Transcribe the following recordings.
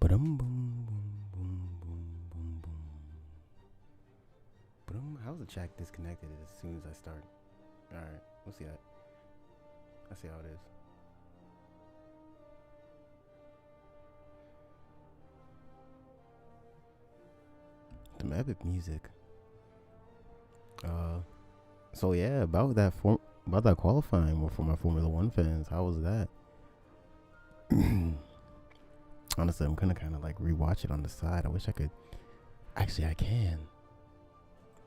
Ba-dum, boom, boom, boom, boom, boom, boom. Ba-dum. How's the track disconnected as soon as I start? Alright, we'll see that. I'll see how it is. Some epic music. So yeah, about that qualifying for my Formula One fans. How was that? Honestly, I'm gonna kind of like rewatch it on the side. I wish I could. Actually, I can.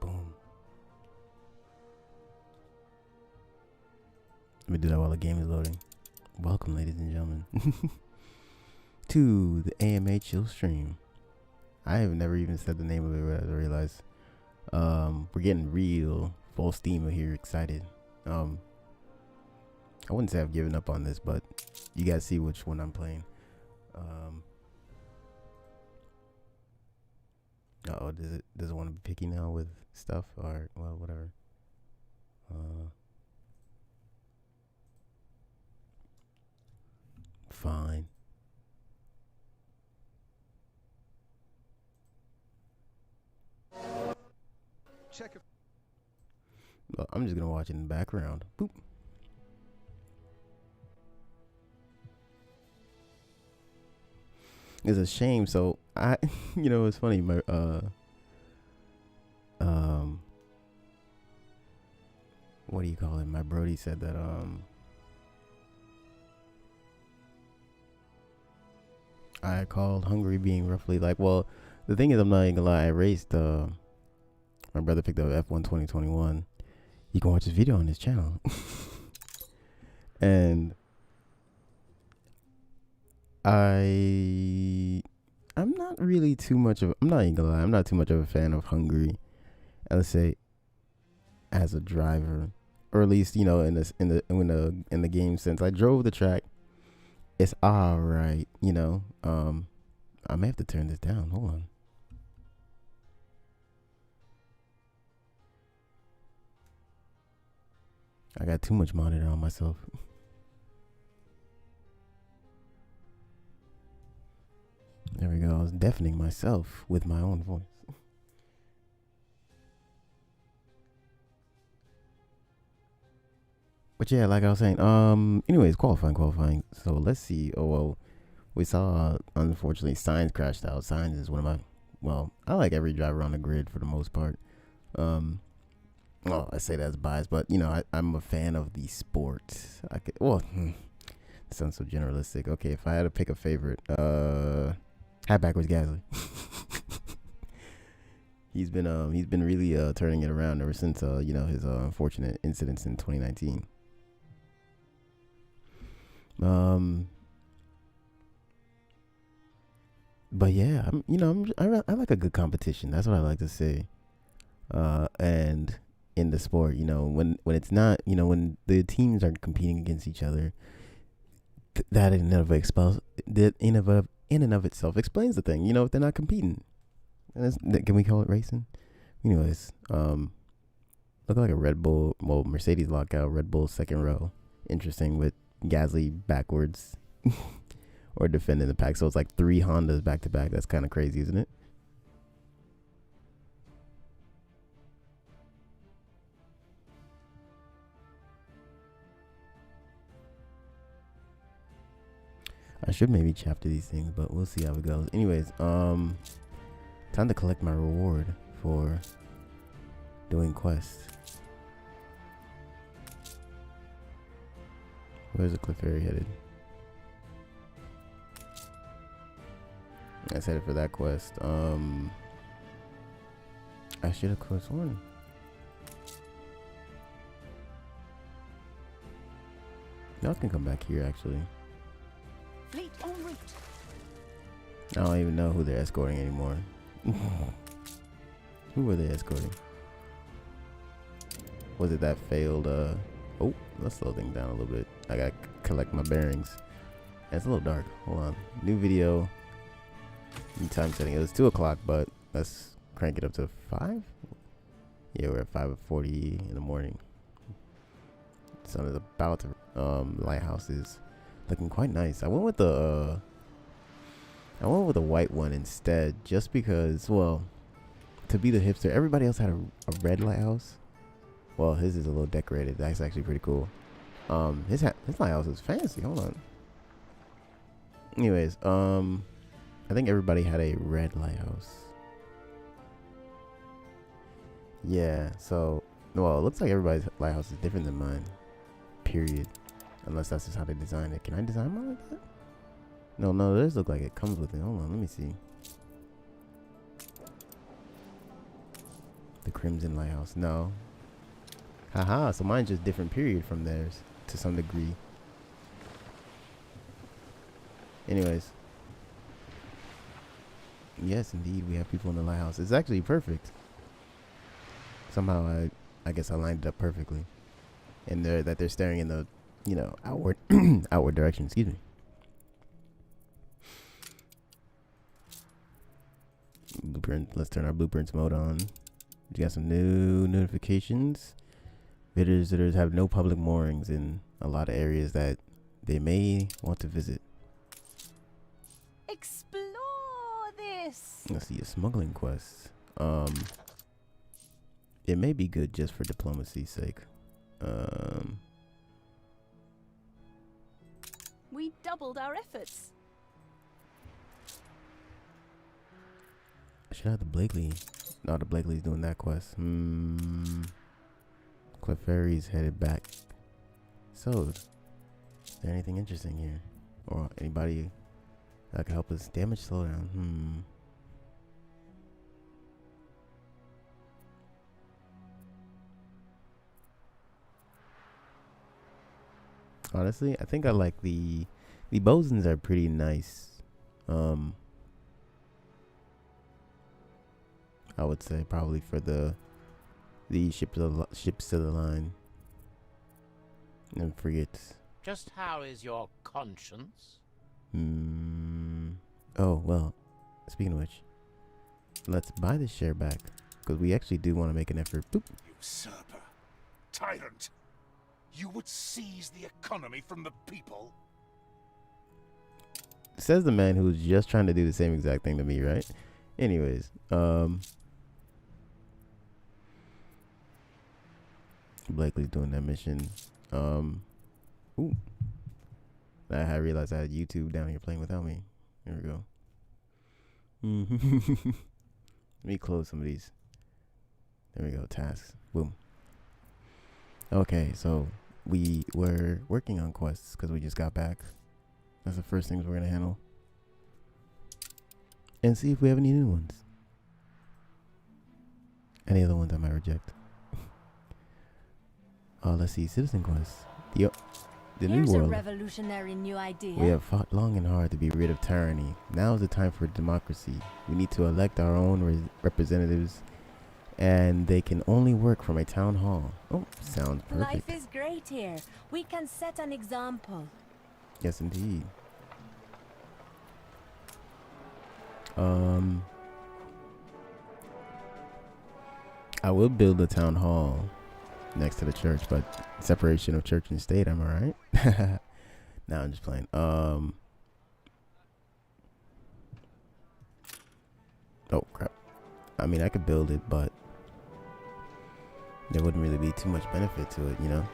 Boom. Let me do that while the game is loading. Welcome, ladies and gentlemen, to the A.M.A chill stream. I have never even said the name of it, but I realized we're getting real full steam here. Excited. I wouldn't say I've given up on this, but you guys see which one I'm playing. Does it want to be picky now with stuff, or well, whatever. Fine. Check it. Well, I'm just gonna watch it in the background. Boop. It's a shame. So it's funny. My what do you call it? My Brody said that I called Hungary being roughly like. Well, the thing is, I'm not even gonna lie. I raced. My brother picked up F1 2021. You can watch his video on his channel. And I'm not really too much of. I'm not even gonna lie. I'm not too much of a fan of Hungary. Let's say, as a driver, or at least in the game sense. I drove the track. It's all right. I may have to turn this down. Hold on. I got too much monitor on myself. There we go. I was deafening myself with my own voice. But yeah, like I was saying, anyways, qualifying. So let's see. Oh, well, we saw, unfortunately, Sainz crashed out. Sainz is one of my, I like every driver on the grid for the most part. Well, I say that's biased, but, I'm a fan of the sport. It sounds so generalistic. Okay, if I had to pick a favorite, hat backwards Gasly. He's been really turning it around ever since his unfortunate incidents in 2019. But yeah, I like a good competition. That's what I like to say. And in the sport, when it's not, when the teams are competing against each other, that in and of itself explains the thing. If they're not competing, can we call it racing? Anyways, look like a Red Bull, Mercedes lockout, Red Bull second row. Interesting, with Gasly backwards or defending the pack. So it's like 3 Hondas back to back. That's kind of crazy, isn't it? I should maybe chapter these things, but we'll see how it goes. Anyways, time to collect my reward for doing quests. Where's the cliff area headed? I headed for that quest. I should have quest one. Y'all can come back here actually. Fleet en route. I don't even know who they're escorting anymore. Who were they escorting? Was it that failed oh, let's slow things down a little bit. I gotta collect my bearings. It's a little dark. Hold on. New video. New time setting. It was 2 o'clock, but let's crank it up to 5. Yeah, we're at 5:40 in the morning. Sun is about to lighthouse is looking quite nice. I went with the I went with a white one instead, just because, well, to be the hipster, everybody else had a red lighthouse. Well, his is a little decorated. That's actually pretty cool. His lighthouse is fancy. Hold on. Anyways, I think everybody had a red lighthouse. Yeah, so, well, it looks like everybody's lighthouse is different than mine. Period. Unless that's just how they designed it. Can I design mine like that? No, theirs look like it comes with it. Hold on, let me see. The Crimson Lighthouse. No. Haha, so mine's just different period from theirs to some degree. Anyways. Yes, indeed, we have people in the lighthouse. It's actually perfect. Somehow I guess I lined it up perfectly. And they're staring in the, you know, outward outward direction, excuse me. Blueprint, let's turn our blueprints mode on. We got some new notifications. Visitors have no public moorings in a lot of areas that they may want to visit. Explore this. Let's see, a smuggling quest. It may be good just for diplomacy's sake. We doubled our efforts. Should I have the Blakely? No, the Blakely's doing that quest. Clefairy's headed back. So, is there anything interesting here? Or anybody that can help us? Damage slowdown. Honestly, I think I like the Bosons are pretty nice. I would say probably for the ships to the line. And frigates. Just how is your conscience? Oh, well, speaking of which, let's buy this share back. Because we actually do want to make an effort. Boop. Usurper. Tyrant. You would seize the economy from the people? Says the man who's just trying to do the same exact thing to me, right? Anyways, Blakely's doing that mission. Ooh. I realized I had YouTube down here playing without me. There we go. Let me close some of these. There we go. Tasks. Boom. Okay, so we were working on quests because we just got back. That's the first things we're going to handle. And see if we have any new ones. Any other ones I might reject. Let's see. Citizen quests. The new Here's a world. revolutionary new idea. We have fought long and hard to be rid of tyranny. Now is the time for democracy. We need to elect our own representatives, and they can only work from a town hall. Oh, sounds perfect. Life is great here. We can set an example. Yes, indeed. I will build a town hall next to the church, but separation of church and state, am I right? Nah, I'm just playing. Oh crap. I mean, I could build it, but there wouldn't really be too much benefit to it, you know?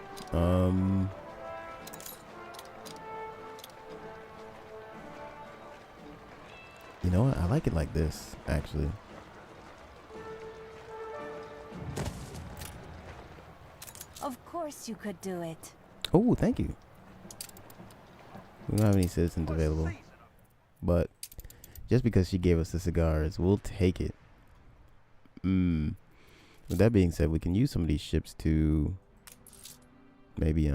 You know what? I like it like this, actually. Of course you could do it. Oh, thank you. We don't have any citizens available, but just because she gave us the cigars, we'll take it. With that being said, we can use some of these ships to maybe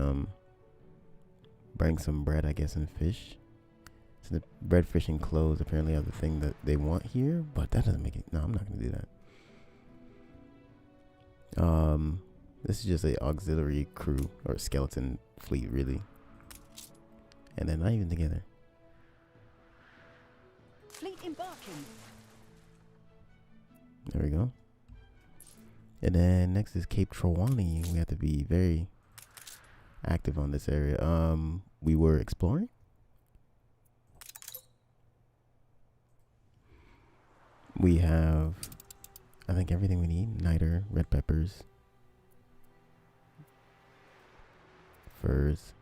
bring some bread, I guess, and fish. So the bread, fish, and clothes apparently are the thing that they want here, but that doesn't make it. No, I'm not gonna do that. This is just a auxiliary crew or skeleton fleet, really, and they're not even together. Fleet embarking. There we go. And then next is Cape Trelawney. We have to be very active on this area. We were exploring. We have, I think, everything we need. Niter, red peppers, furs.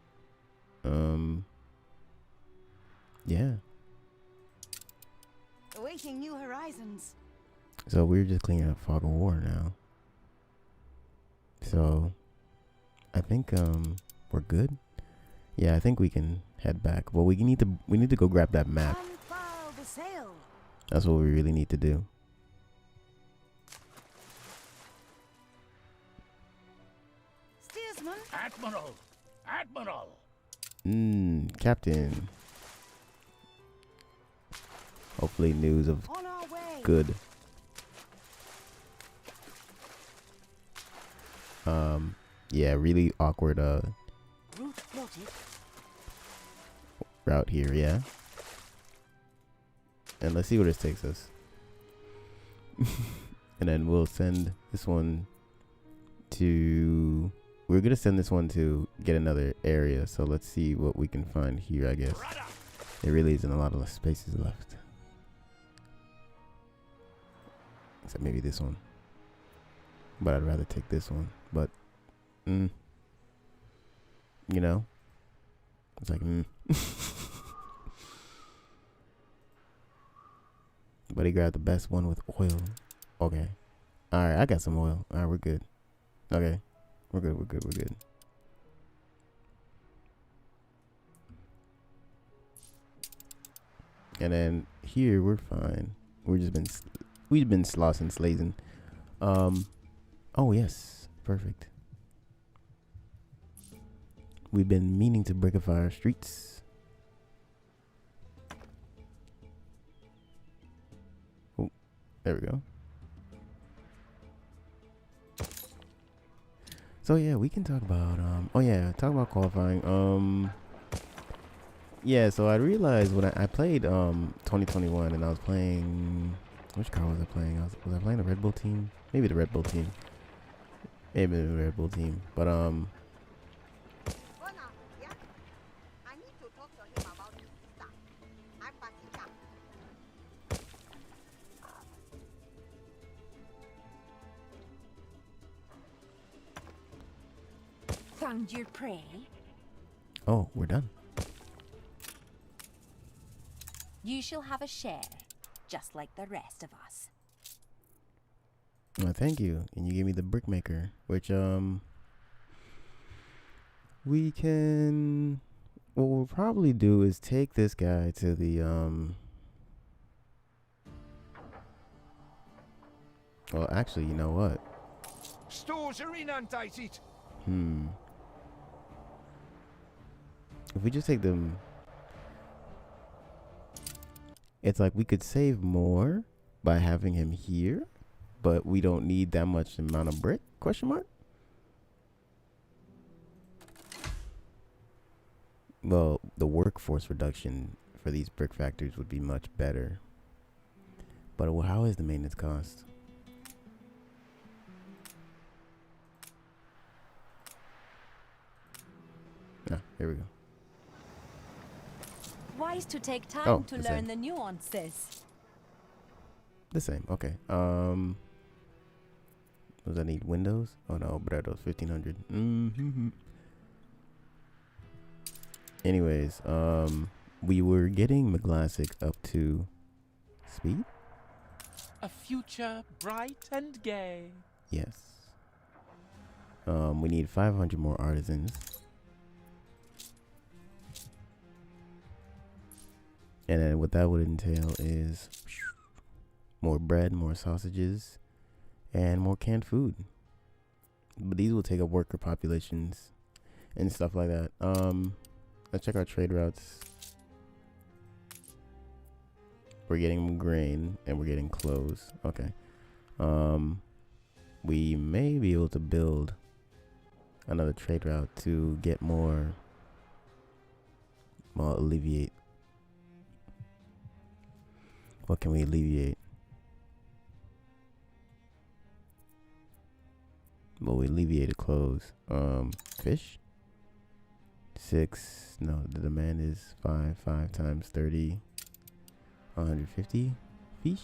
Yeah. Awaiting new horizons. So we're just cleaning up fog of war now. So I think we're good. Yeah, I think we can head back. Well, we need to go grab that map. Unfurl the sail. That's what we really need to do. Steersman. Admiral! Admiral! Captain. Hopefully news of On our way. good. Yeah, really awkward Route plotted. route here, yeah. And let's see where this takes us. And then we'll send this one to, we're gonna send this one to get another area. So let's see what we can find here, I guess. There really isn't a lot of spaces left. Except maybe this one. But I'd rather take this one. But you know, it's like But he grabbed the best one with oil. Okay. Alright, I got some oil. Alright, we're good. Okay. We're good. And then here we're fine. We've been slossing, slazing. Oh yes, perfect. We've been meaning to brickify our streets. Oh, there we go. So yeah, we can talk about talk about qualifying. Yeah, so I realized when I played 2021 and I was playing, which car was I playing? Was I playing the Red Bull team? Maybe the Red Bull team. Maybe the Red Bull team. But Found your prey. oh, we're done. You shall have a share, just like the rest of us. Well, thank you. And you gave me the brickmaker, which we can, what we'll probably do is take this guy to the well, actually, you know what? Stores are inundated. If we just take them, it's like we could save more by having him here, but we don't need that much amount of brick, question mark? Well, the workforce reduction for these brick factories would be much better. But how is the maintenance cost? Here we go. Wise to take time to the learn same. the nuances. The same, okay. Does I need windows? Oh no, Bredo's 1500. Anyways, we were getting McGlassic up to speed? A future bright and gay. Yes. We need 500 more artisans. And then what that would entail is more bread, more sausages, and more canned food. But these will take up worker populations and stuff like that. Let's check our trade routes. We're getting grain and we're getting clothes. Okay. We may be able to build another trade route to get more, well, alleviate. What can we alleviate? Well, we alleviated clothes. Fish? 6. No, the demand is 5. 5 times 30. 150 fish.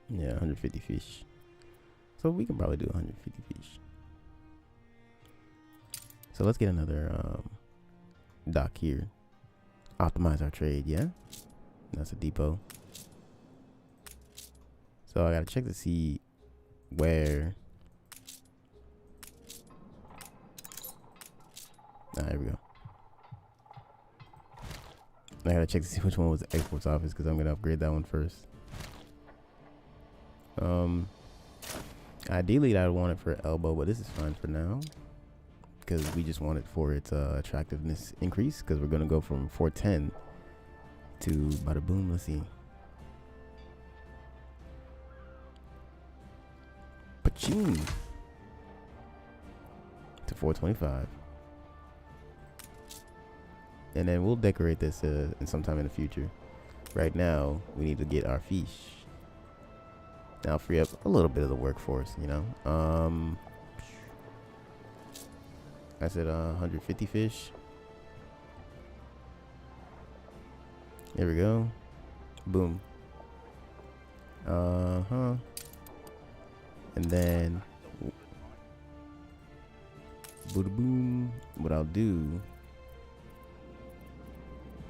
Yeah, 150 fish. So we can probably do 150 fish. So let's get another dock here. Optimize our trade, yeah? That's a depot. So I gotta check to see where. Here we go. I gotta check to see which one was the exports office because I'm gonna upgrade that one first. Ideally I'd want it for elbow, but this is fine for now because we just want it for its attractiveness increase because we're gonna go from 410 to bada boom. Let's see. Paching to 425. And then we'll decorate this in sometime in the future. Right now, we need to get our fish. Now free up a little bit of the workforce, you know. I said 150 fish. There we go. Boom. And then, booda boom. What I'll do.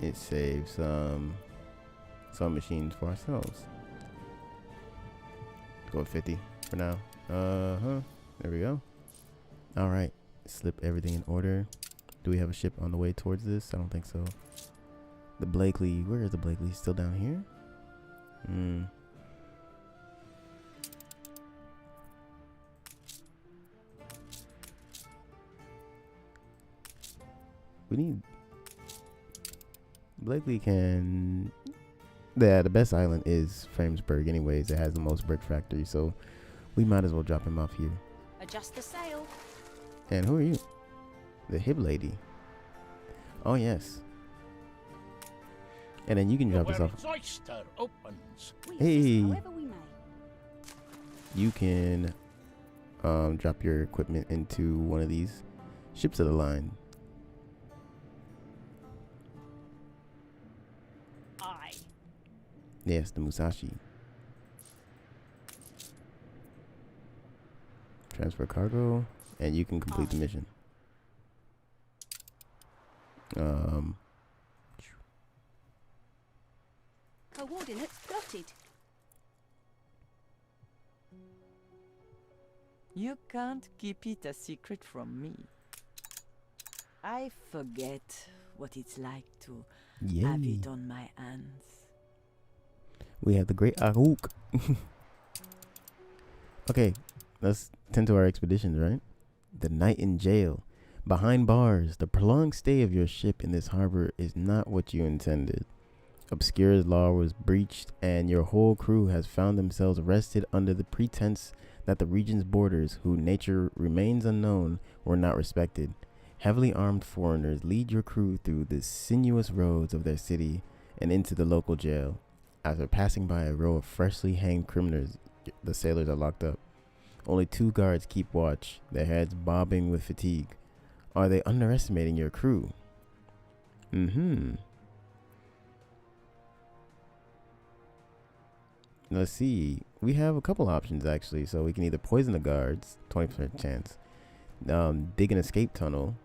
It saves some machines for ourselves. Go with 50 for now. There we go. All right. Slip everything in order. Do we have a ship on the way towards this? I don't think so. The Blakely. Where is the Blakely? Still down here? We need. Blakely can. Yeah, the best island is Framesburg anyways. It has the most brick factory, so we might as well drop him off here. Adjust the sail. And who are you? The hip lady. Oh yes. And then you can drop this off. Oyster opens. Hey. However we may. You can drop your equipment into one of these ships of the line. Aye. Yes, the Musashi. Transfer cargo, and you can complete the mission. Coordinates plotted. You can't keep it a secret from me. I forget what it's like to have Yay. it on my hands. We have the great Ahook. Okay, let's tend to our expeditions, right? The night in jail. Behind bars, the prolonged stay of your ship in this harbor is not what you intended. Obscure law was breached, and your whole crew has found themselves arrested under the pretense that the region's borders, whose nature remains unknown, were not respected. Heavily armed foreigners lead your crew through the sinuous roads of their city and into the local jail. After passing by a row of freshly hanged criminals, the sailors are locked up. Only 2 guards keep watch, their heads bobbing with fatigue. Are they underestimating your crew? Let's see. We have a couple options actually. So we can either poison the guards, 20% chance, dig an escape tunnel,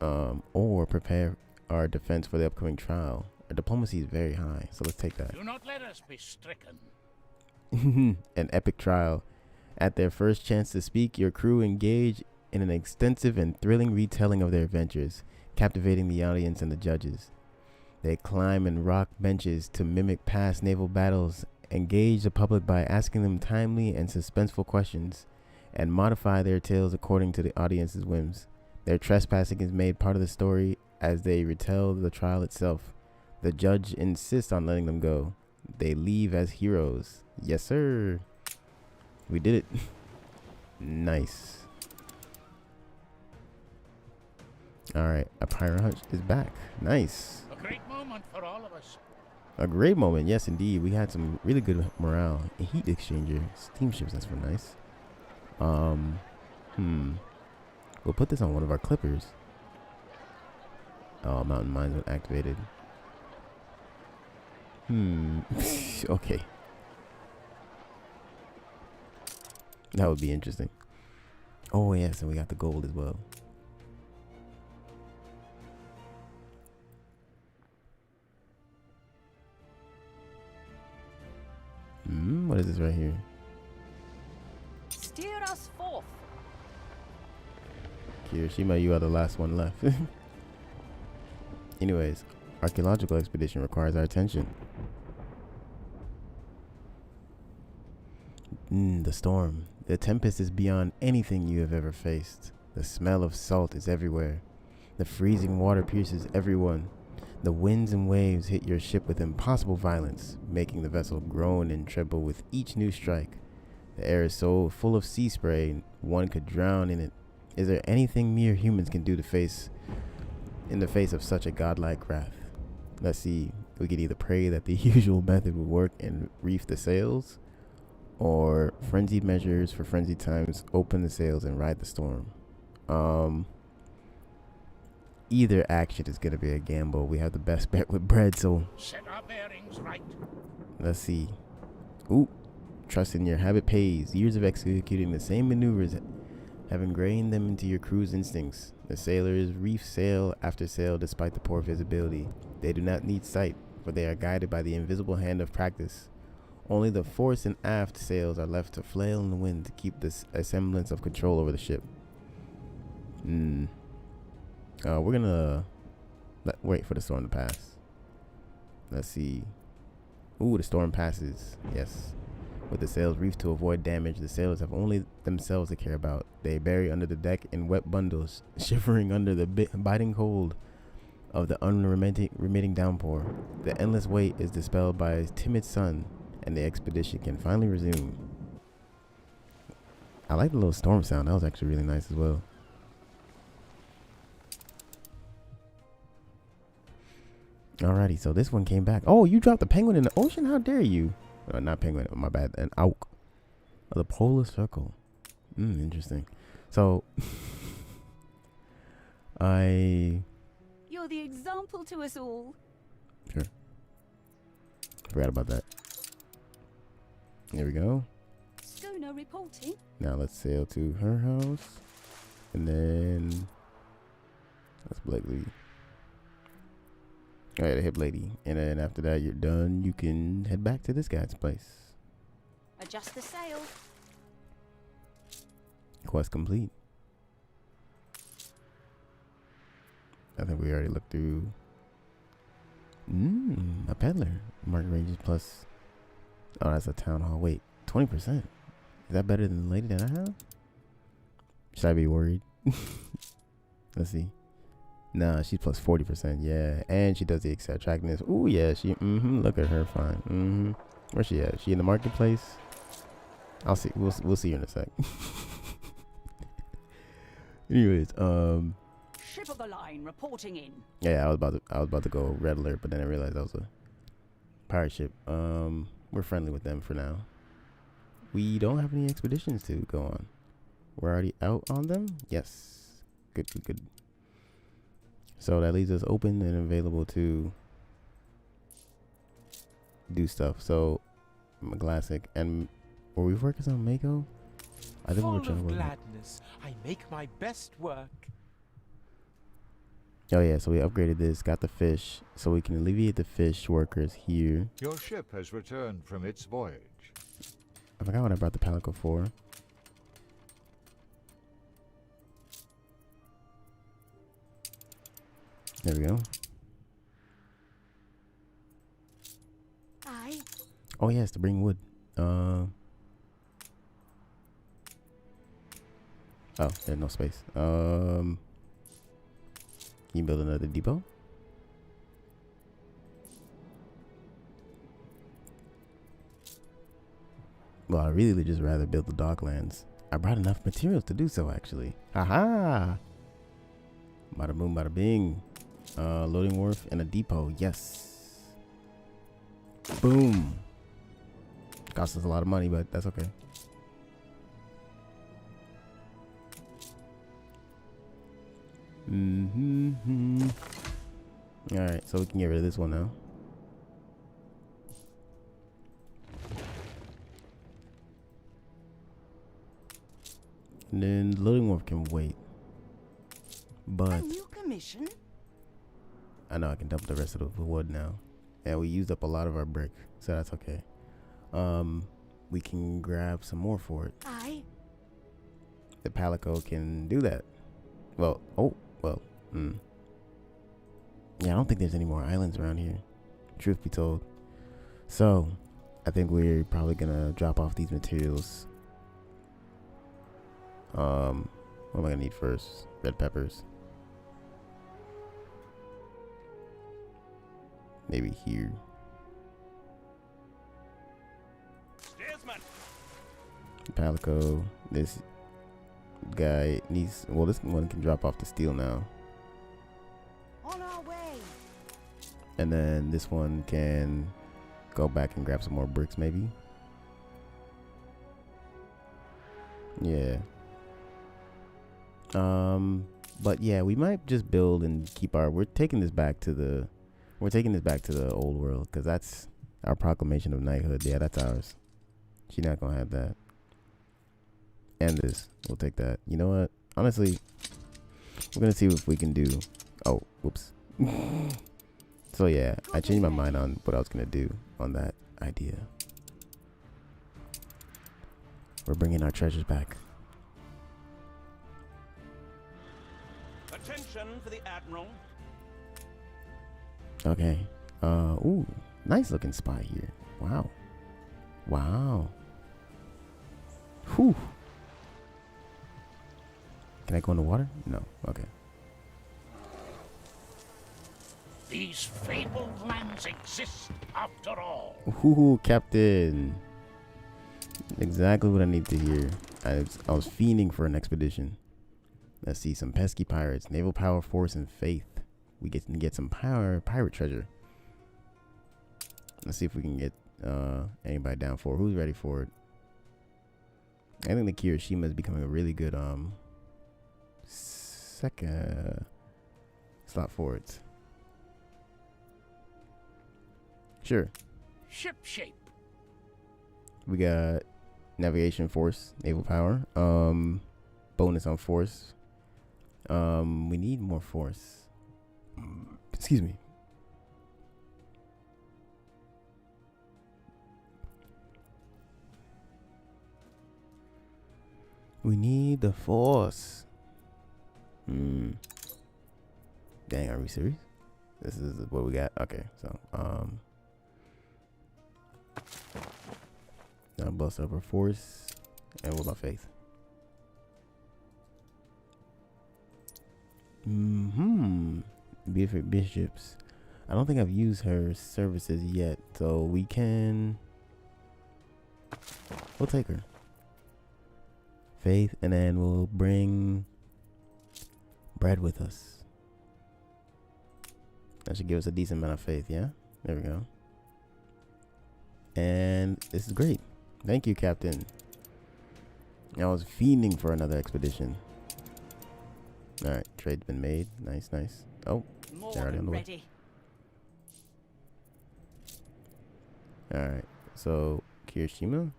or prepare our defense for the upcoming trial. Our diplomacy is very high, so let's take that. Do not let us be stricken. An epic trial. At their first chance to speak, your crew engage in an extensive and thrilling retelling of their adventures, captivating the audience and the judges. They climb and rock benches to mimic past naval battles, engage the public by asking them timely and suspenseful questions, and modify their tales according to the audience's whims. Their trespassing is made part of the story as they retell the trial itself. The judge insists on letting them go. They leave as heroes. Yes, sir. We did it. Nice. Alright, a pirate hunt is back. Nice. A great moment for all of us. A great moment, yes indeed. We had some really good morale. A heat exchanger. Steamships, that's real nice. We'll put this on one of our clippers. Oh, mountain mines were activated. Okay. That would be interesting. Oh yes, and we got the gold as well. What is this right here? Steer us forth. Kirishima, you are the last one left. Anyways, archaeological expedition requires our attention. The storm. The tempest is beyond anything you have ever faced. The smell of salt is everywhere. The freezing water pierces everyone. The winds and waves hit your ship with impossible violence, making the vessel groan and tremble with each new strike. The air is so full of sea spray, one could drown in it. Is there anything mere humans can do to face in the face of such a godlike wrath? Let's see. We could either pray that the usual method would work and reef the sails, or frenzied measures for frenzied times, open the sails and ride the storm. Either action is going to be a gamble. We have the best bet with bread, so Set our bearings right. let's see. Ooh, trust in your habit pays. Years of executing the same maneuvers have ingrained them into your crew's instincts. The sailors reef sail after sail despite the poor visibility. They do not need sight, for they are guided by the invisible hand of practice. Only the force and aft sails are left to flail in the wind to keep a semblance of control over the ship. We're gonna wait for the storm to pass. Let's see. Ooh, the storm passes. Yes. With the sails reefed to avoid damage, the sailors have only themselves to care about. They bury under the deck in wet bundles, shivering under the biting cold of the unremitting downpour. The endless wait is dispelled by a timid sun, and the expedition can finally resume. I like the little storm sound. That was actually really nice as well. Alrighty, so this one came back. Oh, you dropped the penguin in the ocean? How dare you? Not penguin, my bad. An auk. The polar circle. Interesting. So, You're the example to us all. Sure. Forgot about that. Here we go. Schooner reporting. Now let's sail to her house. And then that's Blakely. Alright, a hip lady. And then after that you're done, you can head back to this guy's place. Adjust the sail. Quest complete. I think we already looked through. A peddler. Market ranges plus. Oh, that's a town hall. Wait, 20%. Is that better than the lady that I have? Should I be worried? Let's see. Nah, she's plus 40%. Yeah, and she does the attractiveness. Ooh, yeah, she. Look at her, fine. Where's she at? She in the marketplace? I'll see. We'll see her in a sec. Anyways, Ship of the line reporting in. yeah, I was about to go red alert, but then I realized that was a pirate ship. We're friendly with them for now. We don't have any expeditions to go on. We're already out on them. Yes, good. So that leaves us open and available to do stuff. So, Classic, and were we focusing on Mako? I think we were trying to Full of work. gladness, I make my best work. Oh yeah, so we upgraded this, got the fish, so we can alleviate the fish workers here. Your ship has returned from its voyage. I forgot what I brought the Palico for. There we go. Aye. Oh yes, to bring wood. Oh, there's no space. Can you build another depot? Well, I really just rather build the docklands. I brought enough materials to do so, actually. Haha! Bada boom, bada bing. Loading wharf and a depot. Yes. Boom. Cost us a lot of money, but that's okay. Alright, so we can get rid of this one now. And then the loading wharf can wait. But A new commission? I know I can dump the rest of the wood now. And we used up a lot of our brick, so that's okay. We can grab some more for it. Aye. The Palico can do that. Well, yeah, I don't think there's any more islands around here, truth be told. So, I think we're probably gonna drop off these materials. What am I gonna need first? Red peppers. Maybe here. Steersman. Palico. This guy needs. Well, this one can drop off the steel now. On our way. And then this one can go back and grab some more bricks, maybe. Yeah. But yeah, we might just build and keep our. We're taking this back to the old world because that's our proclamation of knighthood. Yeah, that's ours. She's not gonna have that. And this, we'll take that. You know what? Honestly, we're gonna see if we can do. Oh, whoops. So yeah, I changed my mind on what I was gonna do on that idea. We're bringing our treasures back. Attention for the Admiral. Okay. Ooh, nice looking spot here. Wow. Wow. Whew. Can I go in the water? No. Okay. These fabled lands exist after all. Ooh, Captain. Exactly what I need to hear. I was fiending for an expedition. Let's see, some pesky pirates, naval power, force, and faith. We get some pirate treasure. Let's see if we can get anybody down for it. Who's ready for it? I think the Kirishima is becoming a really good second slot for it. Sure. Ship shape. We got navigation, force, naval power. Bonus on force. We need more force. Excuse me. We need the force. Dang, are we serious? This is what we got. Okay, so now bust up our force, and what about faith? Beautiful bishops. I don't think I've used her services yet, so we'll take her. Faith, and then we'll bring bread with us. That should give us a decent amount of faith, yeah? There we go. And this is great. Thank you, Captain. I was fiending for another expedition. Alright, trade's been made. Nice, nice. Oh, they're already on the way. Alright, so Kirishima.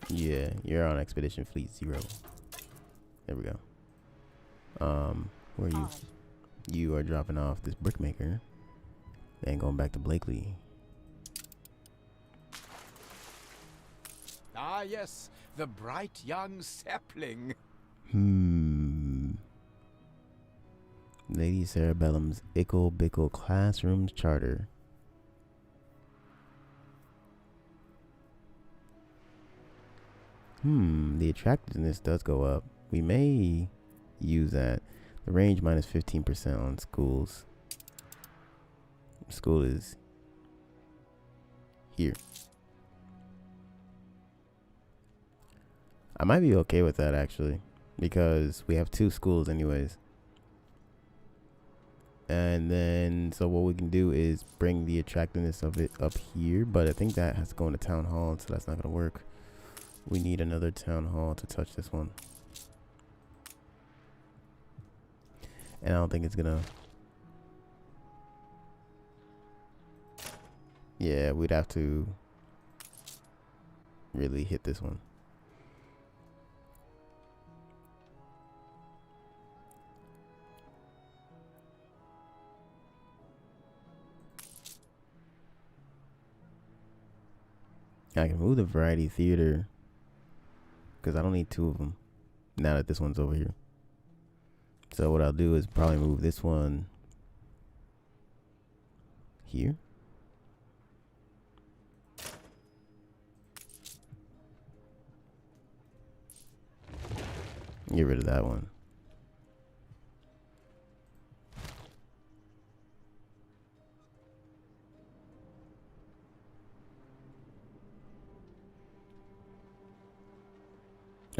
Yeah, you're on expedition fleet 0. There we go. Where are you? You are dropping off this brickmaker and going back to Blakely. Ah, yes, the bright young sapling. Lady Cerebellum's Ickle Bickle Classrooms Charter. The attractiveness does go up. We may use that. The range minus 15% on schools. School is here. I might be okay with that actually, because we have 2 schools anyways. And then, so what we can do is bring the attractiveness of it up here, but I think that has to go into town hall, so that's not gonna work. We need another town hall to touch this one. And I don't think it's gonna. Yeah, we'd have to. really hit this one. I can move the variety theater because I don't need two of them now that this one's over here. So what I'll do is probably move this one here. Get rid of that one.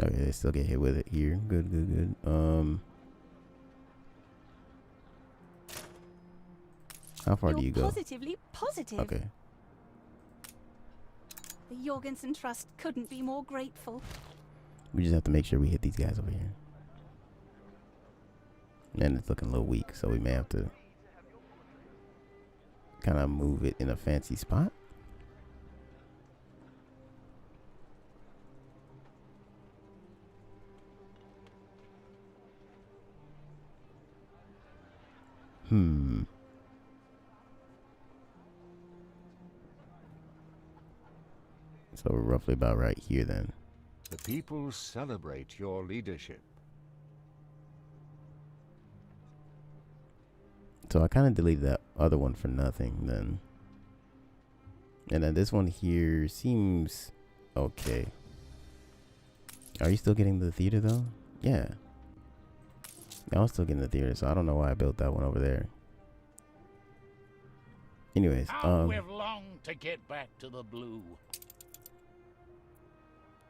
Okay, they still get hit with it here. Good, good, good. How far do you go? Positively positive. Okay. The Jorgensen Trust couldn't be more grateful. We just have to make sure we hit these guys over here. And it's looking a little weak, so we may have to kind of move it in a fancy spot. So we're roughly about right here then. The people celebrate your leadership. So I kind of deleted that other one for nothing then. And then this one here seems okay. Are you still getting the theater though? Yeah. I was still getting the theater, so I don't know why I built that one over there. Anyways, How we've longed to get back to the blue.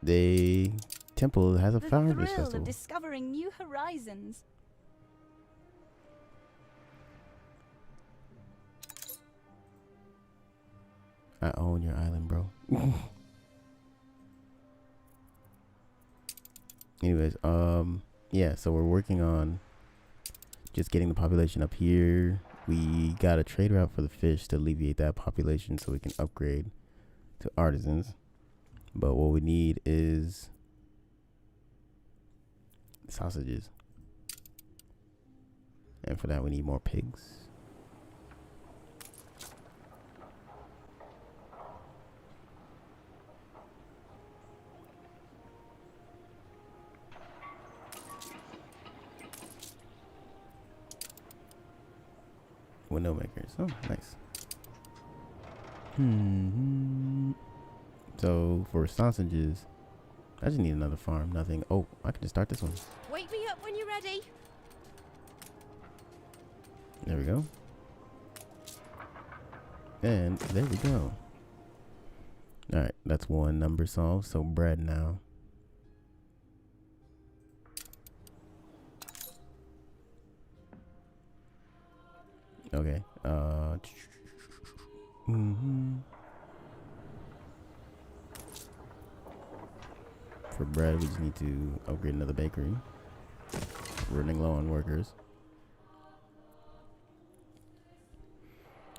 the temple has a The Fire thrill Harvest of Festival. discovering new horizons. I own your island, bro. Anyways, yeah, so we're working on just getting the population up here. We got a trade route for the fish to alleviate that population so we can upgrade to artisans. But what we need is sausages. And for that we need more pigs. Window makers. Oh, nice. So for sausages, I just need another farm. Nothing. Oh, I can just start this one. Wake me up when you're ready. There we go. And there we go. All right, that's one number solved. So bread now. Okay. For bread, we just need to upgrade another bakery. We're running low on workers.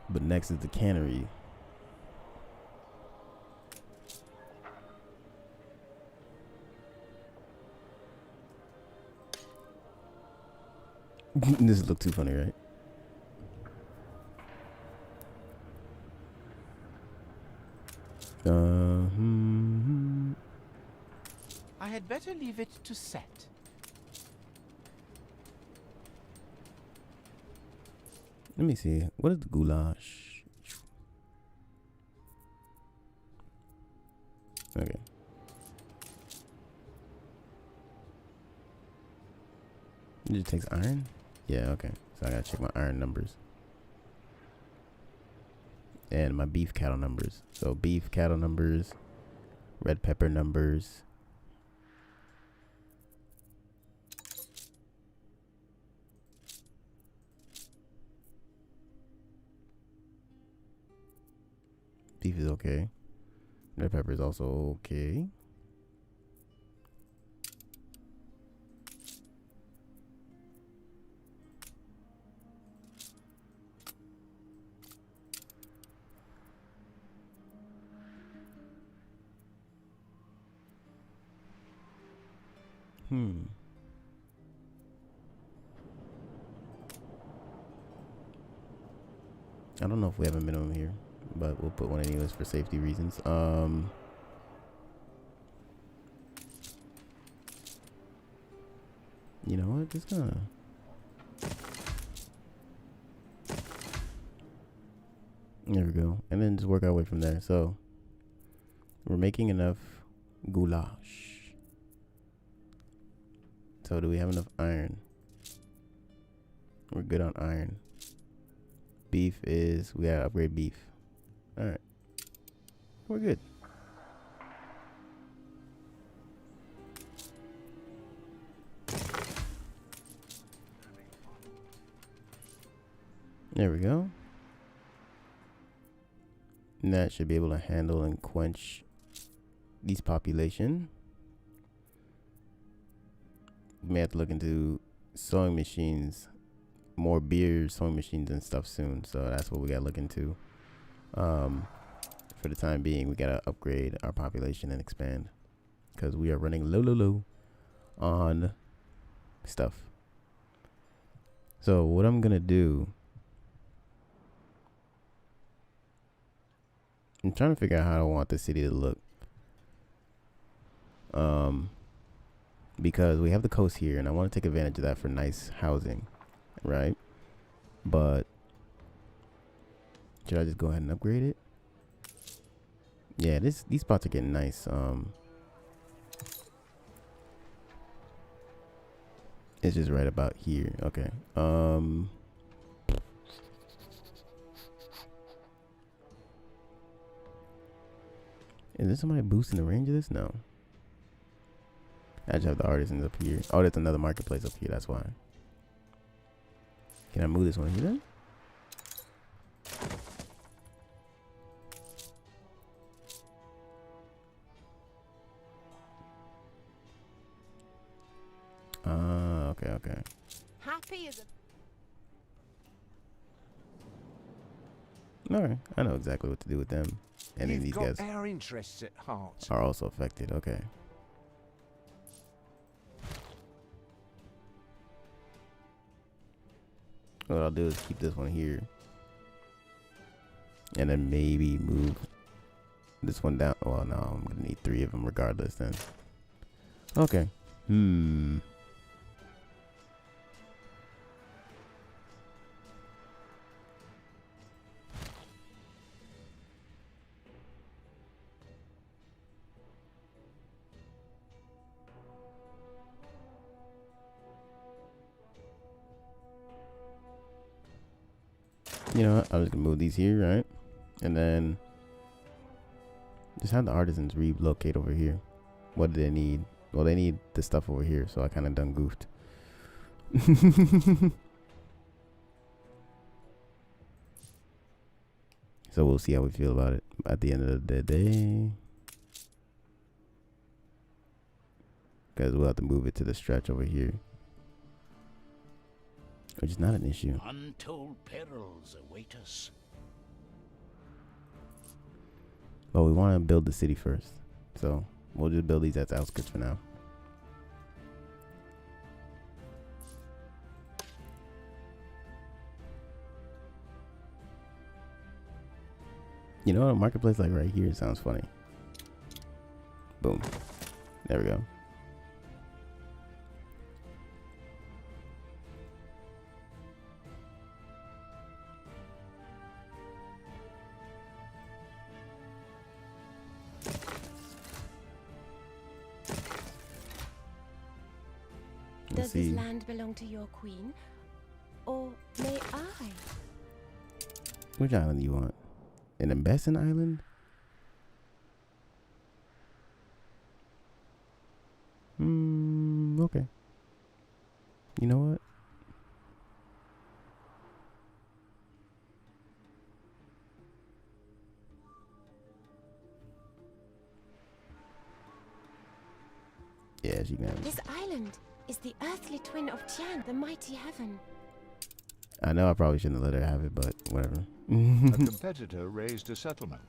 But next is the cannery. This look too funny, right? I had better leave it to set. Let me see. What is the goulash? Okay. It just takes iron? Yeah, okay. So I gotta check my iron numbers. And my beef cattle numbers. So beef cattle numbers, red pepper numbers. Beef is okay. Red pepper is also okay. I don't know if we have a minimum here, but we'll put one anyways for safety reasons. You know what? Just gonna. There we go. And then just work our way from there. So we're making enough goulash. So do we have enough iron? We're good on iron. Beef is, we gotta upgrade beef. Alright. We're good. There we go. And that should be able to handle and quench these population. We may have to look into sewing machines, more beer sewing machines and stuff soon. So that's what we gotta look into. For the time being, we gotta upgrade our population and expand because we are running low on stuff. So what I'm gonna do, I'm trying to figure out how I want the city to look. Because we have the coast here and I want to take advantage of that for nice housing, right? But should I just go ahead and upgrade it? Yeah, these spots are getting nice. It's just right about here. Okay. Is there somebody boosting the range of this? No. I just have the artisans up here. Oh, there's another marketplace up here. That's why. Can I move this one here then? Okay. Happy as a... Alright, I know exactly what to do with them. And then these guys our interests at heart. are also affected. Okay. What I'll do is keep this one here. And then maybe move this one down. Well, no, I'm going to need 3 of them regardless then. Okay. You know what? I'm just gonna move these here, right? And then just have the artisans relocate over here. What do they need? Well, they need the stuff over here, so I kind of done goofed. So we'll see how we feel about it at the end of the day. Because we'll have to move it to the stretch over here. Which is not an issue. Untold perils await us. But we want to build the city first. So we'll just build these at the outskirts for now. You know what? A marketplace like right here sounds funny. Boom. There we go. Does this land belong to your queen? Or may I? Which island do you want? An Embassy Island? Okay. You know what? Yeah, she can have it. This island is the earthly twin of Tian, the mighty heaven. I know I probably shouldn't have let her have it, but whatever. A competitor raised a settlement.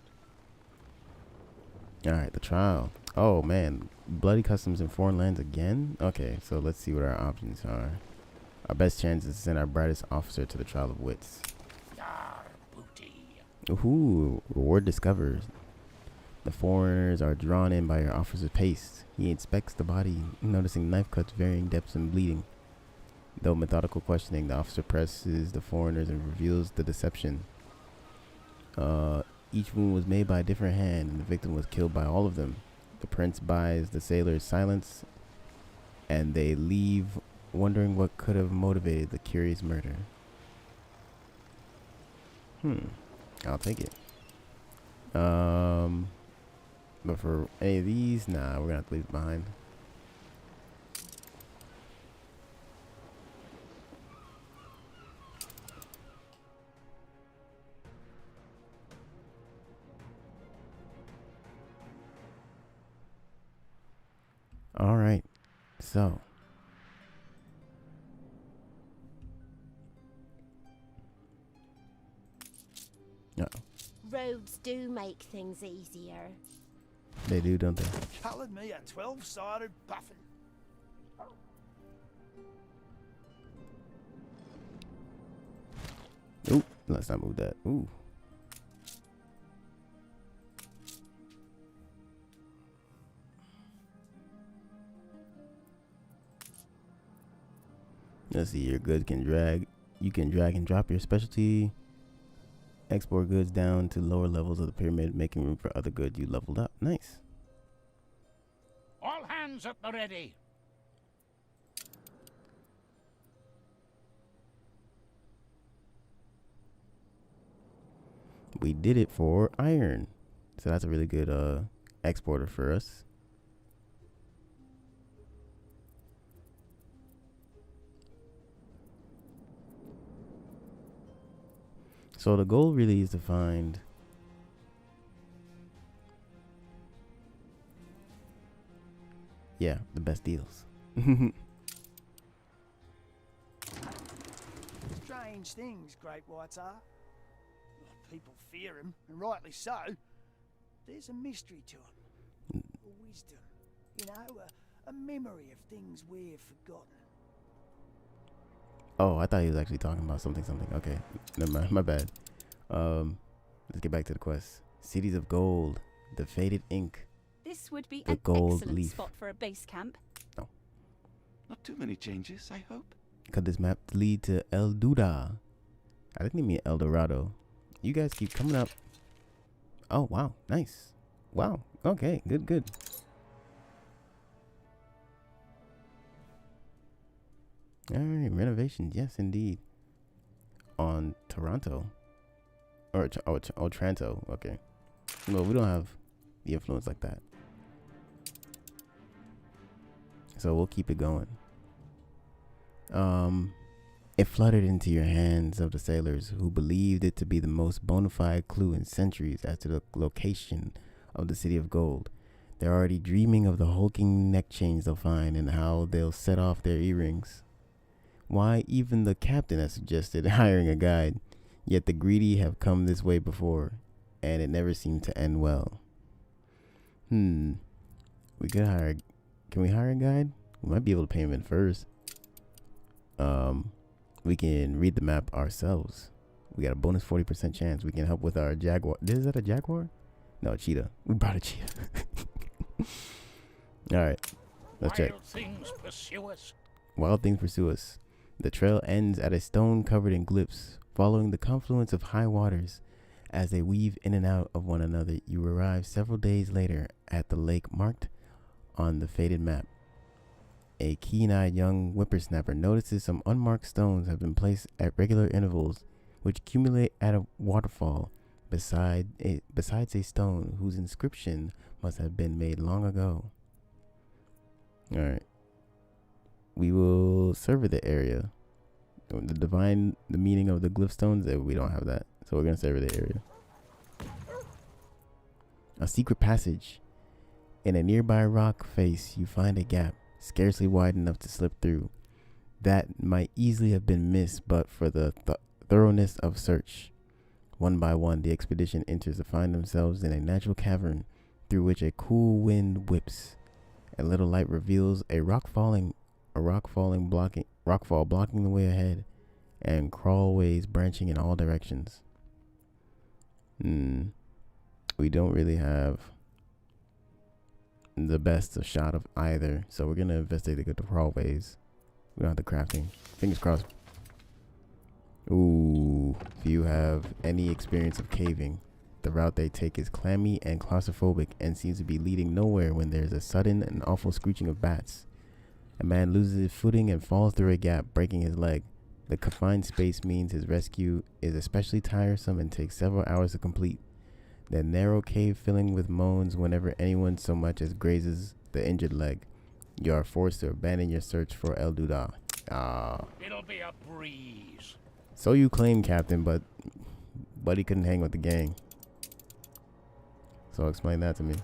Alright, the trial. Oh man, bloody customs in foreign lands again? Okay, so let's see what our options are. Our best chance is to send our brightest officer to the trial of wits. Yar, booty. Ooh, reward discovered. The foreigners are drawn in by your officer's pace. He inspects the body, noticing knife cuts, varying depths, and bleeding. Though methodical questioning, the officer presses the foreigners and reveals the deception. Each wound was made by a different hand, and the victim was killed by all of them. The prince buys the sailor's silence, and they leave wondering what could have motivated the curious murder. I'll take it. But for any of these, nah, we're gonna have to leave it behind. All right, so Roads do make things easier. they do, don't they? Coloured me a 12-sided puffin. Ooh, let's not move that. Ooh. Let's see, your goods can drag. You can drag and drop your specialty. Export goods down to lower levels of the pyramid, making room for other goods you leveled up. Nice. All hands at the ready. We did it for iron. So that's a really good exporter for us. So the goal really is to find the best deals. Strange things, great whites are. People fear him, and rightly so. There's a mystery to him. A wisdom. You know, a memory of things we've forgotten. Oh, I thought he was actually talking about something. Okay, never mind. My bad. Let's get back to the quest. Cities of Gold, the Faded Ink. This would be The an gold excellent leaf. spot for a base camp. Not too many changes, I hope. Could this map lead to El Duda? I didn't mean El Dorado. You guys keep coming up. Oh, wow. Nice. Wow. Okay. Good. All right. Renovations. Yes, indeed. On Toronto. Or Otranto. Okay. No, we don't have the influence like that. So we'll keep it going. It fluttered into your hands of the sailors who believed it to be the most bona fide clue in centuries as to the location of the City of Gold. They're already dreaming of the hulking neck chains they'll find and how they'll set off their earrings. Why, even the captain has suggested hiring a guide, yet the greedy have come this way before, and it never seemed to end well. We could hire... Can we hire a guide? We might be able to pay him in furs. We can read the map ourselves. We got a bonus 40% chance. We can help with our jaguar. Is that a jaguar? No, a cheetah. We brought a cheetah. All right, let's check. Wild things pursue us. Wild things pursue us. The trail ends at a stone covered in glyphs, following the confluence of high waters. As they weave in and out of one another, you arrive several days later at the lake marked on the faded map. A keen-eyed young whippersnapper notices some unmarked stones have been placed at regular intervals, which accumulate at a waterfall besides a stone whose inscription must have been made long ago. All right. We will survey the area. The meaning of the glyph stones, we don't have that. So we're going to survey the area. A secret passage. In a nearby rock face, you find a gap, scarcely wide enough to slip through. That might easily have been missed but for the thoroughness of search. One by one, the expedition enters to find themselves in a natural cavern through which a cool wind whips. A little light reveals a rockfall blocking the way ahead, and crawlways branching in all directions. We don't really have the best shot of either, so we're gonna investigate the crawlways. We don't have the crafting. Fingers crossed. Ooh, if you have any experience of caving, the route they take is clammy and claustrophobic and seems to be leading nowhere when there's a sudden and awful screeching of bats. A man loses his footing and falls through a gap, breaking his leg. The confined space means his rescue is especially tiresome and takes several hours to complete. The narrow cave filling with moans whenever anyone so much as grazes the injured leg. You are forced to abandon your search for El Duda. It'll be a breeze. So you claim, Captain, but Buddy couldn't hang with the gang. So explain that to me.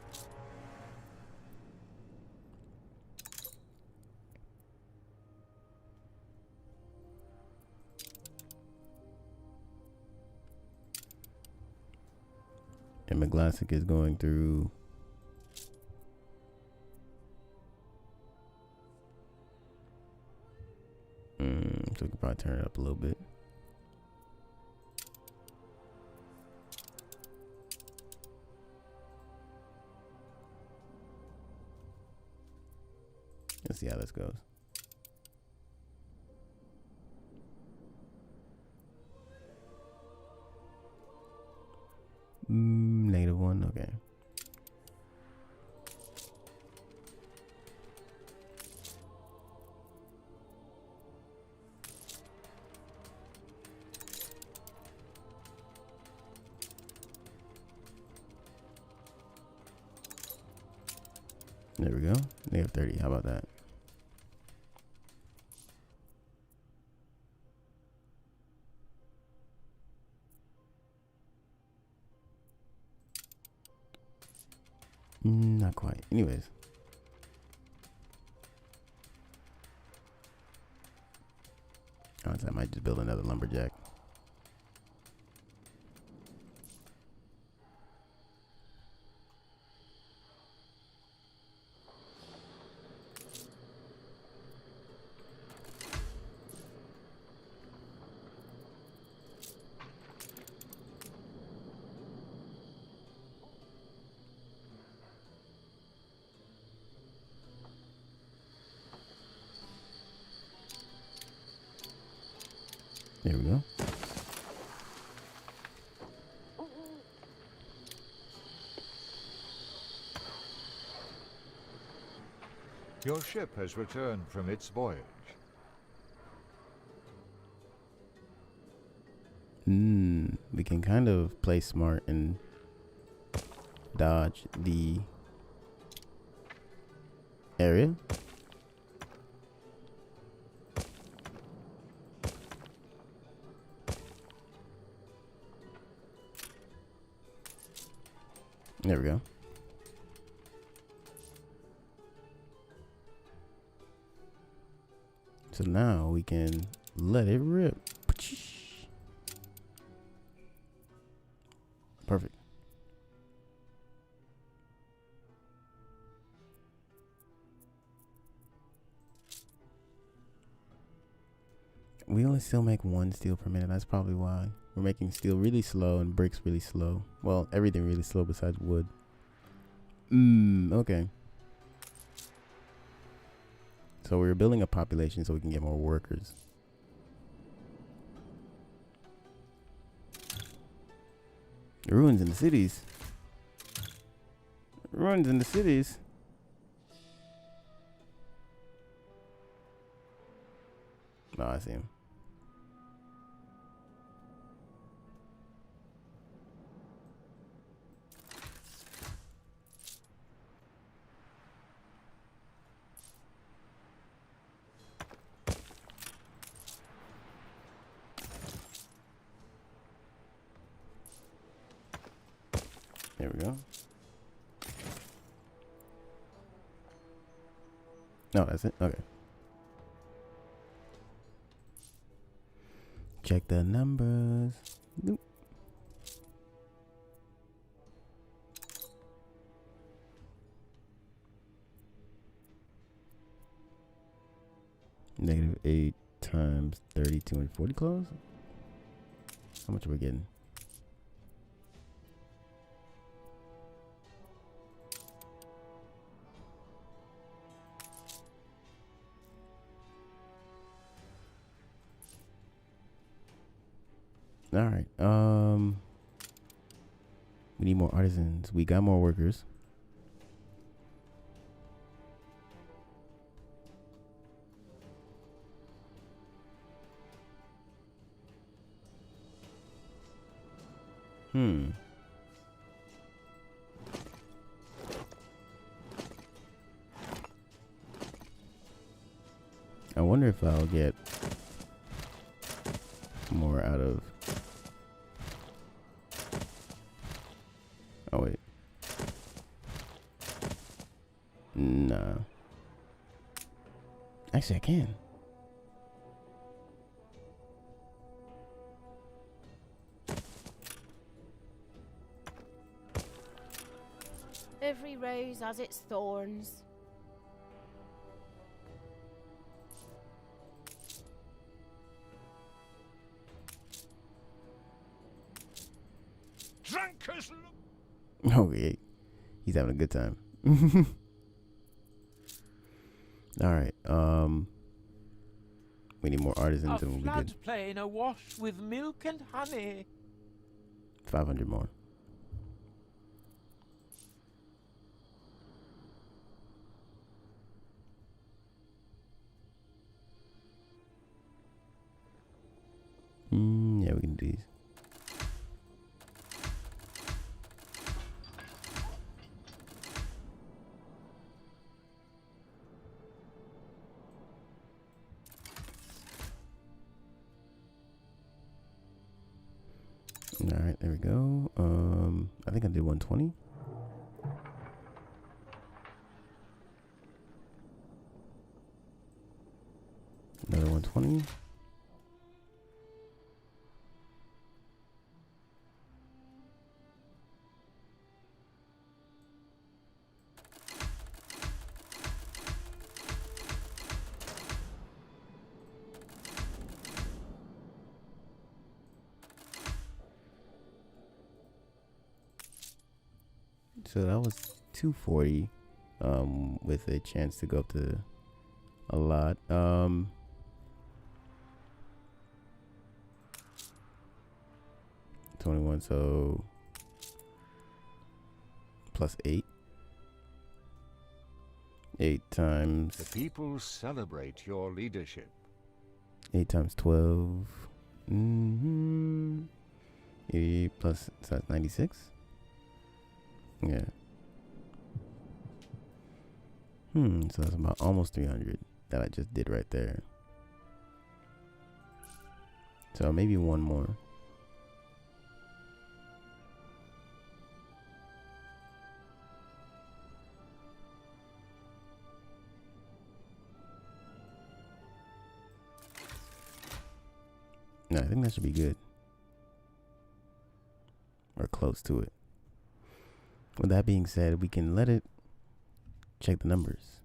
And McGlassick is going through. So we can probably turn it up a little bit. Let's see how this goes. -1, okay. There we go. -30. How about that? Not quite. Anyways. I might just build another lumberjack. There we go. Your ship has returned from its voyage. We can kind of play smart and dodge the area. There we go. So now we can let it rip. Perfect. We only still make 1 steel per minute. That's probably why. We're making steel really slow and bricks really slow. Well, everything really slow besides wood. Okay. So we're building a population so we can get more workers. Ruins in the cities. Ruins in the cities. Oh, I see him. There we go. No, that's it. Okay. Check the numbers. Nope. -8 times 30, 240 clothes. How much are we getting? All right. We need more artisans. We got more workers. I wonder if I'll get more out of... Oh, wait. Nah. Actually, I can. Every rose has its thorns. Drunk as Okay. He's having a good time. All right. We need more artisans and we'll be good. Floodplain awash with milk and honey. 500 more. Yeah, we can do these. All right, there we go. I think I did 120. Another 120. So that was 240, with a chance to go up to a lot. 21, so plus 8. 8 times... The people celebrate your leadership. 8 times 12. 8 plus, so that's 96? Yeah. So that's about almost 300 that I just did right there. So maybe one more. No, I think that should be good. Or close to it. With that being said, we can let it check the numbers.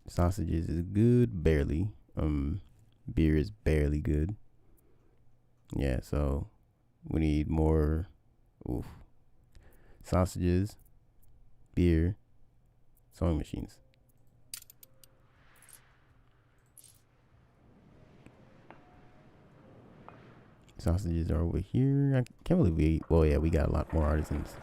Sausages is good, barely. Beer is barely good. Yeah, so we need more. Sausages, beer, sewing machines. Sausages are over here. I can't believe we got a lot more artisans.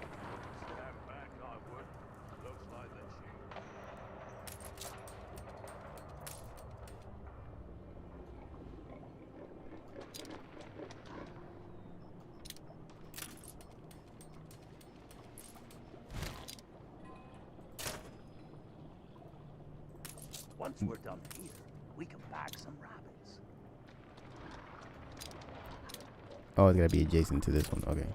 Once we're done here, we can bag some rabbits. Oh, it's gotta be adjacent to this one. Okay.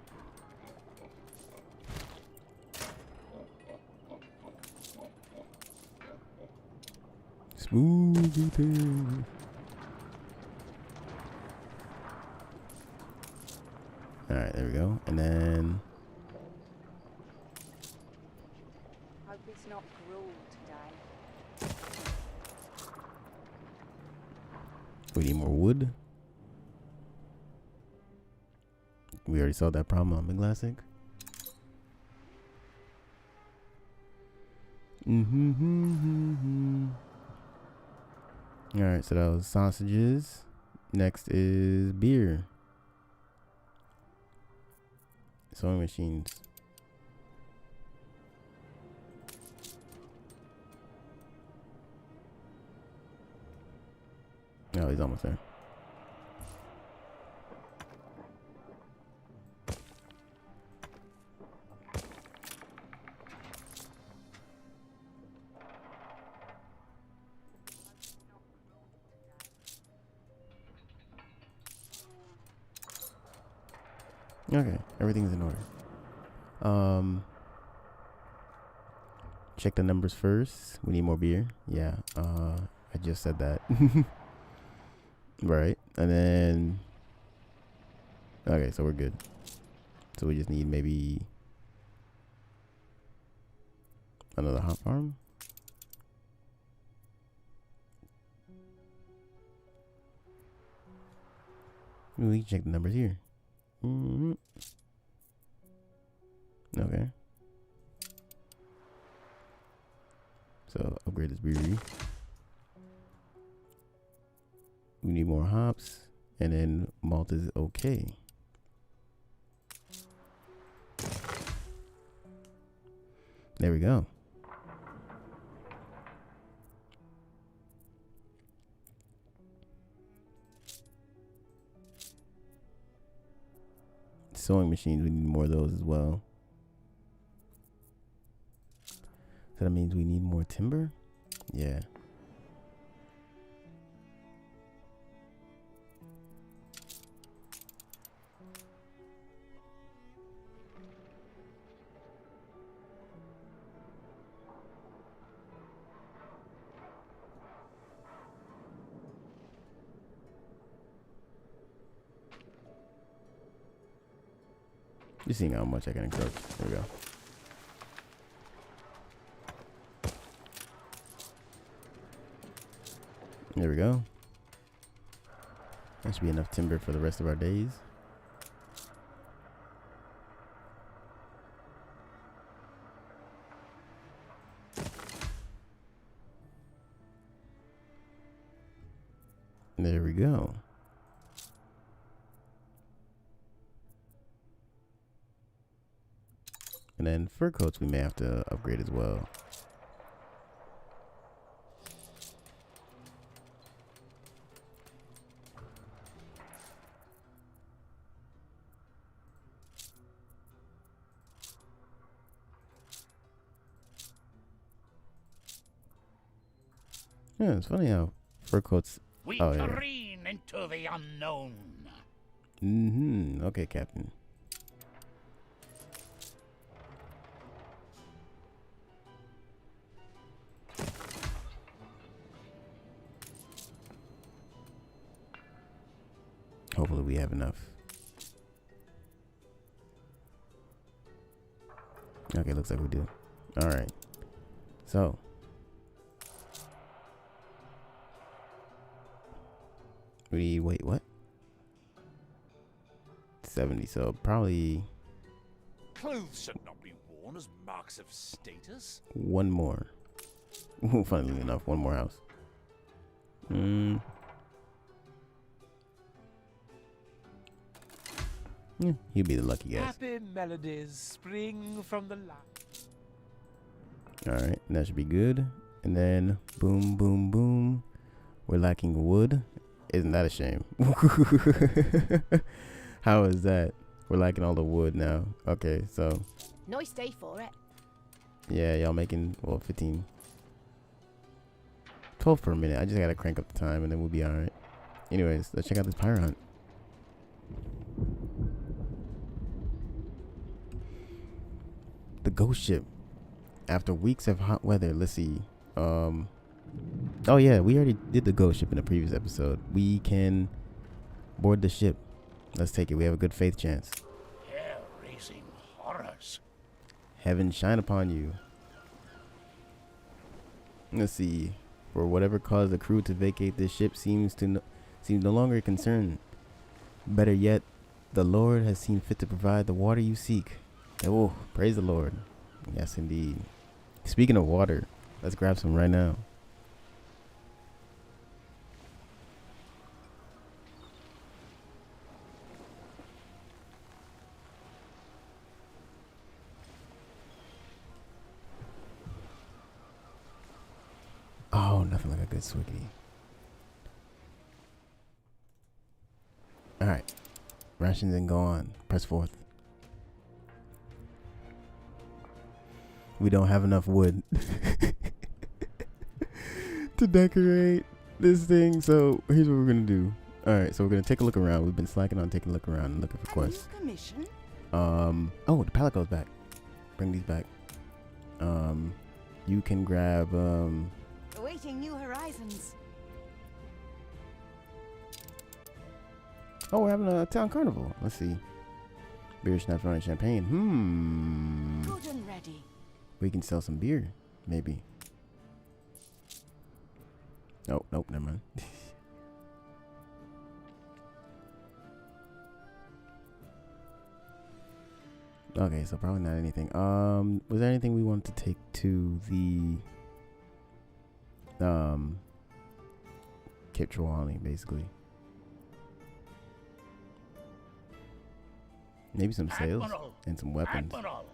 Smooth eating. All right, there we go. And then Hope it's not gruel today. We need more wood. We already solved that problem on McGlassic. Alright, so that was sausages. Next is beer. Sewing machines. Oh, he's almost there. Okay, everything's in order. Check the numbers first. We need more beer. Yeah, I just said that. Right, and then okay, so we're good. So we just need maybe another hot farm. We can check the numbers here. Okay. So upgrade this brewery. We need more hops, and then malt is okay. There we go. Sewing machines, we need more of those as well. So that means we need more timber? Yeah. Just seeing how much I can encroach. There we go. There we go. That should be enough timber for the rest of our days. There we go. And then fur coats we may have to upgrade as well. Yeah, it's funny how fur coats. We Oh, yeah. careen into the unknown. Okay, Captain. Hopefully we have enough. Okay, looks like we do. All right. So. Wait, what? 70, so probably Clothes should not be worn as marks of status. one more. Funnily enough, one more house. Yeah, he'll be the lucky guy. Happy melodies spring from the light. Alright, that should be good. And then, boom, boom, boom. We're lacking wood. Isn't that a shame? How is that? We're lacking all the wood now. Okay, so. Nice day for it. Yeah, y'all making, well, 15. 12 per minute. I just gotta crank up the time and then we'll be alright. Anyways, let's check out this pirate hunt. The ghost ship. After weeks of hot weather, let's see. Oh yeah, we already did the ghost ship in the previous episode. We can board the ship. Let's take it. We have a good faith chance. Hair-raising horrors. Heaven shine upon you. Let's see. For whatever caused the crew to vacate this ship seems seems no longer a concern. Better yet, the Lord has seen fit to provide the water you seek. Oh, praise the Lord. Yes, indeed. Speaking of water, let's grab some right now. Oh, nothing like a good swiggity. Alright. Rations and go on. Press forth. We don't have enough wood to decorate this thing, so here's what we're gonna do. Alright, so we're gonna take a look around. We've been slacking on taking a look around and looking for quests. Oh, the pallet goes back. Bring these back. You can grab Awaiting new horizons. oh, we're having a town carnival. Let's see. Beer, schnapps, wine, and champagne. Good and ready. We can sell some beer, maybe. Oh, nope, never mind. Okay, so probably not anything. Was there anything we wanted to take to the Cape Trelawney, basically? Maybe some sales and some weapons. Admiral.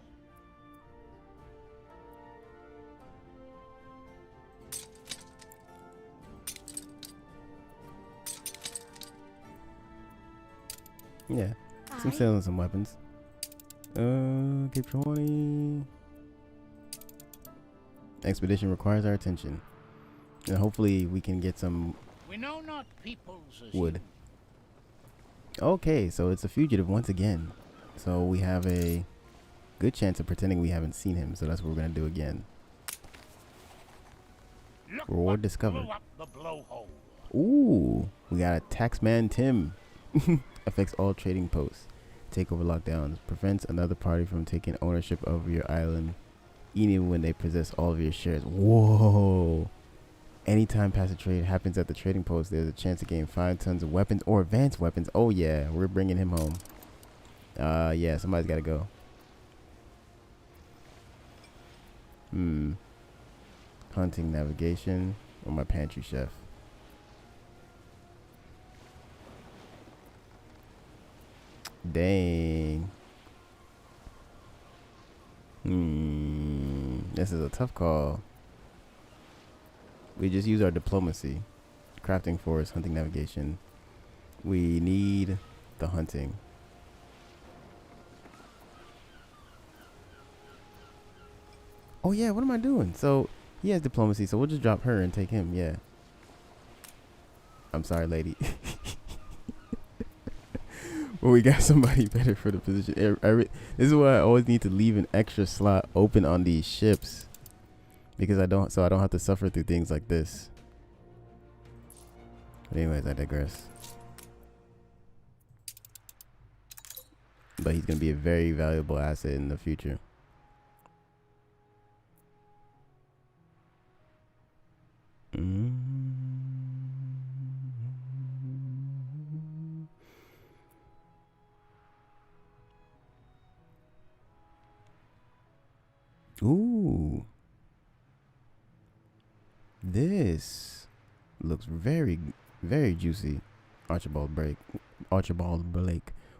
Yeah, some sales and some weapons. Cape Trelawney. Expedition requires our attention, and hopefully we can get some We know not peoples as wood. Okay, so it's a fugitive once again. So we have a good chance of pretending we haven't seen him. So that's what we're gonna do again. Look Reward what discovered. blew up the blowhole. Ooh, we got a taxman Tim. Affects all trading posts. Takeover lockdowns. Prevents another party from taking ownership of your island, even when they possess all of your shares. Whoa. Anytime passive trade happens at the trading post, there's a chance to gain 5 tons of weapons or advanced weapons. Oh yeah, we're bringing him home. Yeah, somebody's gotta go. Hunting, navigation, or my pantry chef. Dang. This is a tough call. We just use our diplomacy. Crafting, forest, hunting, navigation. We need the hunting. Oh yeah, what am I doing? So he has diplomacy, so we'll just drop her and take him. Yeah. I'm sorry, lady. Well, we got somebody better for the position. This is why I always need to leave an extra slot open on these ships, because I don't have to suffer through things like this. But anyways, I digress. But he's gonna be a very valuable asset in the future. Ooh. This looks very, very juicy. Archibald Blake.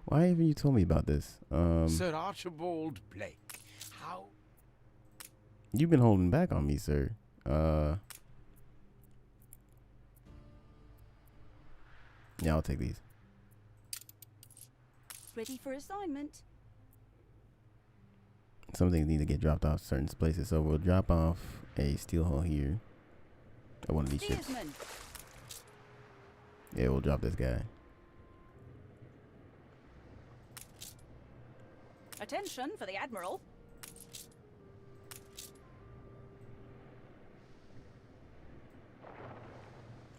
Why haven't you told me about this? Sir Archibald Blake. How? You've been holding back on me, sir. Yeah, I'll take these. Ready for assignment. Some things need to get dropped off certain places, so we'll drop off a steel hull here. At one of these ships. Yeah, we'll drop this guy. Attention for the Admiral.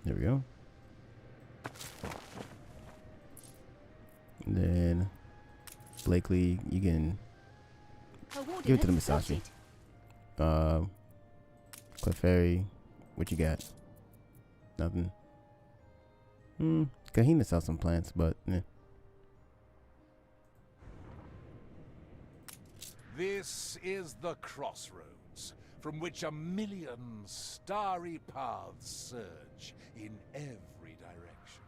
There we go. And then Blakely, you can give it to the Musashi. Clefairy, what you got? Nothing. Kahina sells some plants, but This is the crossroads, from which 1,000,000 starry paths surge in every direction.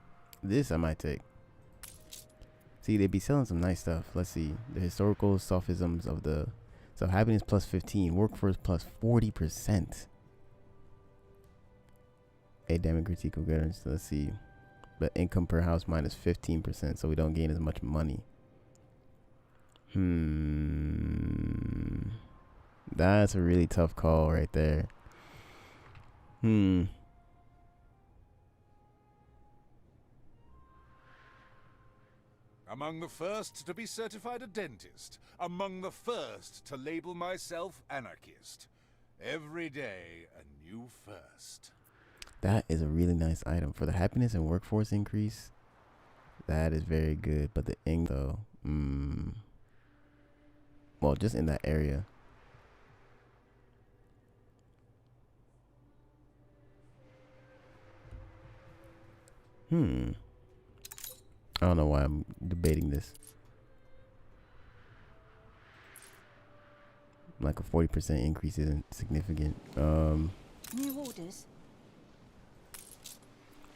this I might take. See, they be selling some nice stuff. Let's see. The historical sophisms of the... So happiness plus 15. Workforce plus 40%. Academic critique of governance. Let's see. But income per house minus 15%. So we don't gain as much money. That's a really tough call right there. Among the first to be certified a dentist. Among the first to label myself anarchist. Every day, a new first. That is a really nice item. For the happiness and workforce increase, that is very good. But the ink, though, well, just in that area. I don't know why I'm debating this. Like a 40% increase isn't significant. New orders.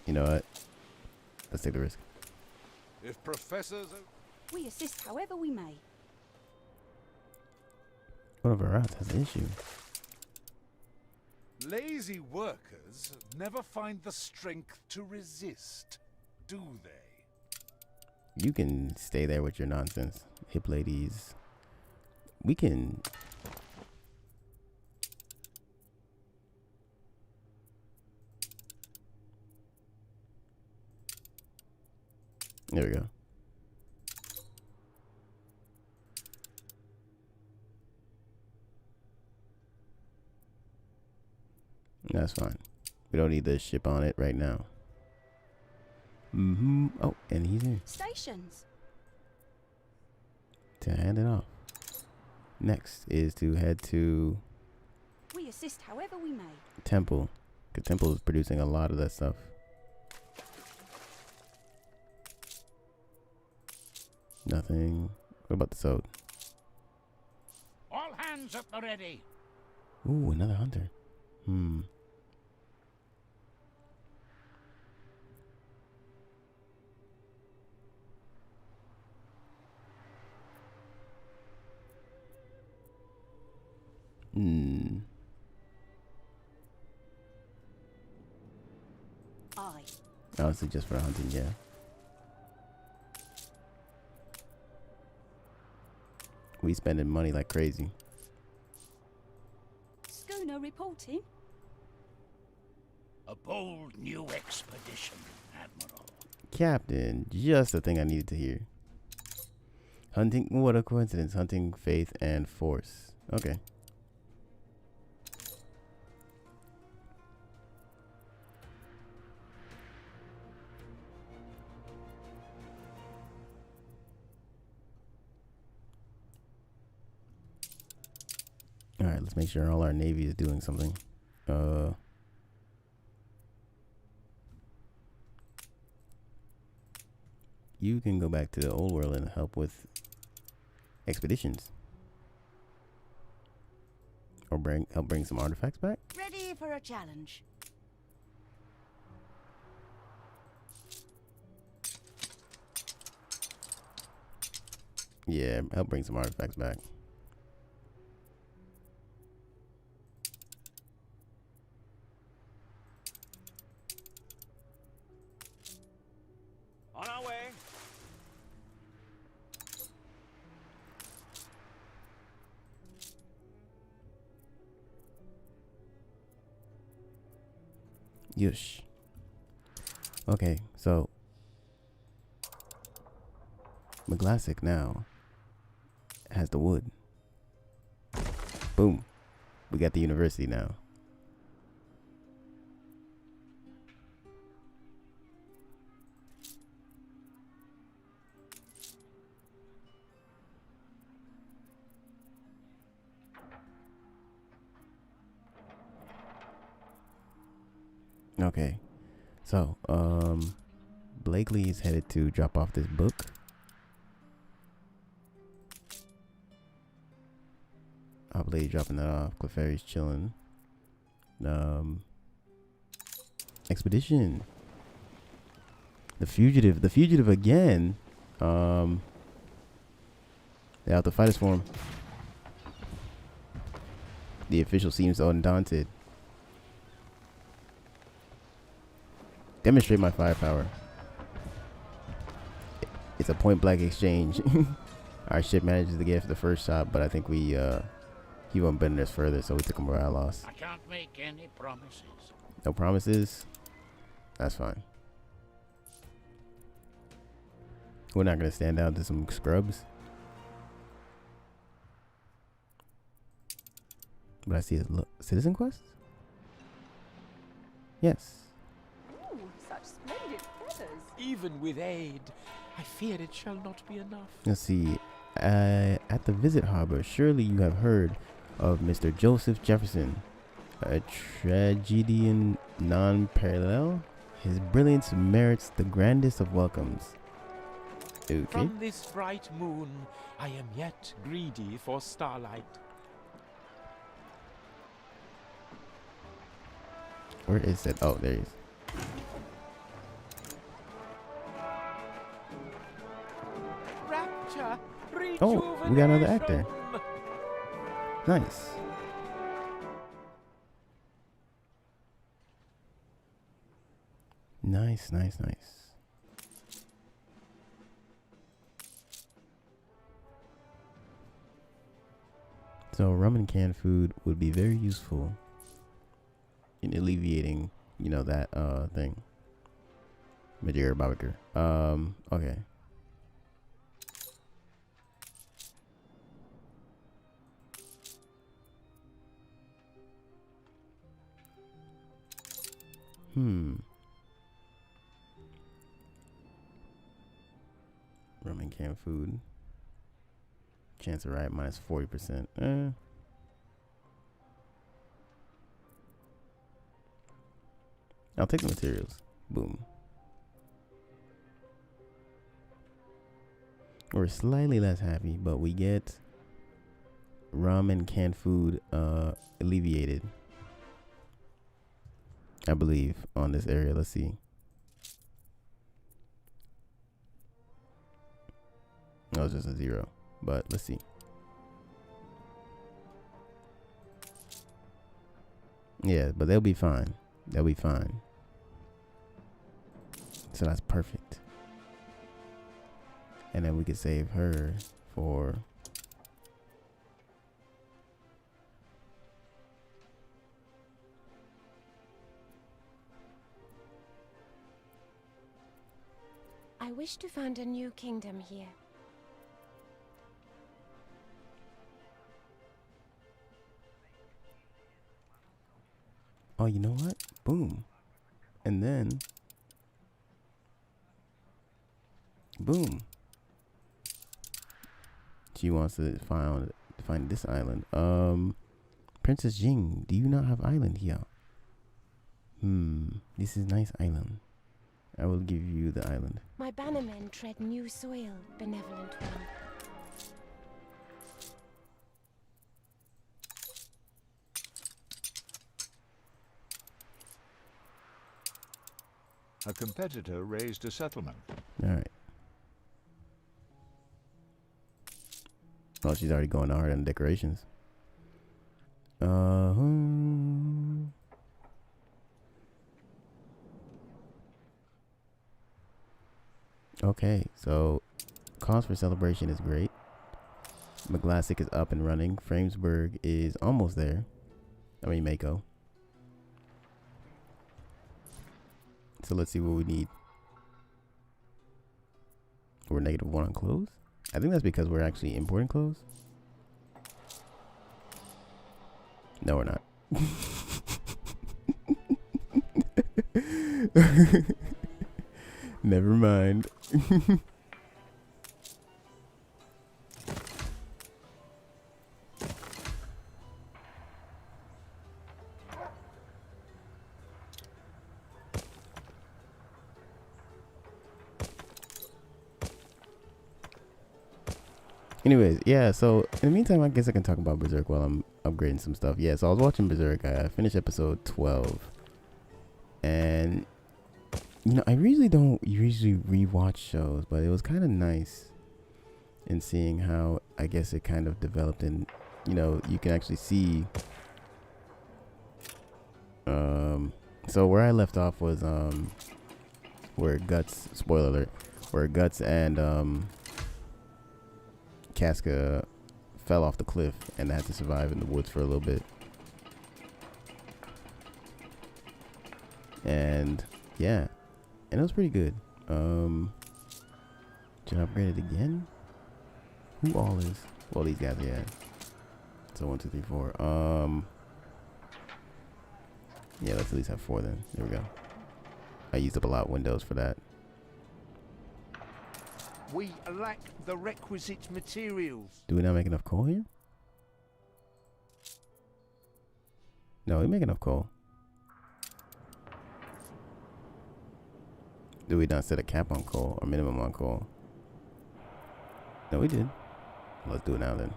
You know what? Let's take the risk. If professors... We assist however we may. One of our routes has an issue. Lazy workers never find the strength to resist, do they? You can stay there with your nonsense, hip ladies. We can... There we go. That's fine. We don't need the ship on it right now. Oh, and he's here. Stations. To hand it off. Next is to head to We assist however we may. Temple. Because Temple is producing a lot of that stuff. Nothing. What about the soap? All hands at the ready. Ooh, another hunter. Aye. Honestly, just for hunting, yeah. We spending money like crazy. Schooner reporting. A bold new expedition, Admiral. Captain, just the thing I needed to hear. Hunting, what a coincidence. Hunting, faith, and force. Okay. Alright, let's make sure all our navy is doing something. You can go back to the old world and help with expeditions. Or help bring some artifacts back. Ready for a challenge. Yeah, help bring some artifacts back. On our way. Yush. Okay, so McGlassic now has the wood. Boom. We got the university now. Okay. So, Blakely is headed to drop off this book. Lady dropping that off. Clefairy's chilling. Expedition. The fugitive. The fugitive again. They have to fight us for him. The official seems undaunted. Demonstrate my firepower. It's a point blank exchange. Our ship manages to get the first shot, but I think he won't bend us further, so we took a morale loss. I can't make any promises. No promises? That's fine. We're not gonna stand down to some scrubs. But I see a citizen quest? Yes. Ooh, such splendid feathers. Even with aid, I fear it shall not be enough. Let's see. At the visit harbor, surely you have heard of Mr. Joseph Jefferson, a tragedian non-parallel. His brilliance merits the grandest of welcomes. Okay. From this bright moon, I am yet greedy for starlight. Where is it? Oh, there he is. Rapture, Oh, we got another actor. rejuvenation. Nice. Nice, nice, nice. So rum and canned food would be very useful in alleviating, you know, that thing. Madeira Babaker. Okay. Rum and canned food. Chance of riot minus 40%. I'll take the materials. Boom. We're slightly less happy, but we get rum and canned food alleviated, I believe, on this area. Let's see. No, it's just a 0, but let's see. Yeah, but they'll be fine. They'll be fine. So that's perfect. And then we could save her for I wish to found a new kingdom here. oh, you know what? Boom. And then boom. She wants to find this island. Princess Jing, do you not have island here? This is nice island. I will give you the island. My bannermen tread new soil, benevolent one. A competitor raised a settlement. All right. Oh, she's already going hard on decorations. Okay, so cause for celebration is great. McGlassick is up and running. Framesburg is almost there. I mean, Mako. So let's see what we need. We're -1 on clothes. I think that's because we're actually importing clothes. No, we're not. Never mind. Anyways, yeah, so in the meantime, I guess I can talk about Berserk while I'm upgrading some stuff. Yeah, so I was watching Berserk. I finished episode 12. And, you know, I really don't usually rewatch shows, but it was kind of nice in seeing how, I guess, it kind of developed. And, you know, you can actually see. So where I left off was, where Guts, spoiler alert, where Guts and, Casca fell off the cliff and had to survive in the woods for a little bit. And yeah, and it was pretty good. Should I upgrade it again? Who all is? Well, these guys, yeah. So 1, 2, 3, 4. Yeah, let's at least have 4 then. There we go. I used up a lot of windows for that. We lack the requisite materials. Do we not make enough coal here? No, we make enough coal. Do we not set a cap on coal or minimum on coal? No, we did. Let's do it now then.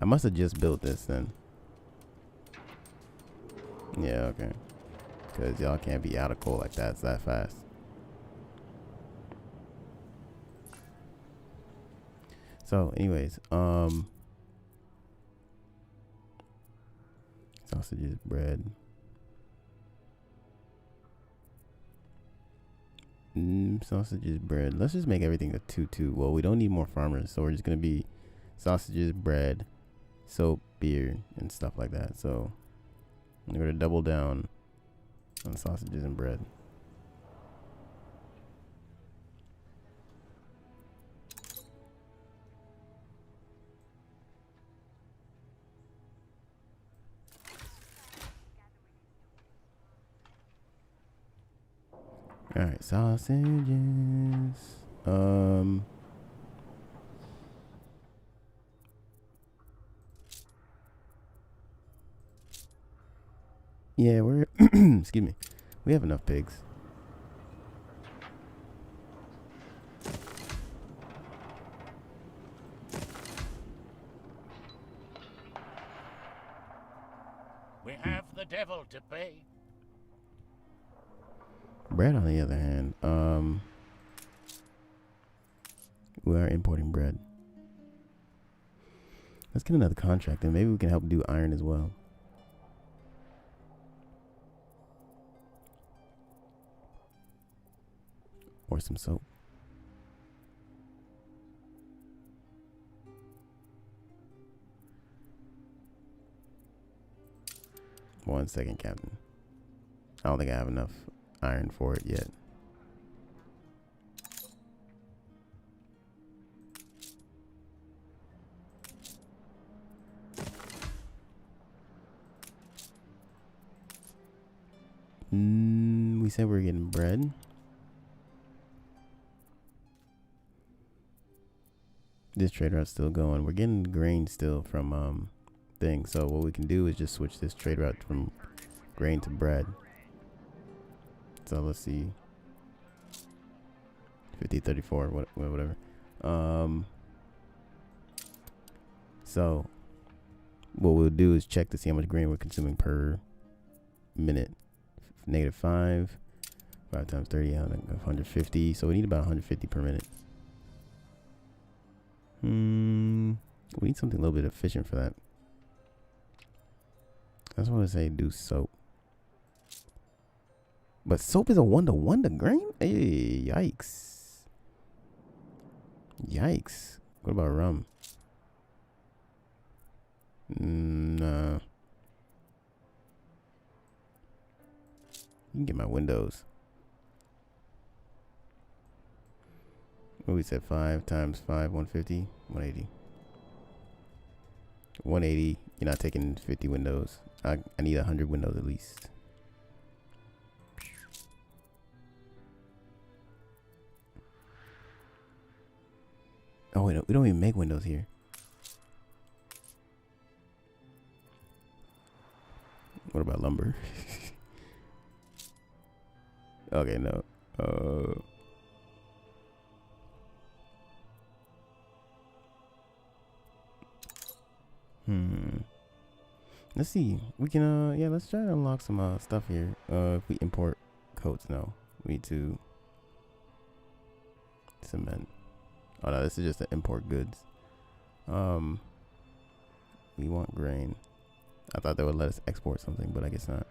I must have just built this then. Yeah, okay. Because y'all can't be out of coal like that. It's that fast. So, anyways, sausages, bread. Sausages, bread. Let's just make everything a 2-2. Well, we don't need more farmers, so we're just gonna be sausages, bread, soap, beer, and stuff like that. So we're gonna double down on sausages and bread. All right, sausages. Yeah, we're excuse me. We have enough pigs. We have the devil to pay. Bread, on the other hand, we are importing bread. Let's get another contract, and maybe we can help do iron as well. Or some soap. One second, Captain. I don't think I have enough iron for it yet. We said we were getting bread. This trade route's still going. We're getting grain still from thing. So what we can do is just switch this trade route from grain to bread. So let's see. 50, 34, whatever. So what we'll do is check to see how much grain we're consuming per minute. -5. 5 times 30, 150. So we need about 150 per minute. We need something a little bit efficient for that. I just want to say do soap. But soap is a 1-to-1 to grain? Hey, yikes. Yikes. What about rum? Nah. You can get my windows. What we said, 5 times 5, 150, 180. 180. You're not taking 50 windows. I need 100 windows at least. Oh wait, no, we don't even make windows here. What about lumber? Okay, no. Let's see. We can yeah, let's try to unlock some stuff here. If we import coats, no. We need to cement. Oh no, this is just the import goods. We want grain. I thought they would let us export something, but I guess not.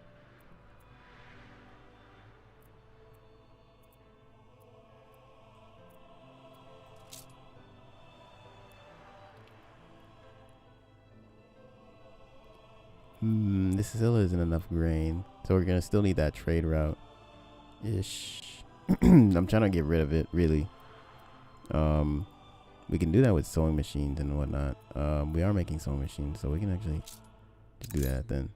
This still isn't enough grain, so we're gonna still need that trade route ish. I'm trying to get rid of it, really. We can do that with sewing machines and whatnot. We are making sewing machines, so we can actually just do that then.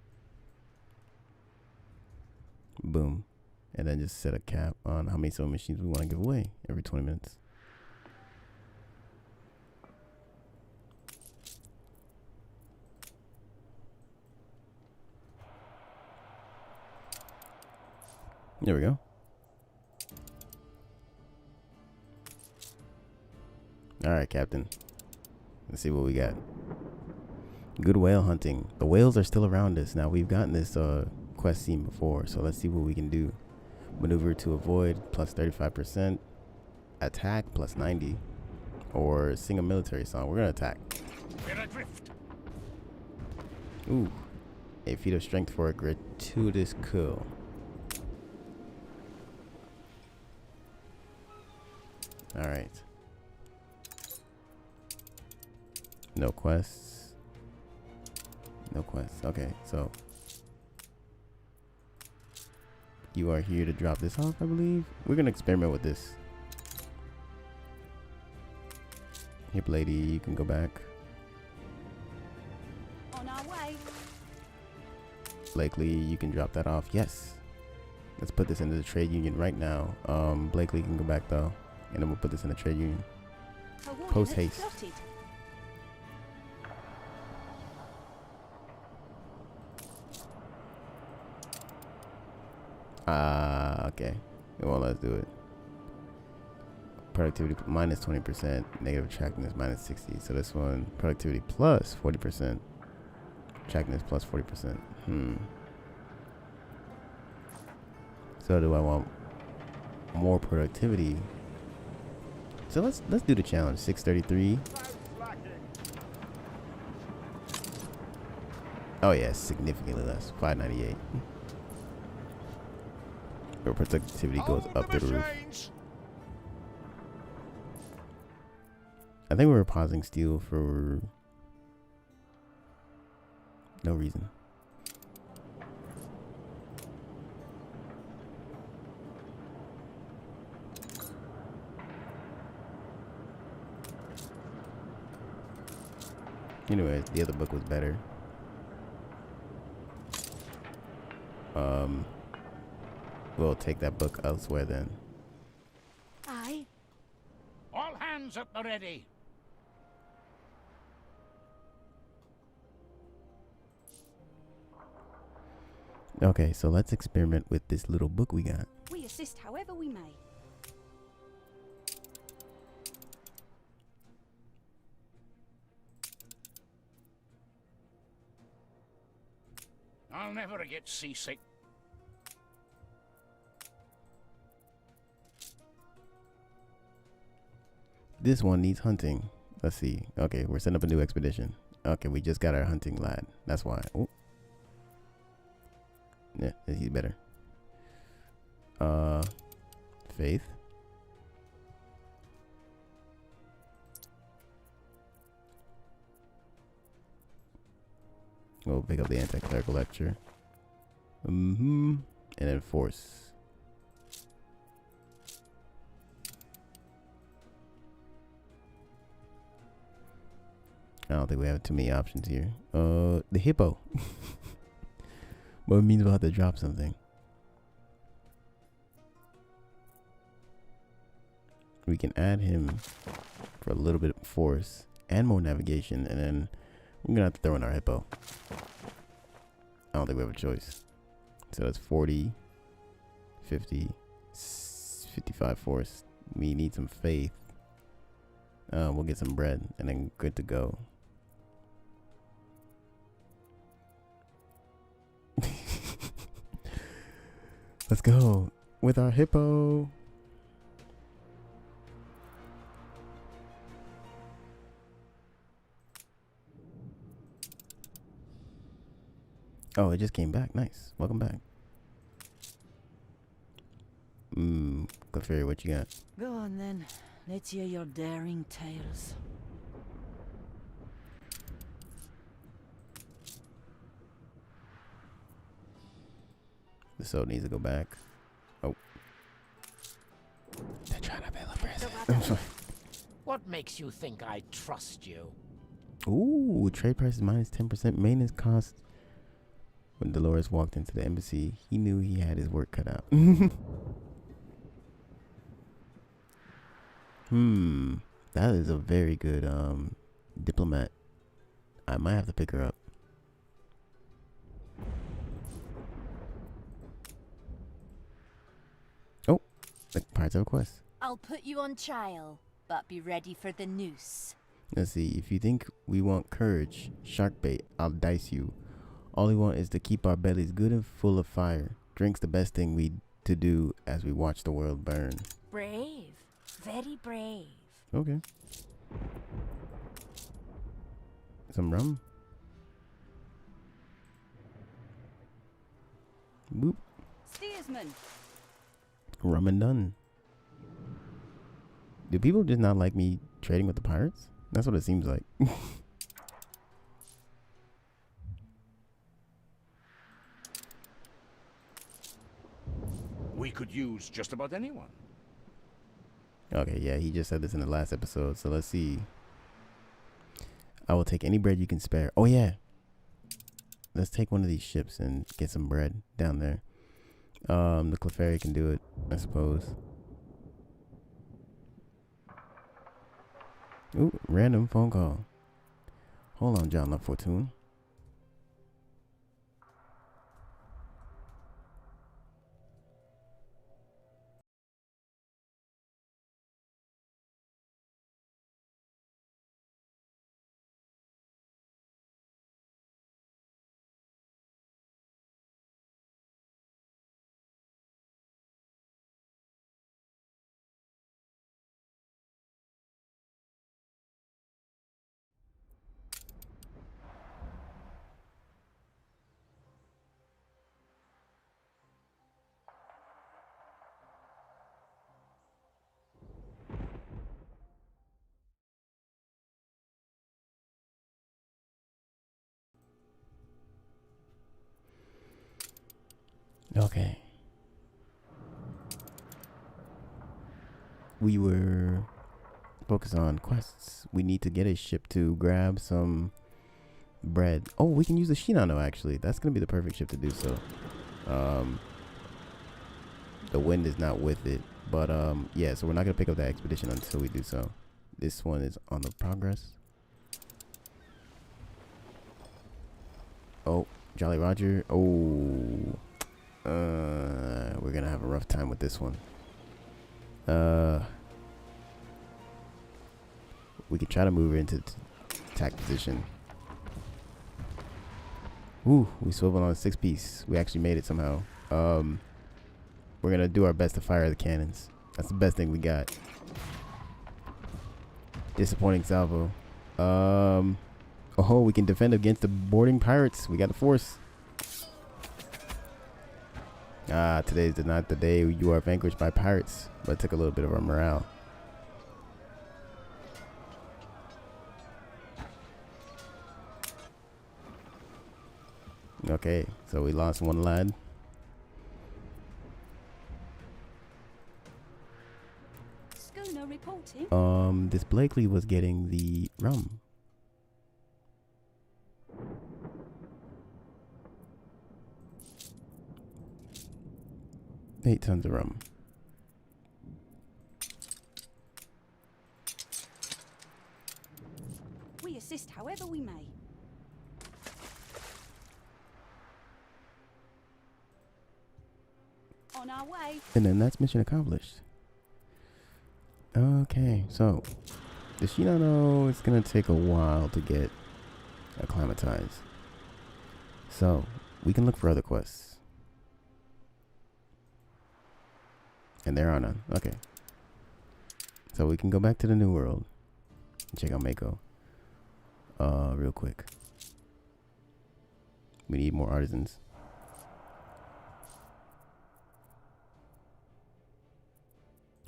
Boom. And then just set a cap on how many sewing machines we want to give away every 20 minutes. There we go. Alright, Captain. Let's see what we got. Good whale hunting. The whales are still around us. Now, we've gotten this quest scene before, so let's see what we can do. Maneuver to avoid, plus 35%. Attack, plus 90. Or sing a military song. We're going to attack. We're adrift. Ooh. A feat of strength for a gratuitous kill. Alright. No quests. No quests. Okay, so you are here to drop this off, I believe. We're gonna experiment with this. Hip lady, you can go back. On our way. Blakely, you can drop that off. Yes. Let's put this into the trade union right now. Blakely can go back though. And then we'll put this in the trade union. Post haste. Okay. Well, let's do it. Productivity minus 20%. Negative attractiveness minus 60. So this one, productivity plus 40%. Attractiveness plus 40%. So do I want more productivity? So let's do the challenge. 633. Oh yeah, significantly less. 598. Your productivity goes up to the roof. I think we were pausing steel for no reason. Anyways, the other book was better. We'll take that book elsewhere then. Aye. All hands at the ready. Okay, so let's experiment with this little book we got. We assist however we may. I'll never get seasick. This one needs hunting. Let's see. Okay, we're setting up a new expedition. Okay, we just got our hunting lad. That's why. Ooh. Yeah, he's better. Faith. We'll pick up the anti-clerical lecture. And then force. I don't think we have too many options here. The hippo. What it means we'll have to drop something. We can add him for a little bit of force and more navigation, and then we're gonna have to throw in our hippo. I don't think we have a choice. So that's 40, 50, 55 force. We need some faith. We'll get some bread and then good to go. Let's go with our hippo. Oh, it just came back. Nice. Welcome back. Clefairy, what you got? Go on then. Let's hear your daring tales. The soul needs to go back. Oh. They're trying to build a present. What makes you think I trust you? Ooh, trade price is minus 10%. Maintenance cost. When Dolores walked into the embassy, he knew he had his work cut out. That is a very good diplomat. I might have to pick her up. Oh, the Pirates have a quest. I'll put you on trial, but be ready for the noose. Let's see. If you think we want courage, shark bait, I'll dice you. All we want is to keep our bellies good and full of fire. Drink's the best thing we to do as we watch the world burn. Brave. Very brave. Okay. Some rum. Boop. Steersman. Rum and done. Do people just not like me trading with the pirates? That's what it seems like. We could use just about anyone. Okay, yeah, he just said this in the last episode. So let's see. I will take any bread you can spare. Oh, yeah. Let's take one of these ships and get some bread down there. The Clefairy can do it, I suppose. Ooh, random phone call. Hold on, John La Fortune. Okay. We were focused on quests. We need to get a ship to grab some bread. Oh, we can use the Shinano actually. That's gonna be the perfect ship to do so. The wind is not with it, but yeah. So we're not gonna pick up that expedition until we do so. This one is on the progress. Oh, Jolly Roger. Oh. We're gonna have a rough time with this one. We could try to move her into attack position. Ooh, we swiveled on a 6-piece. We actually made it somehow. We're gonna do our best to fire the cannons. That's the best thing we got. Disappointing salvo. Oh, we can defend against the boarding pirates. We got the force. Ah, today is not the day you are vanquished by pirates, but it took a little bit of our morale. Okay, so we lost one lad. Schooner reporting. This Blakely was getting the rum. Eight tons of rum. We assist however we may. On our way. And then that's mission accomplished. Okay, so the Shinano is gonna take a while to get acclimatized. So we can look for other quests. And they're on a, okay. So we can go back to the new world and check out Mako. Real quick. We need more artisans.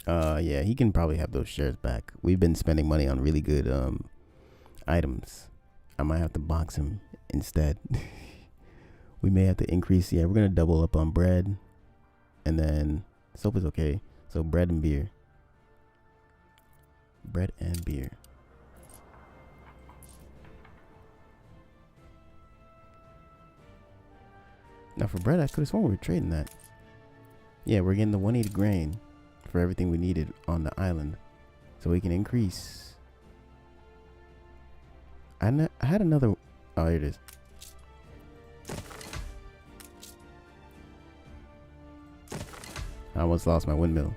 Yeah, he can probably have those shares back. We've been spending money on really good items. I might have to box him instead. We may have to increase. Yeah, we're gonna double up on bread, and then soap is okay. So bread and beer. Bread and beer. Now for bread, I could have sworn we were trading that. Yeah, we're getting the 180 grain for everything we needed on the island, so we can increase. I had another. Oh, here it is. I almost lost my windmill.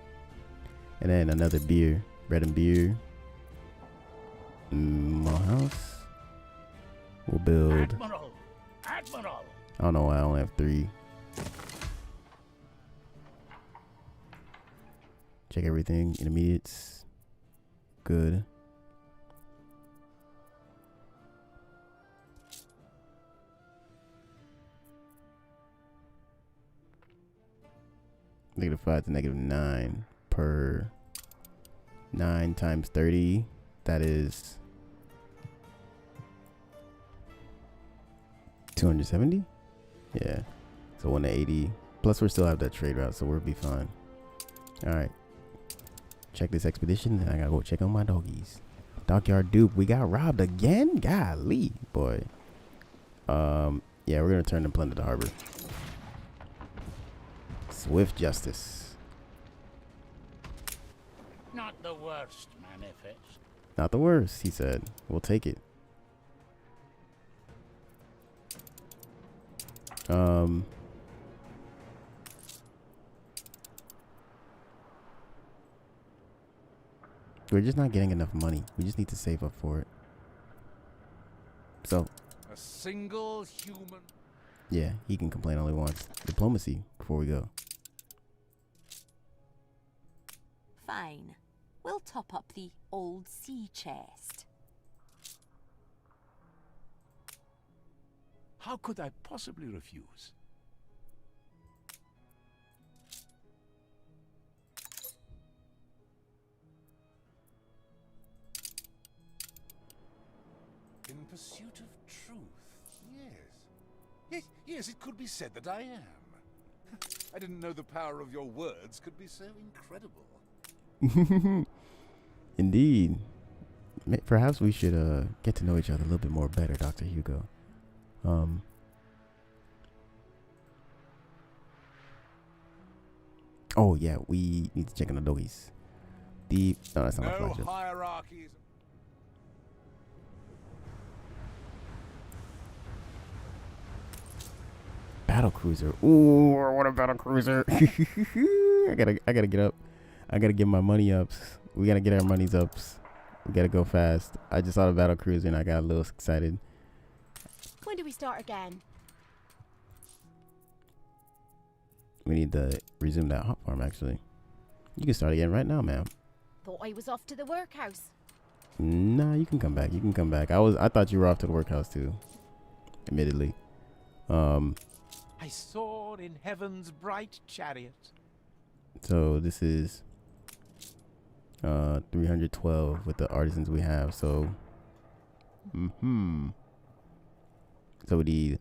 And then another beer, bread and beer. More house. We'll build. Admiral. I don't know why I only have 3. Check everything. Intermediates. Good. -5 to -9 per 9 times 30. That is 270. Yeah. So 180. Plus we still have that trade route, so we'll be fine. All right. Check this expedition, and I gotta go check on my doggies. Dockyard dupe. We got robbed again. Golly, boy. Yeah, we're gonna turn and plunder the harbor. Swift justice. Not the worst, manifest. Not the worst, he said. We'll take it. We're just not getting enough money. We just need to save up for it. So. A single human. Yeah, he can complain only once. Diplomacy before we go. Fine. We'll top up the old sea chest. How could I possibly refuse? In pursuit of truth. Yes, it could be said that I am. I didn't know the power of your words could be so incredible. Indeed. Perhaps we should get to know each other a little bit more better, Dr. Hugo. Oh yeah, we need to check on the doggies. No, that's not my No hierarchies. Battle cruiser. Ooh, what a battle cruiser. I gotta get up. I gotta get my money ups. We gotta get our monies ups. We gotta go fast. I just saw the battle cruiser and I got a little excited. When do we start again? We need to resume that hot farm, actually. You can start again right now, ma'am. Thought I was off to the workhouse. Nah, you can come back. You can come back. I thought you were off to the workhouse too. Admittedly. I soar in heaven's bright chariot. So this is 312 with the artisans we have. So so we need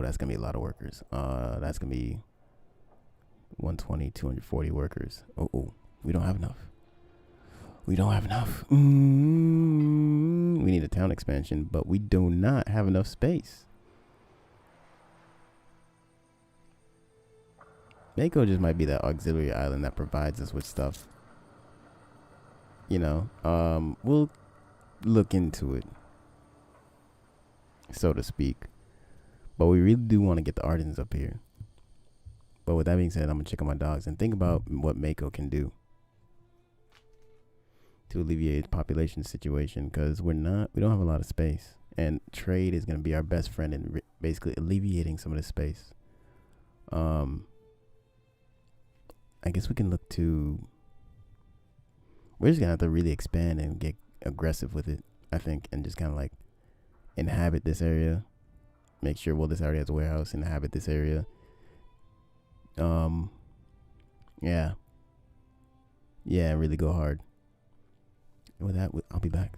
that's gonna be a lot of workers. That's gonna be 120, 240 workers. Oh, we don't have enough. We don't have enough. We need a town expansion, but we do not have enough space. Mako just might be that auxiliary island that provides us with stuff. You know, we'll look into it, so to speak. But we really do want to get the artisans up here. But with that being said, I'm going to check on my dogs and think about what Mako can do. to alleviate the population situation, because we don't have a lot of space, and trade is going to be our best friend in basically alleviating some of the space. I guess we can look to. We're just gonna have to really expand and get aggressive with it, I think, and just kind of like inhabit this area. Make sure, well, this already has a warehouse. Inhabit this area. Yeah. Yeah, really go hard. And with that, I'll be back.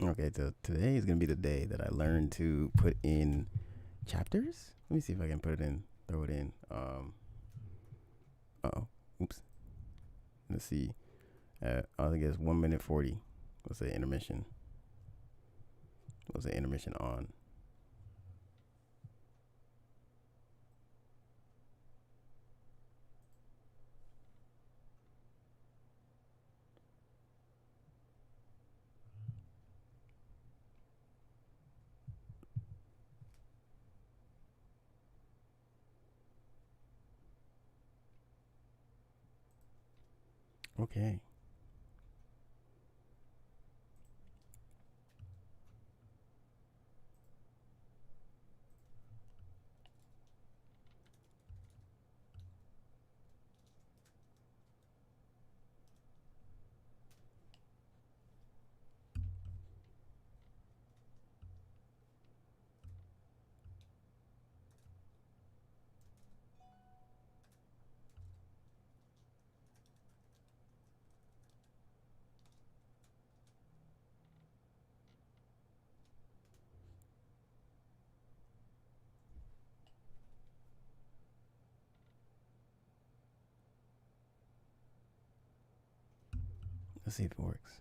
Okay, so today is gonna be the day that I learned to put in chapters. Let me see if I can put it in, throw it in. Oops. Let's see. I think it's 1 minute 40. Let's say intermission. Let's say intermission on. Okay. Let's see if it works.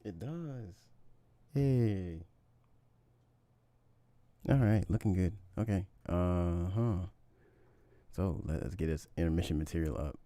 It does. Hey. All right, looking good. Okay. So let's get this intermission material up.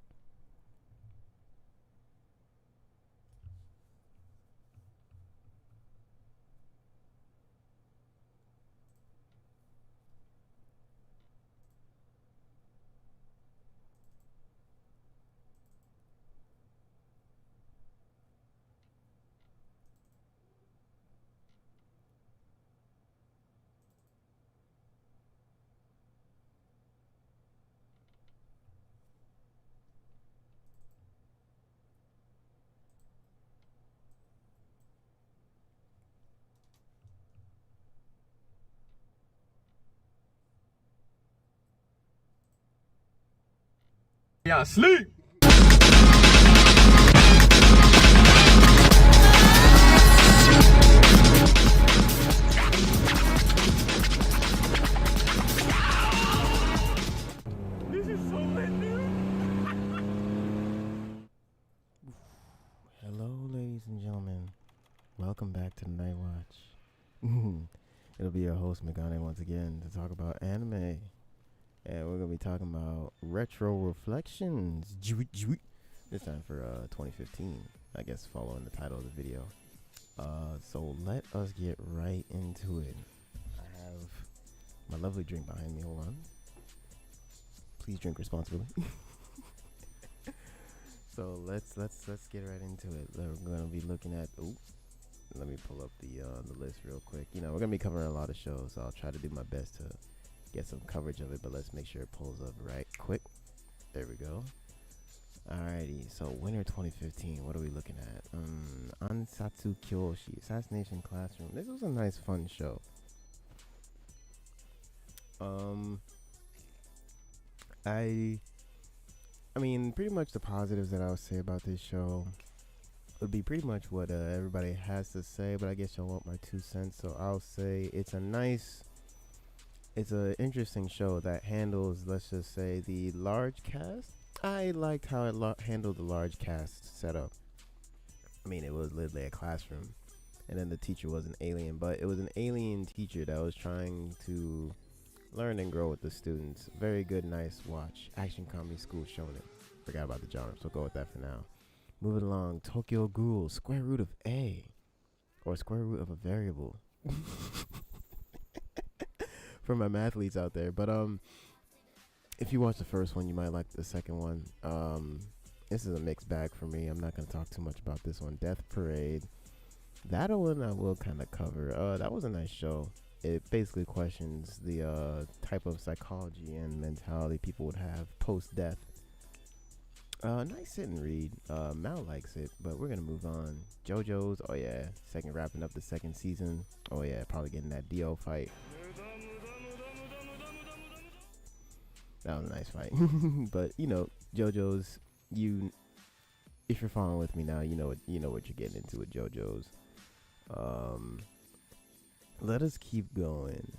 Yeah, sleep. This is so lit, dude. Hello, ladies and gentlemen. Welcome back to Night Watch. It'll be your host, Megane, once again to talk about anime. And we're going to be talking about retro reflections. This time for 2015, I guess, following the title of the video. So let us get right into it. I have my lovely drink behind me. Hold on. Please drink responsibly. So let's get right into it. We're going to be looking at... let me pull up the list real quick. You know, we're going to be covering a lot of shows, so I'll try to do my best to get some coverage of it, but let's make sure it pulls up right quick. There we go. Alrighty, so winter 2015, what are we looking at? Ansatsu Kyoshi, Assassination Classroom. This was a nice, fun show. I mean, pretty much the positives that I would say about this show would be pretty much what everybody has to say, but I guess y'all want my 2 cents, so I'll say it's an interesting show that handles, let's just say, the large cast. I liked how it handled the large cast setup. I mean, it was literally a classroom, and then the teacher was an alien, but it was an alien teacher that was trying to learn and grow with the students. Very good, nice watch. Action comedy school shonen. Forgot about the genre, so go with that for now. Moving along, Tokyo Ghoul, square root of A, or square root of a variable. For my mathletes out there, but if you watch the first one, you might like the second one. This is a mixed bag for me. I'm not going to talk too much about this one. Death Parade, that one I will kind of cover. That was a nice show. It basically questions the type of psychology and mentality people would have post-death. Nice sit and read. Mal likes it, but we're going to move on. JoJo's, oh yeah, wrapping up the second season. Oh yeah, probably getting that Dio fight. That was a nice fight. But you know, JoJo's. If you're following with me now, you know what you're getting into with JoJo's. Let us keep going.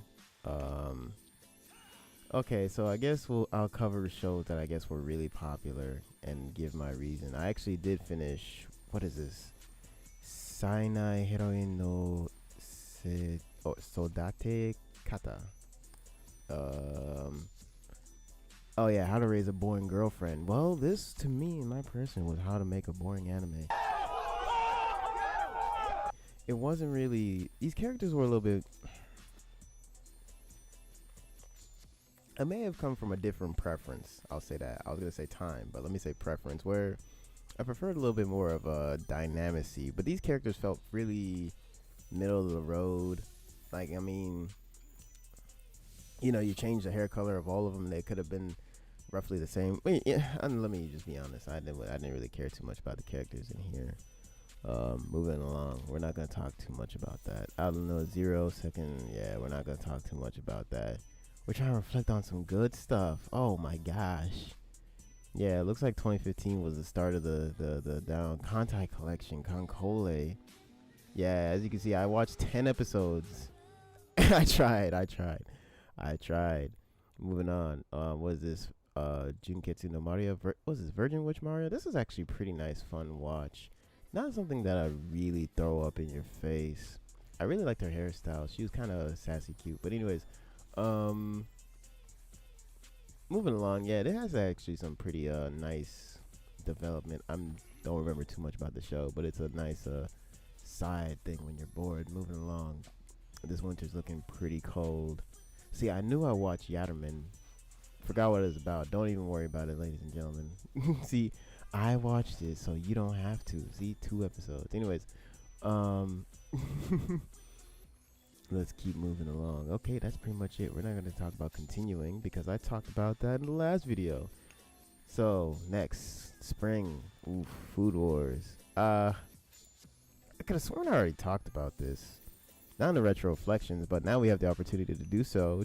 Okay, so I guess I'll cover shows that I guess were really popular and give my reason. I actually did finish. What is this? Sainai Heroine no Sodate Kata. Oh yeah, How to Raise a Boring Girlfriend. Well, this to me, my person, was How to Make a Boring Anime. It wasn't really. These characters were a little bit. I may have come from a different preference. I'll say that. I was gonna say time, but let me say preference, where I preferred a little bit more of a dynamicy. But these characters felt really middle of the road. Like, I mean, you know, you change the hair color of all of them. They could have been roughly the same. Wait, yeah, let me just be honest. I didn't really care too much about the characters in here. Moving along, we're not gonna talk too much about that. I don't know, 0 second. Yeah, we're not gonna talk too much about that. We're trying to reflect on some good stuff. Oh my gosh. Yeah, it looks like 2015 was the start of the down Kantai collection, Kankole. Yeah, as you can see, I watched 10 episodes. I tried. Moving on. What is this? Junketsu no Mario. What was this? Virgin Witch Mario? This is actually pretty nice, fun watch. Not something that I really throw up in your face. I really liked her hairstyle. She was kind of sassy cute. But anyways, moving along. Yeah, it has actually some pretty nice development. Don't remember too much about the show, but it's a nice side thing when you're bored. Moving along. This winter's looking pretty cold. See, I knew I watched Yatterman. Forgot what it was about. Don't even worry about it, ladies and gentlemen. See, I watched it, so you don't have to. See, 2 episodes. Anyways, let's keep moving along. Okay, that's pretty much it. We're not going to talk about continuing because I talked about that in the last video. So, next, spring. Ooh, Food Wars. I could have sworn I already talked about this. Not in the retro reflections, but now we have the opportunity to do so.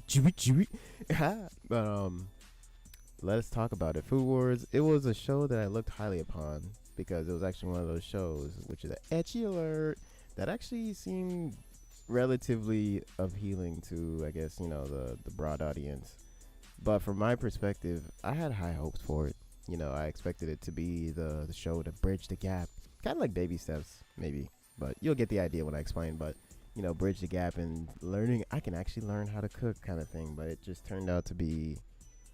But let us talk about it. Food Wars. It was a show that I looked highly upon because it was actually one of those shows, which is an ecchi alert, that actually seemed relatively appealing to, I guess, you know, the broad audience. But from my perspective, I had high hopes for it. You know, I expected it to be the show to bridge the gap, kind of like Baby Steps, maybe. But you'll get the idea when I explain. But you know, bridge the gap in learning. I can actually learn how to cook, kind of thing. But it just turned out to be,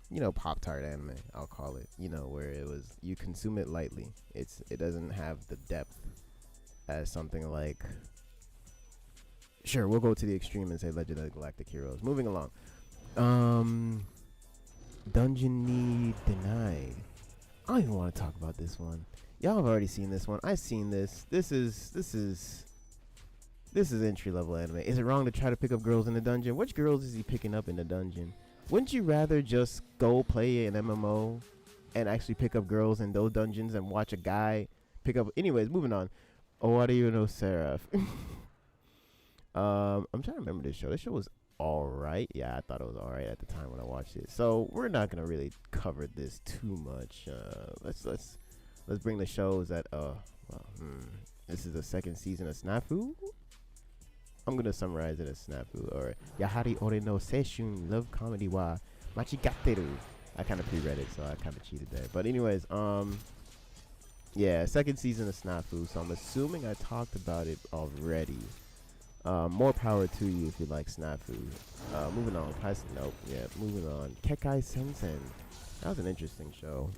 you know, Pop-Tart anime, I'll call it. You know, where it was, you consume it lightly. It doesn't have the depth as something like, sure, we'll go to the extreme and say Legend of the Galactic Heroes. Moving along. Dungeon Need Denied. I don't even want to talk about this one. Y'all have already seen this one. I've seen this. This is entry level anime. Is it wrong to try to pick up girls in the dungeon? Which girls is he picking up in the dungeon? Wouldn't you rather just go play an MMO and actually pick up girls in those dungeons and watch a guy pick up? Anyways, moving on. Owari no Seraph. I'm trying to remember this show. This show was alright. Yeah, I thought it was alright at the time when I watched it. So we're not gonna really cover this too much. Let's bring the shows that this is the second season of Snafu. I'm gonna summarize it as Snafu, or Yahari Ore no Seishun Love Comedy wa Machigateru. I kind of pre-read it, so I kind of cheated there. But anyways, yeah, second season of Snafu. So I'm assuming I talked about it already. More power to you if you like Snafu. Moving on. Nope. Yeah, moving on. Kekai Sensen. That was an interesting show.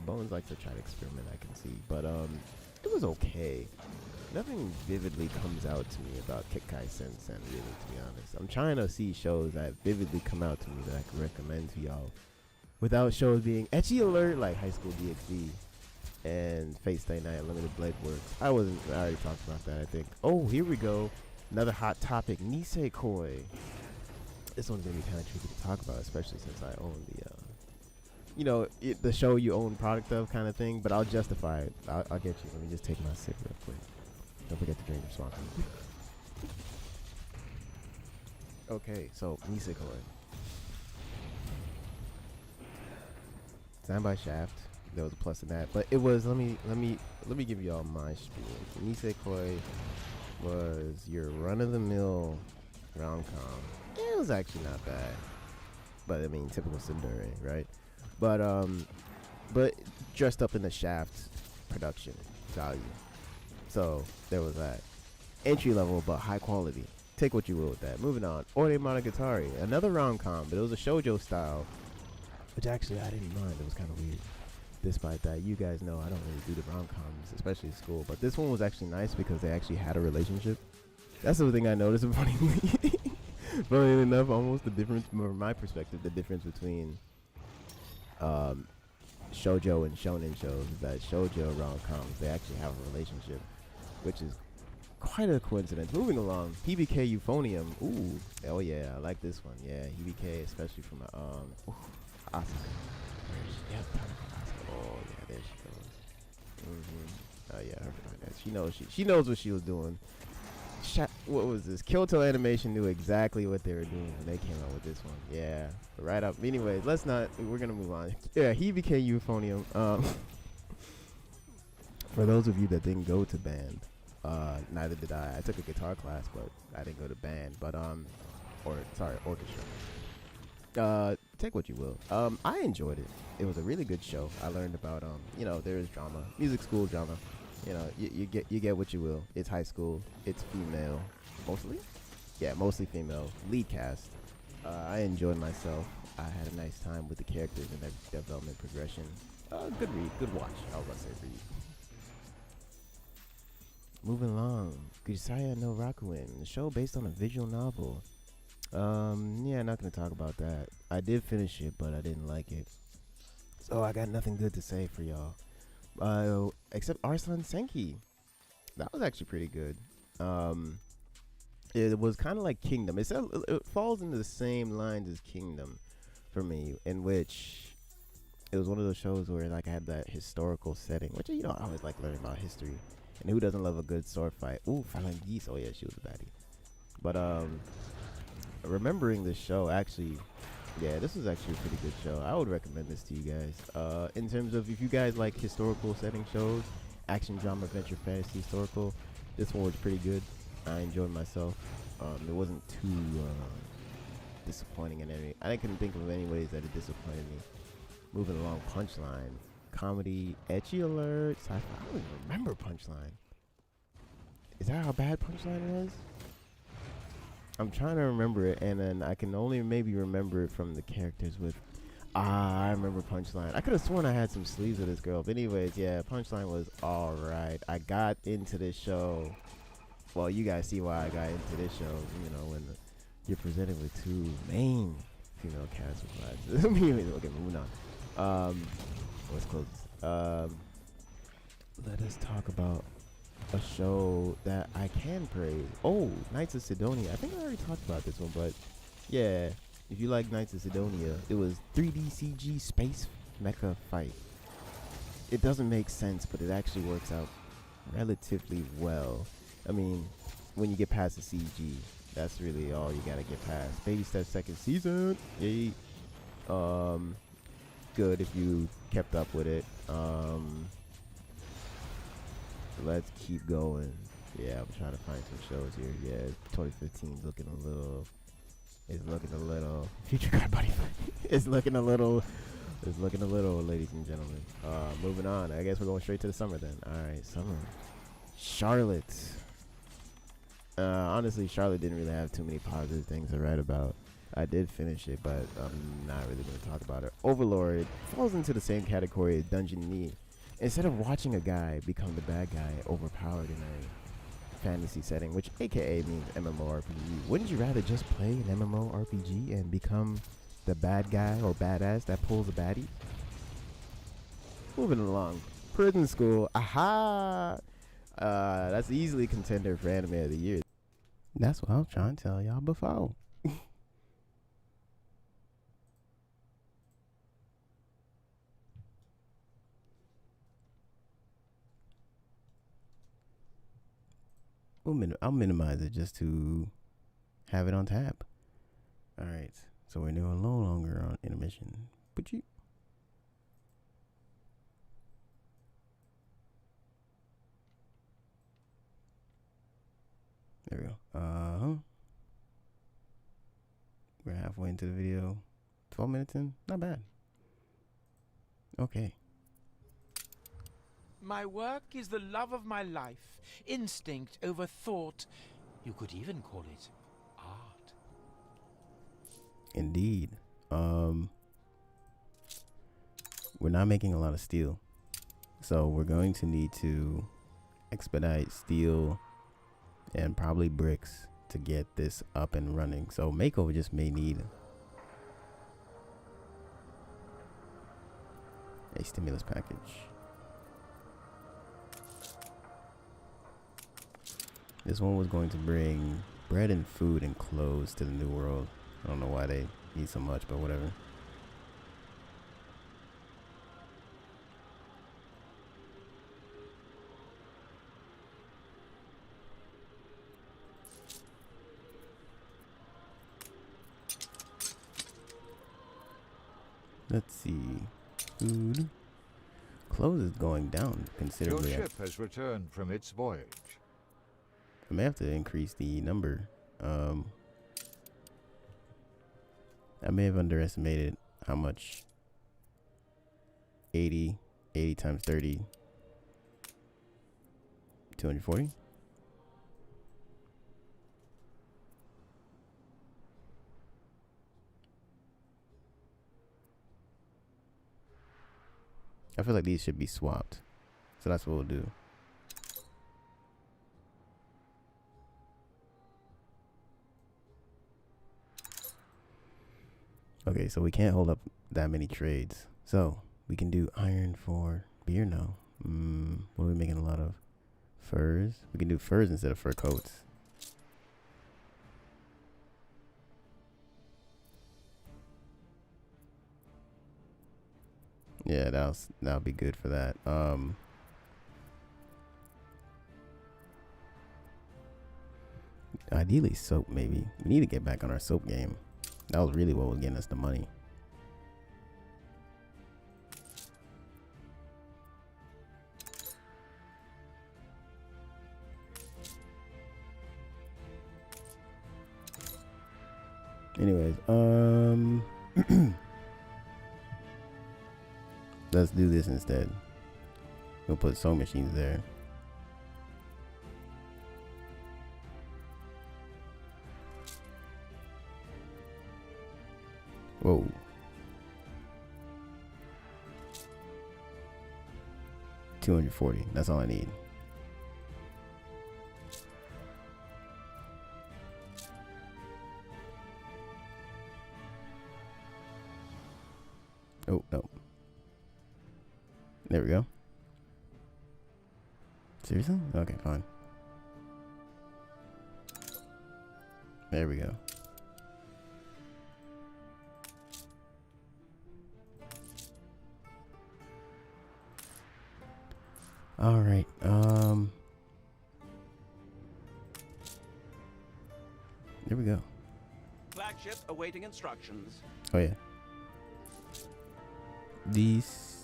Bones likes to try to experiment, I can see, but it was okay. Nothing vividly comes out to me about Kekai Sensen, really, to be honest. I'm trying to see shows that vividly come out to me that I can recommend to y'all without shows being ecchi alert like High School DxD and Fate Stay Night Unlimited Blade Works. I already talked about that, I think. Oh, here we go. Another hot topic, Nisekoi. This one's gonna be kind of tricky to talk about, especially since I own the show you own product of kind of thing. But I'll justify it. I'll get you. Let me just take my sip real quick. Don't forget to drink responsibly. Okay, so Nisekoi. designed by Shaft. There was a plus in that, but it was. Let me give y'all my spiel. Nisekoi was your run-of-the-mill rom-com. It was actually not bad, but I mean, typical tsundere, right? But dressed up in the Shaft production value. So there was that. Entry level, but high quality. Take what you will with that. Moving on. Ore Monogatari, another rom-com, but it was a shoujo style, which actually I didn't mind. It was kind of weird. Despite that, you guys know I don't really do the rom-coms, especially in school. But this one was actually nice because they actually had a relationship. That's the thing I noticed. Funny enough, almost the difference, from my perspective, the difference between shoujo and shonen shows is that shoujo rom-coms, they actually have a relationship, which is quite a coincidence. Moving along, Hibike Euphonium. Ooh, oh yeah, I like this one. Yeah, Hibike, especially from Asuka. Where is she? Yep, Asuka. Oh yeah, there she goes. Oh yeah, her behind that. She knows what she was doing. What was this? Kyoto Animation knew exactly what they were doing when they came out with this one. Yeah, right up. Anyways, we're gonna move on. Yeah, Hibike Euphonium. For those of you that didn't go to band, neither did I. I took a guitar class, but I didn't go to band. But orchestra. Take what you will. I enjoyed it. It was a really good show. I learned about there is drama, music school drama. You get what you will. It's high school. It's female, mostly. Yeah, mostly female. Lead cast. I enjoyed myself. I had a nice time with the characters and their development progression. Good read, good watch. I was about to say read. Moving along, Gusaya no Rakuen, the show based on a visual novel. Yeah, not gonna talk about that. I did finish it, but I didn't like it. So I got nothing good to say for y'all. Except Arslan Senki. That was actually pretty good. It was kind of like Kingdom. It falls into the same lines as Kingdom for me, in which it was one of those shows where like I had that historical setting, which I always like learning about history. And who doesn't love a good sword fight? Ooh, Phalanges. Oh yeah, she was a baddie. But remembering this show, actually, yeah, this was actually a pretty good show. I would recommend this to you guys. In terms of if you guys like historical setting shows, action, drama, adventure, fantasy, historical, this one was pretty good. I enjoyed myself. It wasn't too disappointing in any. I couldn't think of any ways that it disappointed me. Moving along, Punchline. Comedy, ecchi alert, sci-fi. I don't even remember Punchline. Is that how bad Punchline was? I'm trying to remember it, and then I can only maybe remember it from the characters with. I remember Punchline. I could have sworn I had some sleeves of this girl. But anyways, yeah, Punchline was alright. I got into this show. Well, you guys see why I got into this show. When you're presented with two main female cast with okay, moving on. Let's close this. Let us talk about a show that I can praise. Oh, Knights of Sidonia. I think I already talked about this one, but yeah, if you like Knights of Sidonia, it was 3D CG space mecha fight. It doesn't make sense, but it actually works out relatively well. I mean, when you get past the CG, that's really all you gotta get past. Baby Steps second season. Yay. Good if you kept up with it. Let's keep going. Yeah, I'm trying to find some shows here. Yeah, 2015 is looking a little Future Card Buddy. It's looking a little, ladies and gentlemen. Moving on. I guess we're going straight to the summer then. Alright, summer. Charlotte. Honestly, Charlotte didn't really have too many positive things to write about. I did finish it, but I'm not really going to talk about it. Overlord falls into the same category as Dungeon Knee. Instead of watching a guy become the bad guy overpowered in a fantasy setting, which aka means MMORPG, wouldn't you rather just play an MMORPG and become the bad guy or badass that pulls a baddie? Moving along. Prison School. Aha! That's easily contender for Anime of the Year. That's what I was trying to tell y'all before. I'll minimize it just to have it on tap. Alright, so we're no longer on intermission. But There we go. We're halfway into the video. 12 minutes in? Not bad. Okay. My work is the love of my life. Instinct over thought. You could even call it art. Indeed. We're not making a lot of steel. So we're going to need to expedite steel and probably bricks to get this up and running. So makeover just may need a stimulus package. This one was going to bring bread and food and clothes to the new world. I don't know why they need so much, but whatever. Let's see. Food. Clothes is going down considerably. Your ship has returned from its voyage. I may have to increase the number. I may have underestimated how much 80 times 30, 240. I feel like these should be swapped. So that's what we'll do. Okay, so we can't hold up that many trades. So we can do iron for beer now. What are we making a lot of? Furs. We can do furs instead of fur coats. Yeah, that'll be good for that. Ideally soap, maybe. We need to get back on our soap game. That was really what was getting us the money. Anyways, let's do this instead. We'll put sewing machines there. Whoa. $240. That's all I need. Oh, no. There we go. Seriously? Okay, fine. There we go. All right. There we go. Flagship awaiting instructions. Oh yeah. These.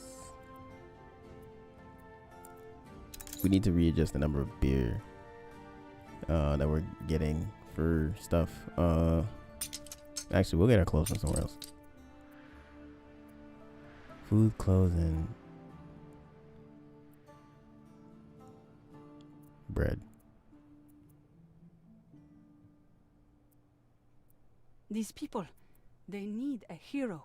We need to readjust the number of beer that we're getting for stuff. Actually, we'll get our clothes from somewhere else. Food, clothes, and bread. These people, they need a hero.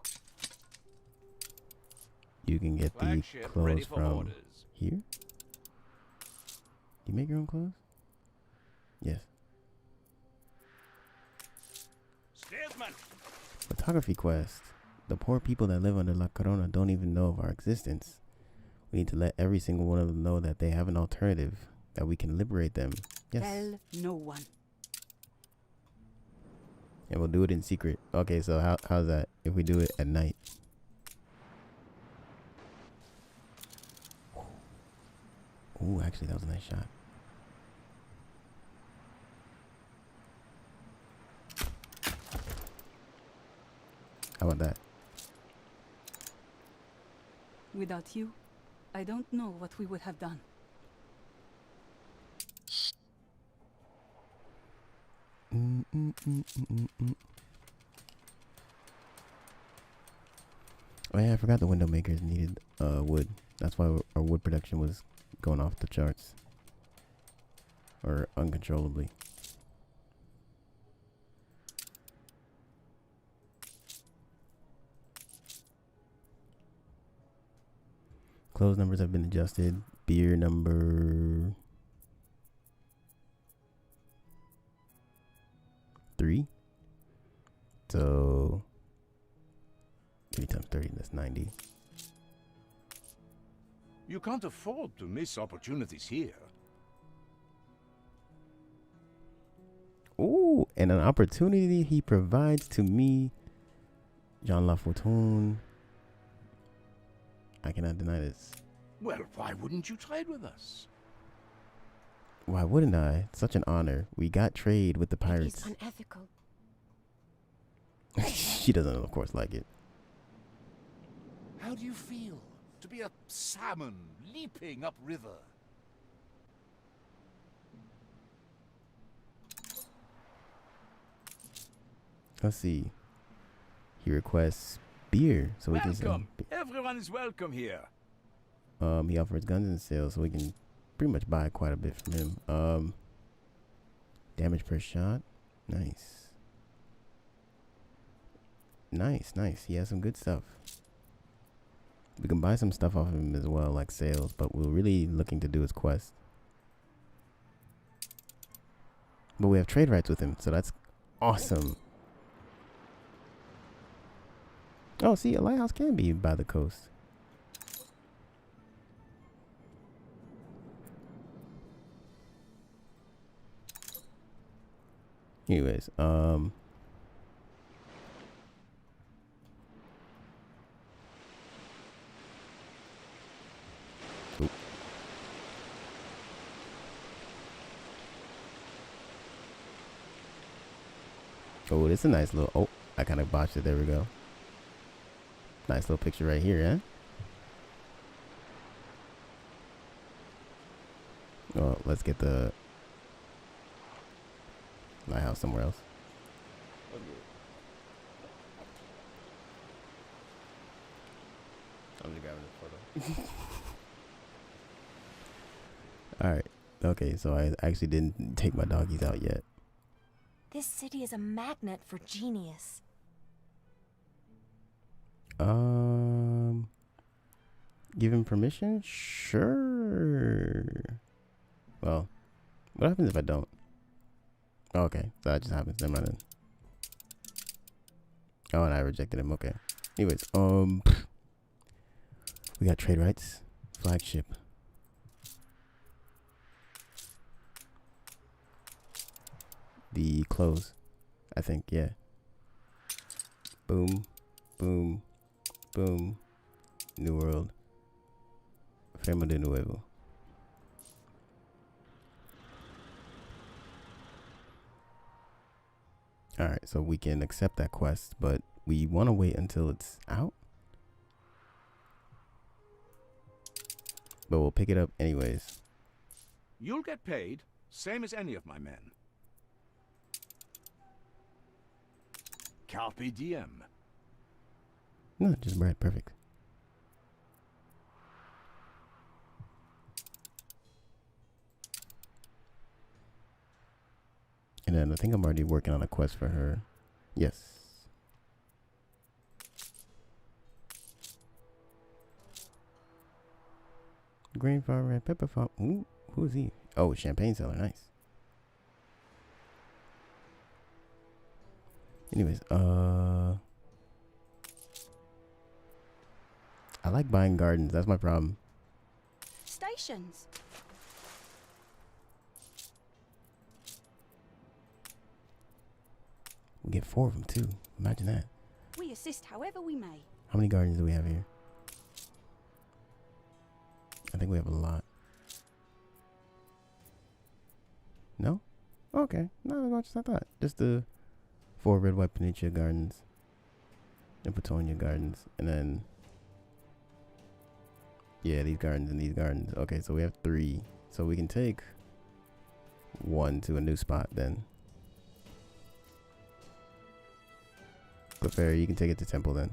You can get the Flagship clothes ready for from orders. here. You make your own clothes? Yes. Steersman. Photography quest. The poor people that live under La Corona don't even know of our existence. We need to let every single one of them know that they have an alternative, that we can liberate them. Yes. Tell no one. And we'll do it in secret. Okay, so how's that if we do it at night? Ooh, actually, that was a nice shot. How about that? Without you, I don't know what we would have done. Oh yeah, I forgot the window makers needed wood. That's why our wood production was going off the charts. Or uncontrollably. Clothes numbers have been adjusted. Beer number 3. So 3 times 30, that's 90. You can't afford to miss opportunities here. Ooh, and an opportunity he provides to me, Jean Lafortune. I cannot deny this. Well, why wouldn't you trade with us? Why wouldn't I? Such an honor. We got trade with the pirates. It's unethical. She doesn't, of course, like it. How do you feel to be a salmon leaping upriver? Let's see. He requests beer, so we can sell. Welcome. Everyone is welcome here. He offers guns in sale, so we can pretty much buy quite a bit from him. Damage per shot, nice. Nice. He has some good stuff. We can buy some stuff off of him as well, like sales, but we're really looking to do his quest. But we have trade rights with him, so that's awesome. Oh, see, a lighthouse can be by the coast. Anyways, oop. Oh, this is a nice little, oh, I kind of botched it, there we go. Nice little picture right here, eh? Well, let's get the lighthouse somewhere else. I'm just grabbing this photo. Alright. Okay, so I actually didn't take my doggies out yet. This city is a magnet for genius. Give him permission? Sure. Well, what happens if I don't? Oh, okay, so that just happens. Never mind then. Oh, and I rejected him. Okay. Anyways, we got trade rights. Flagship. The close, I think, yeah. Boom, boom, boom. New World. Femo de Nuevo. Alright, so we can accept that quest, but we want to wait until it's out. But we'll pick it up anyways. You'll get paid, same as any of my men. Carpe diem. No, just bread, perfect. And then I think I'm already working on a quest for her. Yes. Green farm, red pepper farm. Ooh, who is he? Oh, champagne seller. Nice. Anyways, I like buying gardens. That's my problem. Stations. We get 4 of them too. Imagine that. We assist however we may. How many gardens do we have here? I think we have a lot. No? Okay. Not as much as I thought. Just the 4 red, white Peninsula gardens. And Patonia gardens. And then... yeah, these gardens and these gardens. Okay, so we have 3. So we can take 1 to a new spot then. Clefairy, you can take it to temple then.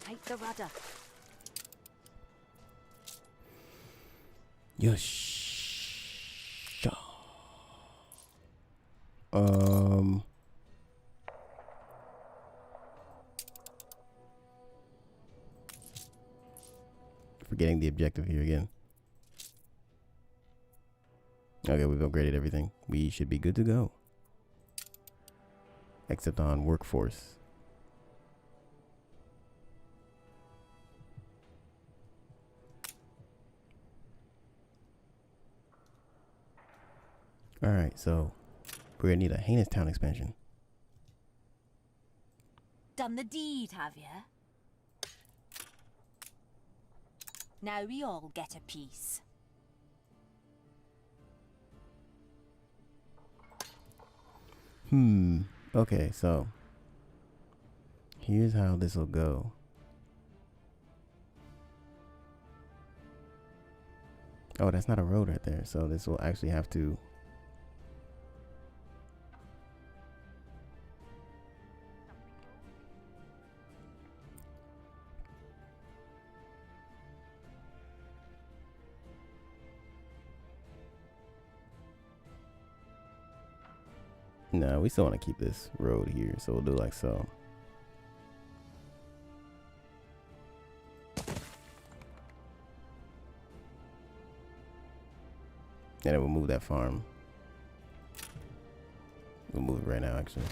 Take the rudder. Yes. Forgetting the objective here again. Okay, we've upgraded everything. We should be good to go. Except on workforce. Alright, so we're gonna need a heinous town expansion. Done the deed, have you? Now we all get a piece. Okay, so here's how this will go. Oh, that's not a road right there. So this will actually have to... No, we still want to keep this road here, so we'll do like so. And then we'll move that farm. We'll move it right now, actually.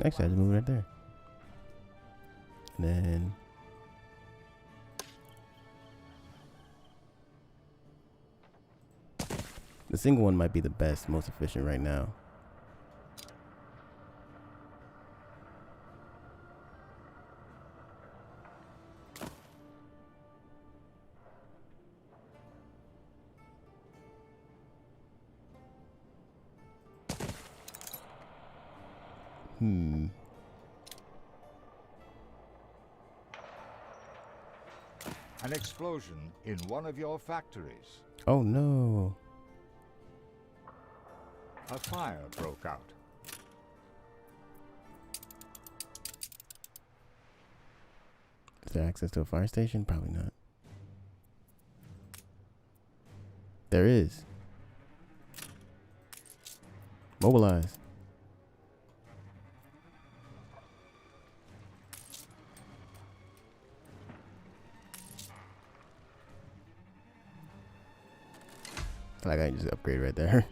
Actually, I just move it right there. And then... the single one might be the best, most efficient right now. An explosion in one of your factories. Oh no. A fire broke out. Is there access to a fire station? Probably not. There is. Mobilize. Like I just upgrade right there.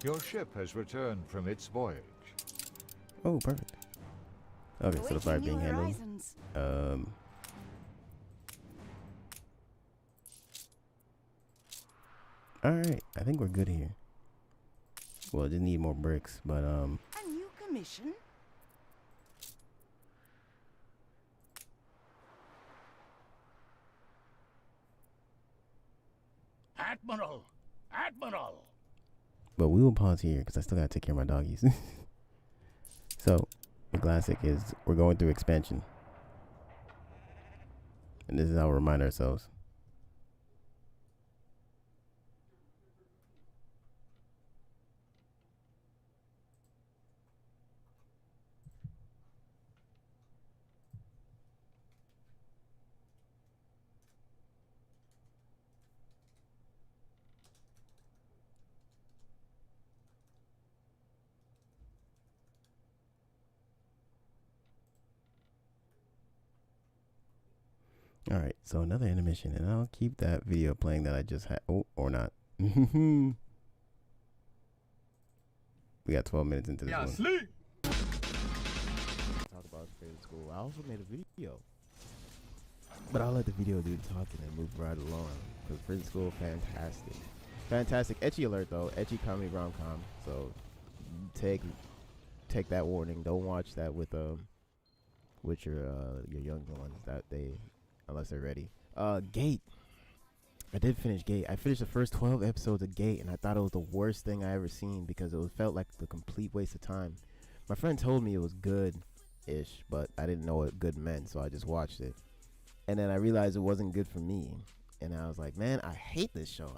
Your ship has returned from its voyage. Oh, perfect. Okay, so the fire being handled. Alright, I think we're good here. Well, just need more bricks, but A new commission? Admiral! Admiral! but we will pause here because I still gotta take care of my doggies. So, the classic is we're going through expansion. And this is how we remind ourselves. Alright, so another intermission, and I'll keep that video playing that I just had. Oh, or not. We got 12 minutes into this one. Sleep. Talk about favorite school. I also made a video, but I'll let the video do the talking and move right along. Because prison school, fantastic. Fantastic. Ecchi alert, though. Ecchi comedy rom-com. So take that warning. Don't watch that with with your younger ones that they, unless they're ready. Gate. I did finish Gate. I finished the first 12 episodes of Gate, and I thought it was the worst thing I ever seen because felt like the complete waste of time. My friend told me it was good-ish, but I didn't know what good meant, so I just watched it. And then I realized it wasn't good for me, and I was like, man, I hate this show.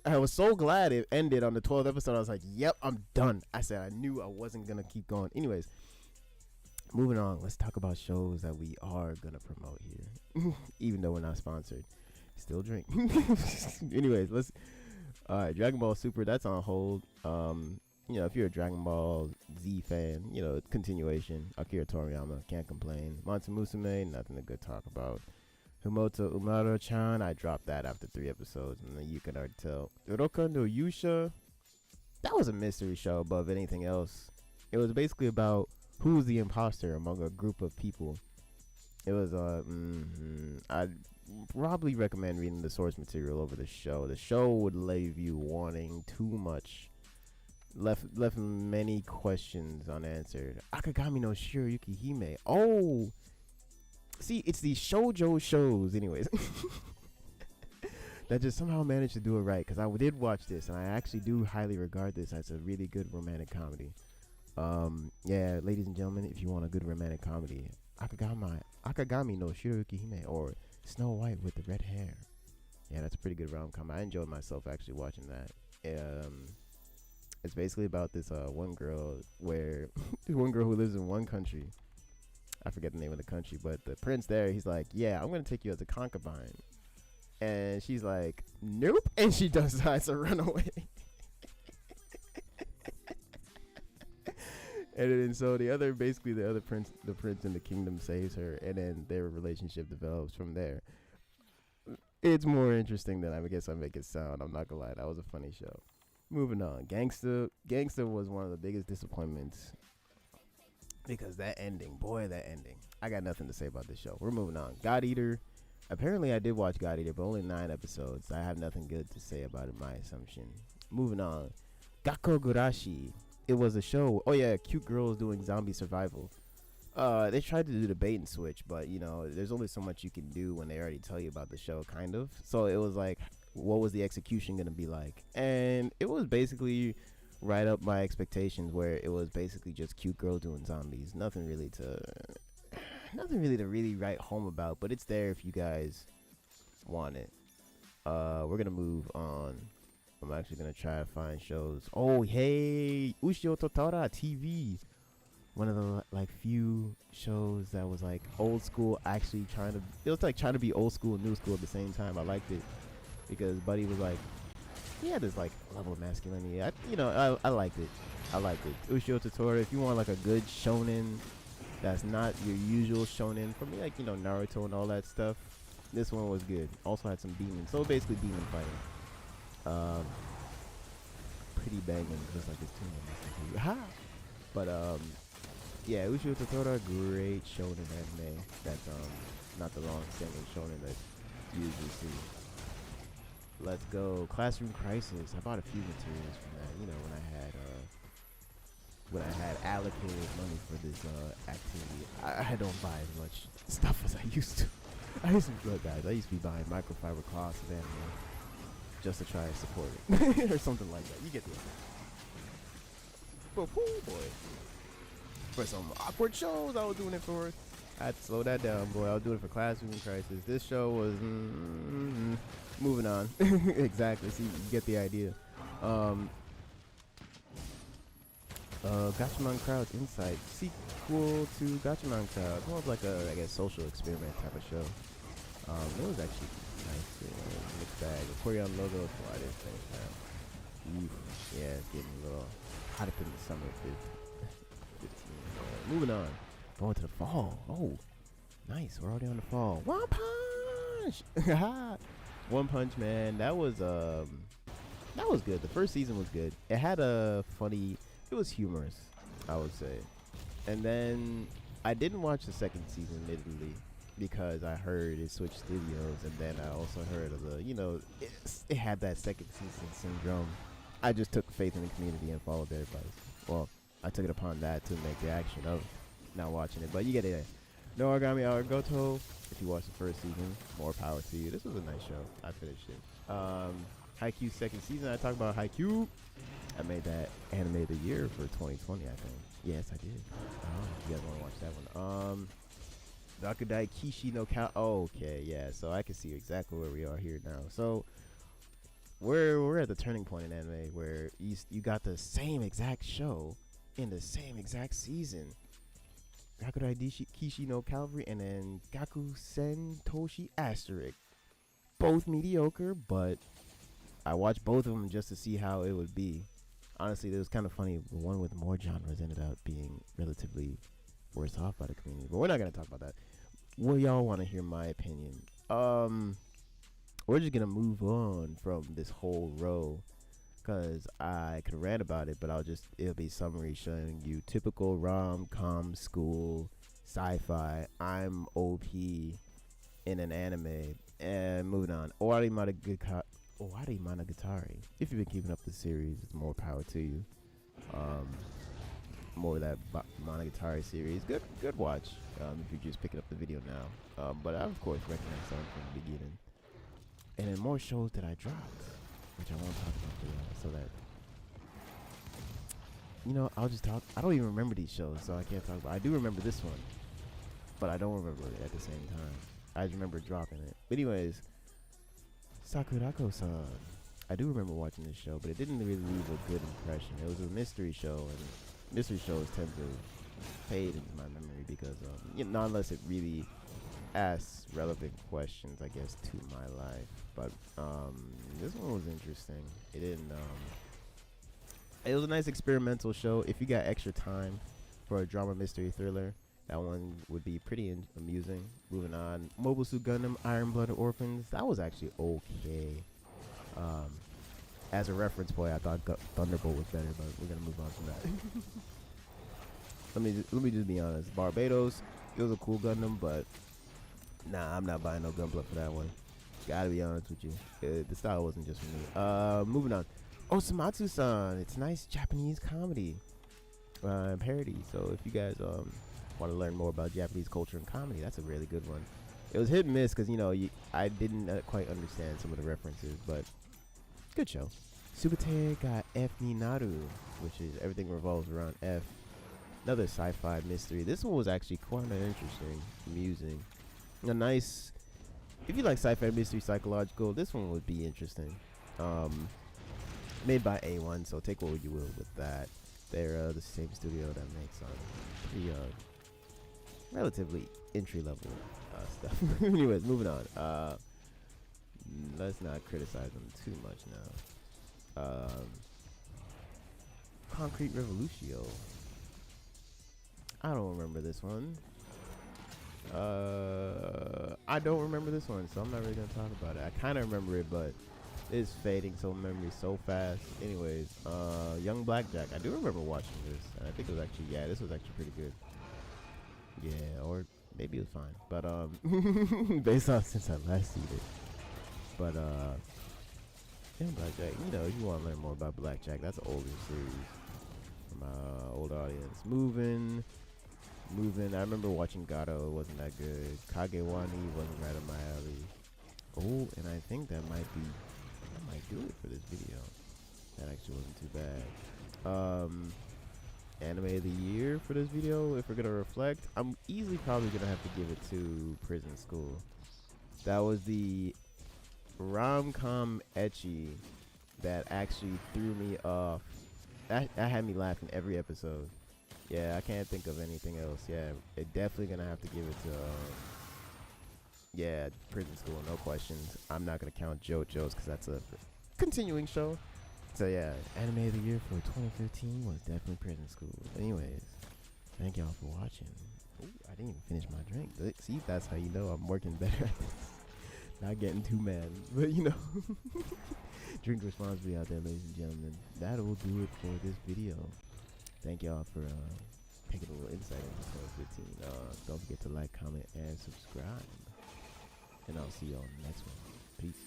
I was so glad it ended on the 12th episode. I was like, yep, I'm done. I said I knew I wasn't going to keep going. Anyways, moving on. Let's talk about shows that we are going to promote here, even though we're not sponsored. Still drink. Anyways, all right, Dragon Ball Super, that's on hold. If you're a Dragon Ball Z fan, continuation. Akira Toriyama, can't complain. Monster Musume, nothing to good talk about. Humoto Umaro-chan, I dropped that after 3 episodes, and then you can already tell. Uroka no Yusha, that was a mystery show above anything else. It was basically about who's the imposter among a group of people. It was, I'd probably recommend reading the source material over the show. The show would leave you wanting too much. Left many questions unanswered. Akagami no Shiroyuki Hime. Oh! See, it's these shoujo shows, anyways, that just somehow managed to do it right. Because I did watch this, and I actually do highly regard this as a really good romantic comedy. Yeah, ladies and gentlemen, if you want a good romantic comedy, Akagami no Shiroyuki Hime, or Snow White with the red hair. Yeah, that's a pretty good rom-com. I enjoyed myself actually watching that. It's basically about this one girl who lives in one country. I forget the name of the country, but the prince there, he's like, yeah, I'm going to take you as a concubine. And she's like, nope. And she decides to run away. And then so the prince in the kingdom saves her, and then their relationship develops from there. It's more interesting than I guess I make it sound. I'm not gonna lie, that was a funny show. Moving on, Gangsta was one of the biggest disappointments because that ending. I got nothing to say about this show. We're moving on. God Eater. Apparently I did watch God Eater, but only 9 episodes. I have nothing good to say about it, my assumption. Moving on. Gakko Gurashi. It was a show. Oh yeah, cute girls doing zombie survival. They tried to do the bait and switch, but there's only so much you can do when they already tell you about the show, kind of. So it was like, what was the execution gonna be like? And it was basically right up my expectations, where it was basically just cute girl doing zombies. Nothing really to really write home about, but it's there if you guys want it. We're gonna move on. I'm actually gonna try to find shows. Oh hey, Ushio Totara TV. One of the few shows that was like old school, actually it was like trying to be old school and new school at the same time. I liked it because Buddy was like, he had this level of masculinity. I liked it. Ushio Totara, if you want a good shonen that's not your usual shonen, for me Naruto and all that stuff, this one was good. Also had some demons, so basically demon fighting. Pretty banging, just like this tune. Ha! But yeah, Ushio Totoro, great shonen anime. That's not the long-standing shonen that you usually see. Let's go. Classroom Crisis. I bought a few materials from that. When I had allocated money for this activity. I don't buy as much stuff as I used to. I used to be buying microfiber cloths of anime just to try and support it or something like that. You get the idea. But boy, for some awkward shows I was doing it for, I had to slow that down, boy. I was doing it for Classroom Crisis. This show was moving on. Exactly. See, you get the idea. Gatchaman Crowd's Insight, sequel to Gatchaman Crowd. More of a, social experiment type of show. It was actually nice. Mixed bag. The Korean logo, so I didn't finish that. Yeah, it's getting a little hot up in the summer. 15. Moving on. Going to the fall. Oh, nice. We're already on the fall. One Punch! One Punch Man. That was good. The first season was good. It had it was humorous, I would say. And then I didn't watch the second season, admittedly, because I heard it switched studios, and then I also heard of it had that second season syndrome. I just took faith in the community and followed their advice. Well, I took it upon that to make the action of not watching it, but you get it. No Origami Arigoto. If you watched the first season, more power to you. This was a nice show. I finished it. Haikyuu second season. I talked about Haikyuu. I made that anime of the year for 2020, I think. Yes, I did. You guys want to watch that one? Dakudai Kishi no Ka. Oh, okay, yeah. So I can see exactly where we are here now. So we're at the turning point in anime where you got the same exact show in the same exact season. Dakudai Kishi no Calvary and then Gaku Sen Toshi Asterisk. Both mediocre, but I watched both of them just to see how it would be. Honestly, it was kind of funny. The one with more genres ended up being relatively worse off by the community. But we're not going to talk about that. Well, y'all want to hear my opinion. We're just going to move on from this whole row because I could rant about it, but it'll be summary showing you typical rom-com school sci-fi. I'm OP in an anime. And moving on. Owari Monogatari. If you've been keeping up the series, it's more power to you. More of that Monogatari series. Good watch. If you're just picking up the video now. But I of course recognize some from the beginning. And then more shows that I dropped, which I won't talk about today, so that I'll just talk. I don't even remember these shows, so I can't talk about. I do remember this one, but I don't remember it at the same time. I just remember dropping it. But anyways, Sakurako-san. I do remember watching this show, but it didn't really leave a good impression. It was a mystery show, and mystery shows tend to fade into my memory because, not unless it really asks relevant questions, I guess, to my life. But this one was interesting. It didn't. It was a nice experimental show. If you got extra time for a drama mystery thriller, that one would be pretty amusing. Moving on, Mobile Suit Gundam Iron Blooded Orphans. That was actually okay. As a reference point, I thought Thunderbolt was better, but we're gonna move on from that. let me just be honest. Barbados, it was a cool Gundam, but nah, I'm not buying no Gunpla for that one. Gotta be honest with you. The style wasn't just for me. Moving on. Osamatsu-san. It's nice Japanese comedy parody. So if you guys want to learn more about Japanese culture and comedy, that's a really good one. It was hit and miss because I didn't quite understand some of the references, but good show. Subate got F ni Naru, which is everything revolves around F. Another sci-fi mystery. This one was actually quite interesting, amusing, a nice. If you like sci-fi mystery, psychological, this one would be interesting. Made by A1, so take what you will with that. They're the same studio that makes pretty relatively entry-level stuff. Anyways, moving on. Let's not criticize them too much now. Concrete Revolutio. I don't remember this one. I don't remember this one, so I'm not really gonna talk about it. I kind of remember it, but it's fading memory so fast. Anyways, Young Blackjack. I do remember watching this, and I think it was actually this was actually pretty good. Yeah, or maybe it was fine, but based on since I last seen it. But Young Blackjack. If you want to learn more about Blackjack, that's an older series from older audience. Moving. I remember watching Gato. It wasn't that good. Kagewani wasn't right up my alley. Oh, and I think that might do it for this video. That actually wasn't too bad. Anime of the year for this video, if we're gonna reflect, I'm easily probably gonna have to give it to Prison School. That was the rom-com ecchi that actually threw me off. That had me laughing every episode. Yeah, I can't think of anything else. Yeah, definitely gonna have to give it to Prison School, no questions. I'm not gonna count JoJo's because that's a continuing show. So yeah, anime of the year for 2015 was definitely Prison School. Anyways, thank y'all for watching. Ooh, I didn't even finish my drink. See, that's how you know I'm working better at this. Not getting too mad, but drink responsibly out there, ladies and gentlemen. That will do it for this video. Thank y'all for taking a little insight into 2015. Don't forget to like, comment, and subscribe. And I'll see y'all in the next one. Peace.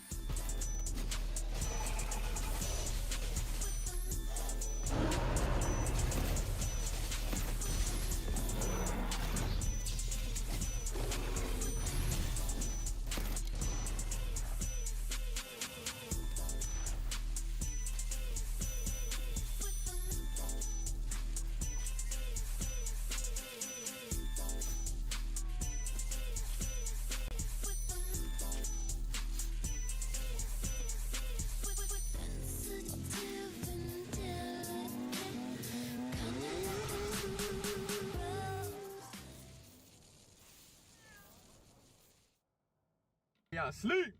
asleep.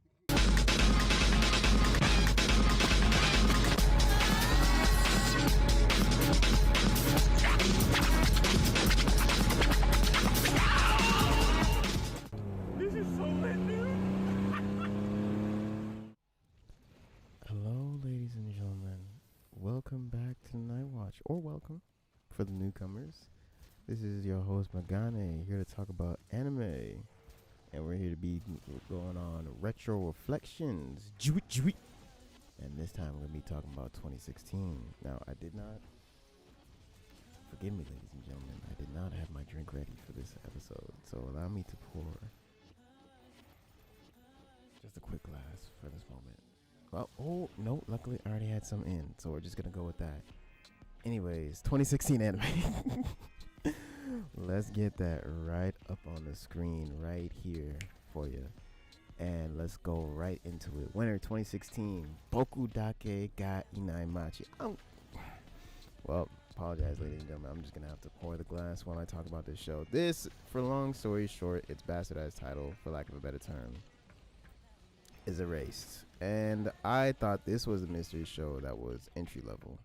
This is so lit, dude. Hello, ladies and gentlemen. Welcome back to Night Watch, or welcome for the newcomers. This is your host Megane, here to talk about anime, and we're here to be going on retro reflections. And this time we're gonna be talking about 2016. Now, I did not. Forgive me, ladies and gentlemen. I did not have my drink ready for this episode, so allow me to pour just a quick glass for this moment. Well, oh, no, luckily I already had some in, so we're just going to go with that. Anyways, 2016 anime. Let's get that right up on the screen right here for you. And let's go right into it. Winner 2016, Boku Dake ga Inai Machi. Well, apologize, ladies and gentlemen. I'm just going to have to pour the glass while I talk about this show. This, for long story short, its bastardized title, for lack of a better term, is Erased. And I thought this was a mystery show that was entry level.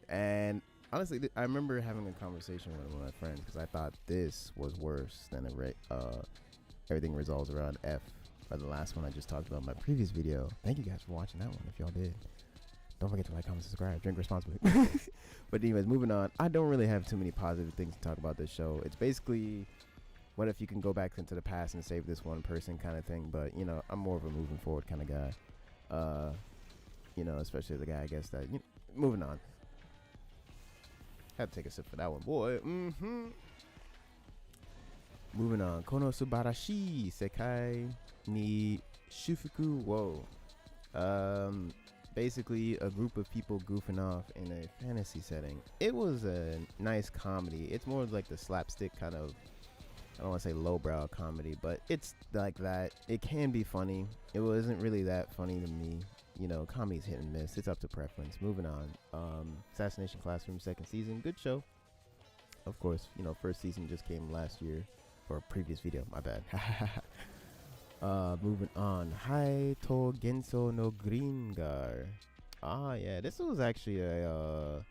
And honestly, I remember having a conversation with one of my friends because I thought this was worse than Everything Resolves Around F, or the last one I just talked about in my previous video. Thank you guys for watching that one if y'all did. Don't forget to like, comment, subscribe, drink responsibly. But anyways, moving on. I don't really have too many positive things to talk about this show. It's basically, what if you can go back into the past and save this one person kind of thing. But, you know, I'm more of a moving forward kind of guy. You know, especially the guy, I guess, that, you know, moving on. Had to take a sip for that one, boy. Moving on. Kono Subarashi Sekai ni Shufuku wo. Basically a group of people goofing off in a fantasy setting. It was a nice comedy. It's more like the slapstick kind of, I don't want to say lowbrow comedy, but it's like that. It can be funny. It wasn't really that funny to me. You know, comedy's hit and miss. It's up to preference. Moving on. Assassination Classroom second season. Good show. Of course, you know, first season just came last year. Or previous video. My bad. Moving on. Hai to Genso no Grimgar. Yeah. This was actually a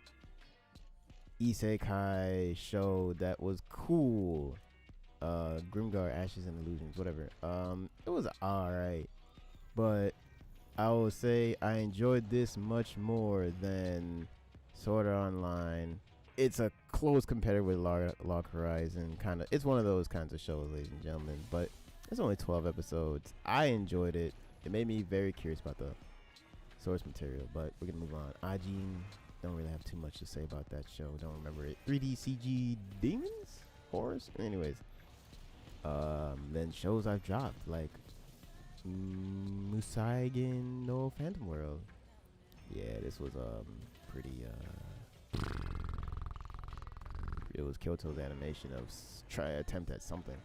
isekai show that was cool. Grimgar, Ashes and Illusions, whatever. It was alright, but I will say I enjoyed this much more than Sword Art Online. It's a close competitor with Log Horizon, kind of. It's one of those kinds of shows, ladies and gentlemen, but it's only 12 episodes. I enjoyed it. It made me very curious about the source material, but we're gonna move on. Ajin, don't really have too much to say about that show. Don't remember it. 3D CG demons? Horrors? Anyways. Then shows I've dropped, like Musaigen no Phantom World. Yeah, this was pretty it was Kyoto's animation of attempt at something,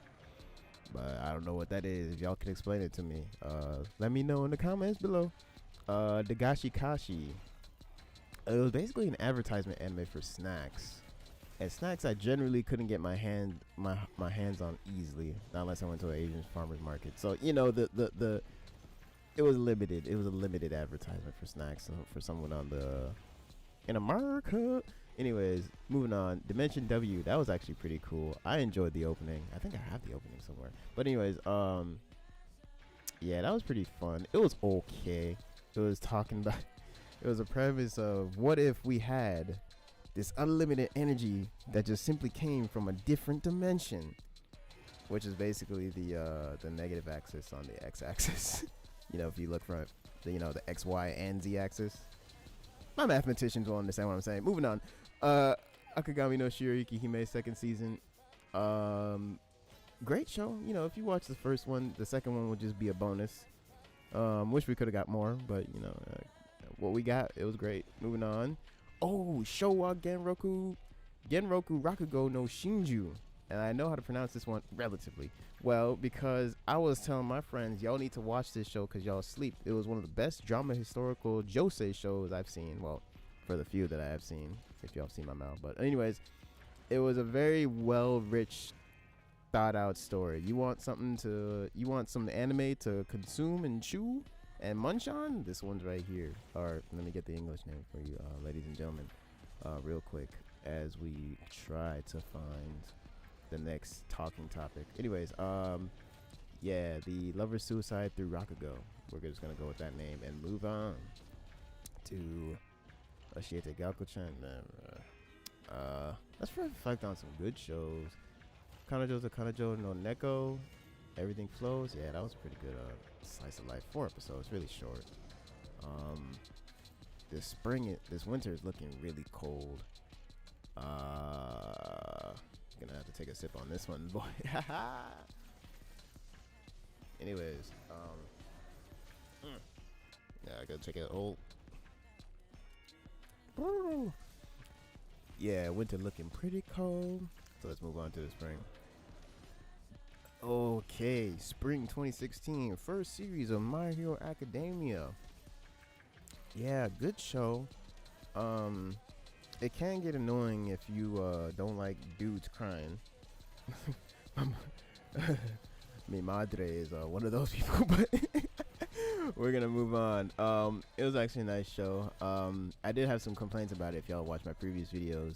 but I don't know what that is. If y'all can explain it to me, let me know in the comments below. Dagashi Kashi. It was basically an advertisement anime for snacks. And snacks I generally couldn't get my hands on easily, not unless I went to an Asian farmer's market. So, you know, it was limited. It was a limited advertisement for snacks, so for someone in America. Anyways, moving on. Dimension W, that was actually pretty cool. I enjoyed the opening. I think I have the opening somewhere. But anyways, yeah, that was pretty fun. It was okay. It was talking about, it was a premise of what if we had this unlimited energy that just simply came from a different dimension, which is basically the negative axis on the x-axis. You know, if you look from the, you know, the x, y, and z axis. My mathematicians will understand what I'm saying. Moving on. Akagami no Shiroyuki Hime second season. Great show. You know, if you watch the first one, the second one would just be a bonus. Wish we could have got more, but you know, what we got, it was great. Moving on. Oh, Showa Genroku Rakugo no Shinju. And I know how to pronounce this one relatively well because I was telling my friends, y'all need to watch this show because y'all sleep. It was one of the best drama historical josei shows I've seen. Well, for the few that I have seen, if y'all seen my mouth. But anyways, it was a very well-rich thought out story. You want some anime to consume and chew and munch on? This one's right here. Or let me get the English name for you, ladies and gentlemen, real quick, as we try to find the next talking topic. Anyways, yeah, the Lover's Suicide through Rakugo. We're just gonna go with that name and move on to Ashiete Gakuchan. Let's reflect on some good shows. Kanojo to Kanojo no Neko. Everything Flows. Yeah, that was pretty good. Slice of life. 4 episodes, really short. This winter is looking really cold. Gonna have to take a sip on this one, boy. Anyways, yeah, I gotta check it. Yeah, winter looking pretty cold. So let's move on to the spring. Okay, spring 2016, first series of My Hero Academia. Yeah, good show. It can get annoying if you don't like dudes crying. Mi madre is one of those people, but we're gonna move on. It was actually a nice show. I did have some complaints about it if y'all watched my previous videos,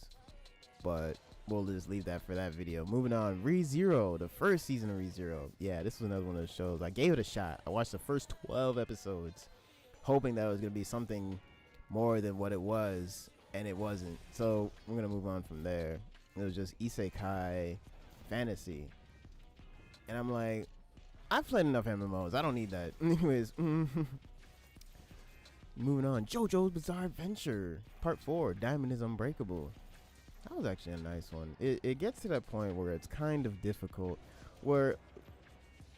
but we'll just leave that for that video. Moving on, ReZero, the first season of ReZero. Yeah, this was another one of those shows. I gave it a shot. I watched the first 12 episodes, hoping that it was gonna be something more than what it was, and it wasn't. So we're gonna move on from there. It was just isekai fantasy, and I'm like, I've played enough MMOs. I don't need that. Anyways, moving on. JoJo's Bizarre Adventure Part 4, Diamond is Unbreakable. That was actually a nice one. It gets to that point where it's kind of difficult, where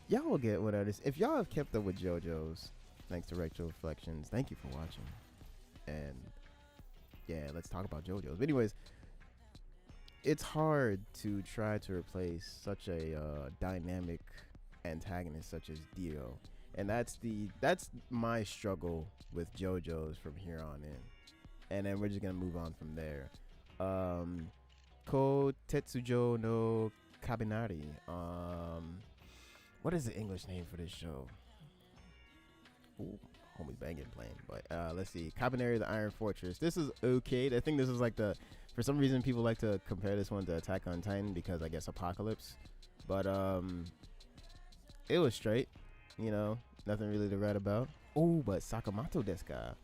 y'all will get what it is. If y'all have kept up with JoJo's, thanks to Retro Reflections, thank you for watching. And yeah, let's talk about JoJo's. But anyways, it's hard to try to replace such a dynamic antagonist such as Dio, and that's my struggle with JoJo's from here on in. And then we're just gonna move on from there. Ko Tetsujo no Kabinari. What is the English name for this show? Ooh, homie banging playing. But let's see. Kabinari the Iron Fortress. This is okay. I think this is like for some reason people like to compare this one to Attack on Titan because I guess Apocalypse. But it was straight, nothing really to write about. Oh, but Sakamoto desu ka?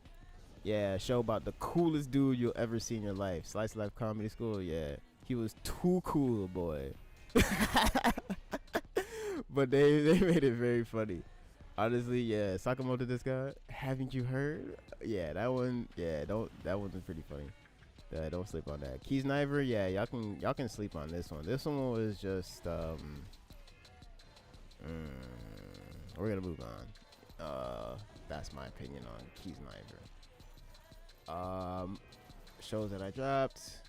Yeah, a show about the coolest dude you'll ever see in your life. Slice of Life Comedy School, yeah. He was too cool, boy. But they made it very funny. Honestly, yeah, Sakamoto desu ka? Haven't you heard? Yeah, that one, yeah, that one's pretty funny. Don't sleep on that. Keys Niver, yeah, y'all can sleep on this one. This one was just we're gonna move on. That's my opinion on Keys Niver. Shows that I dropped.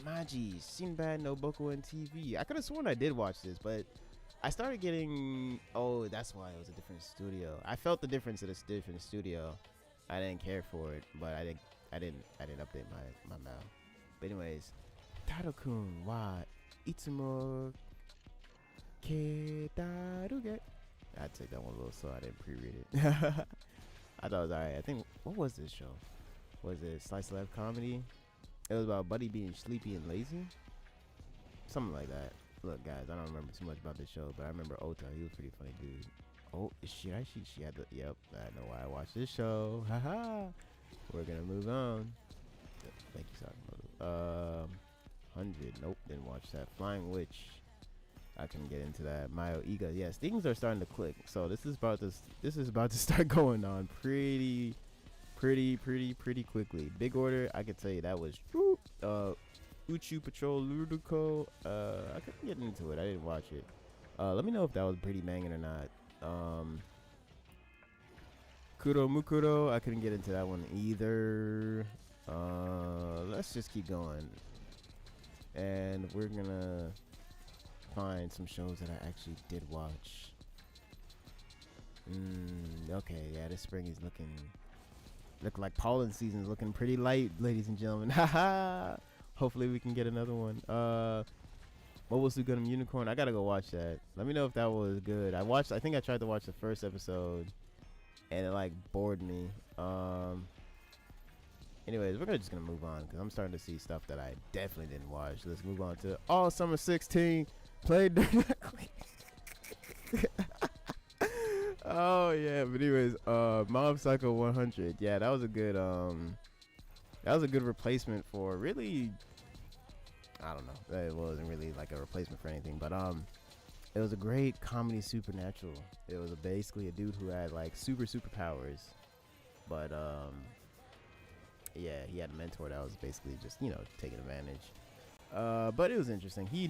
Maji, Sinbad no Boku and TV. I could have sworn I did watch this, but I started getting. Oh, that's why it was a different studio. I felt the difference at a different studio. I didn't care for it, but I didn't update my mouth. But anyways, Taro-kun wa itsumo ketaruge. I'd take that one a little slow. I didn't pre-read it. I thought it was alright. I think, what was this show? Was it Slice of Life Comedy? It was about Buddy being sleepy and lazy. Something like that. Look, guys, I don't remember too much about this show, but I remember Ota. He was a pretty funny dude. Oh, she had the, yep, I know why I watched this show. Haha. We're gonna move on. Thank you, Sakamoto. 100, nope, didn't watch that. Flying Witch, I can get into that. Mayo Iga, yes, things are starting to click. So this is about to start going on pretty quickly. Big Order, I could tell you that was Uchu Patrol Ludoco. I couldn't get into it. I didn't watch it. Let me know if that was pretty banging or not. Kuro Mukuro, I couldn't get into that one either. Let's just keep going. And we're gonna find some shows that I actually did watch. Okay, yeah, this spring is looking like pollen season's looking pretty light, ladies and gentlemen. Haha. Hopefully we can get another one. Mobile Suit Gundam Unicorn. I gotta go watch that. Let me know if that was good. I think I tried to watch the first episode, and it like bored me. Anyways, we're just gonna move on because I'm starting to see stuff that I definitely didn't watch. Let's move on to All Summer 16. Played directly. Oh yeah, but anyways, Mob Psycho 100. Yeah, that was a good replacement for really. I don't know. It wasn't really like a replacement for anything, but it was a great comedy supernatural. It was basically a dude who had like superpowers, but yeah, he had a mentor that was basically just taking advantage. But it was interesting. He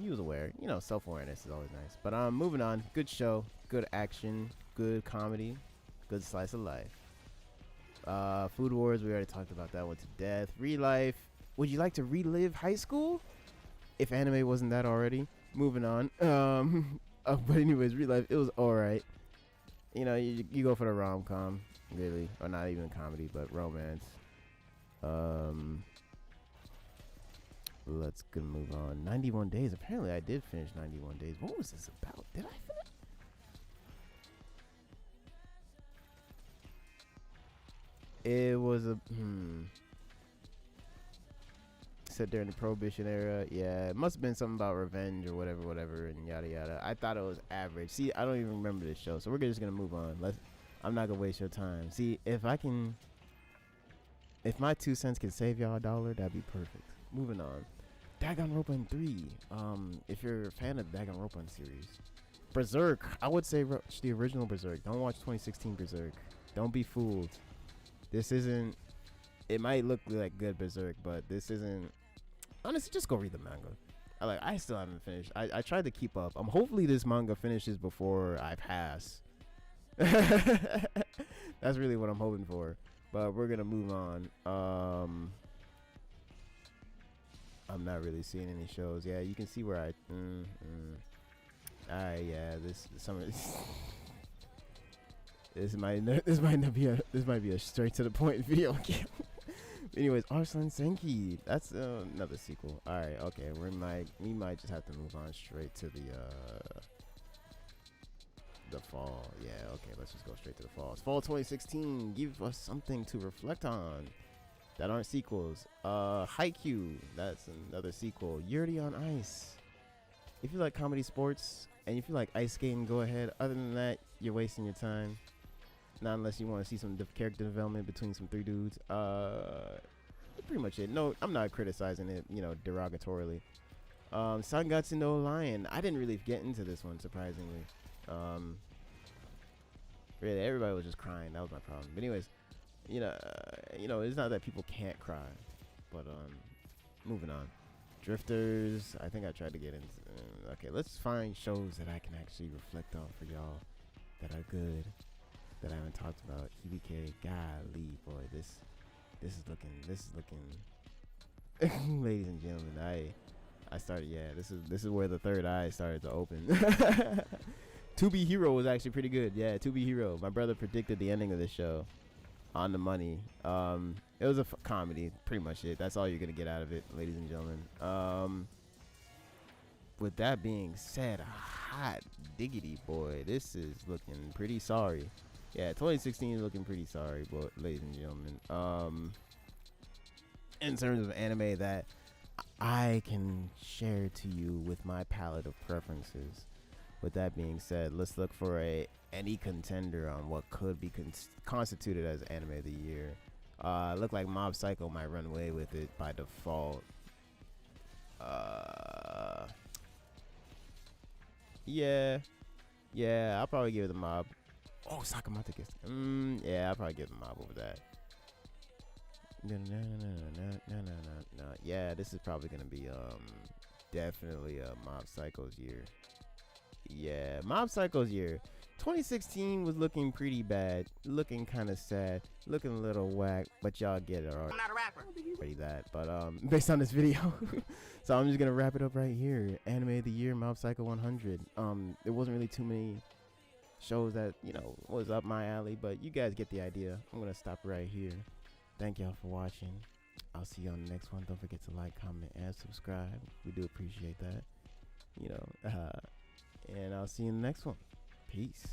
was aware. Self-awareness is always nice. But moving on. Good show, good action, good comedy, good slice of life. Food Wars, we already talked about that one to death. Real life. Would you like to relive high school? If anime wasn't that already. Moving on. But anyways, Real Life, it was alright. You go for the rom-com, really. Or not even comedy, but romance. Let's go move on. 91 Days. Apparently, I did finish 91 Days. What was this about? Did I finish? It was a... Set during the Prohibition era. Yeah, it must have been something about revenge or whatever, and yada yada. I thought it was average. See, I don't even remember this show, so we're just gonna move on. I'm not gonna waste your time. See, if my 2 cents can save y'all $1, that'd be perfect. Moving on. Danganronpa 3. If you're a fan of the Danganronpa series, Berserk. I would say watch the original Berserk. Don't watch 2016 Berserk. Don't be fooled. This isn't. It might look like good Berserk, but this isn't. Honestly, just go read the manga. I still haven't finished. I tried to keep up. Hopefully this manga finishes before I pass. That's really what I'm hoping for. But we're gonna move on. I'm not really seeing any shows. Yeah, you can see where I. Alright, yeah. This summer. This might be a straight to the point video game. Anyways, Arslan Senki. That's another sequel. All right, okay. We might just have to move on straight to the fall. Yeah, okay. Let's just go straight to the fall. It's fall 2016. Give us something to reflect on that aren't sequels. Haikyuu. That's another sequel. Yuri on Ice. If you like comedy sports and if you like ice skating, go ahead. Other than that, you're wasting your time. Not unless you want to see some character development between some 3 dudes. Pretty much it. No, I'm not criticizing it, derogatorily. Sangatsu no Lion. I didn't really get into this one, surprisingly. Really, everybody was just crying. That was my problem. But anyways, it's not that people can't cry. But moving on. Drifters. I think I tried to get into. Okay, let's find shows that I can actually reflect on for y'all that are good. That I haven't talked about. Hibike, golly, boy, this is looking. Ladies and gentlemen, I started. Yeah, this is where the third eye started to open. To Be Hero was actually pretty good. Yeah, To Be Hero. My brother predicted the ending of this show on the money. It was a comedy, pretty much it. That's all you're gonna get out of it, ladies and gentlemen. With that being said, hot diggity, boy, this is looking pretty sorry. Yeah, 2016 is looking pretty sorry, but ladies and gentlemen. In terms of anime that I can share to you with my palette of preferences. With that being said, let's look for any contender on what could be constituted as anime of the year. Look like Mob Psycho might run away with it by default. Yeah, I'll probably give it the Mob. Oh, Sakamata gets. Yeah, I'll probably give the Mob over that. No. Yeah, this is probably gonna be definitely Mob Psycho's year. Yeah, Mob Psycho's year. 2016 was looking pretty bad, looking kind of sad, looking a little whack, but y'all get it. All right. I'm not a rapper. Ready that, but based on this video, so I'm just gonna wrap it up right here. Anime of the year, Mob Psycho 100. There wasn't really too many shows that was up my alley, but you guys get the idea. I'm gonna stop right here. Thank y'all for watching. I'll see you on the next one. Don't forget to like, comment, and subscribe. We do appreciate that. you know. And I'll see you in the next one. Peace.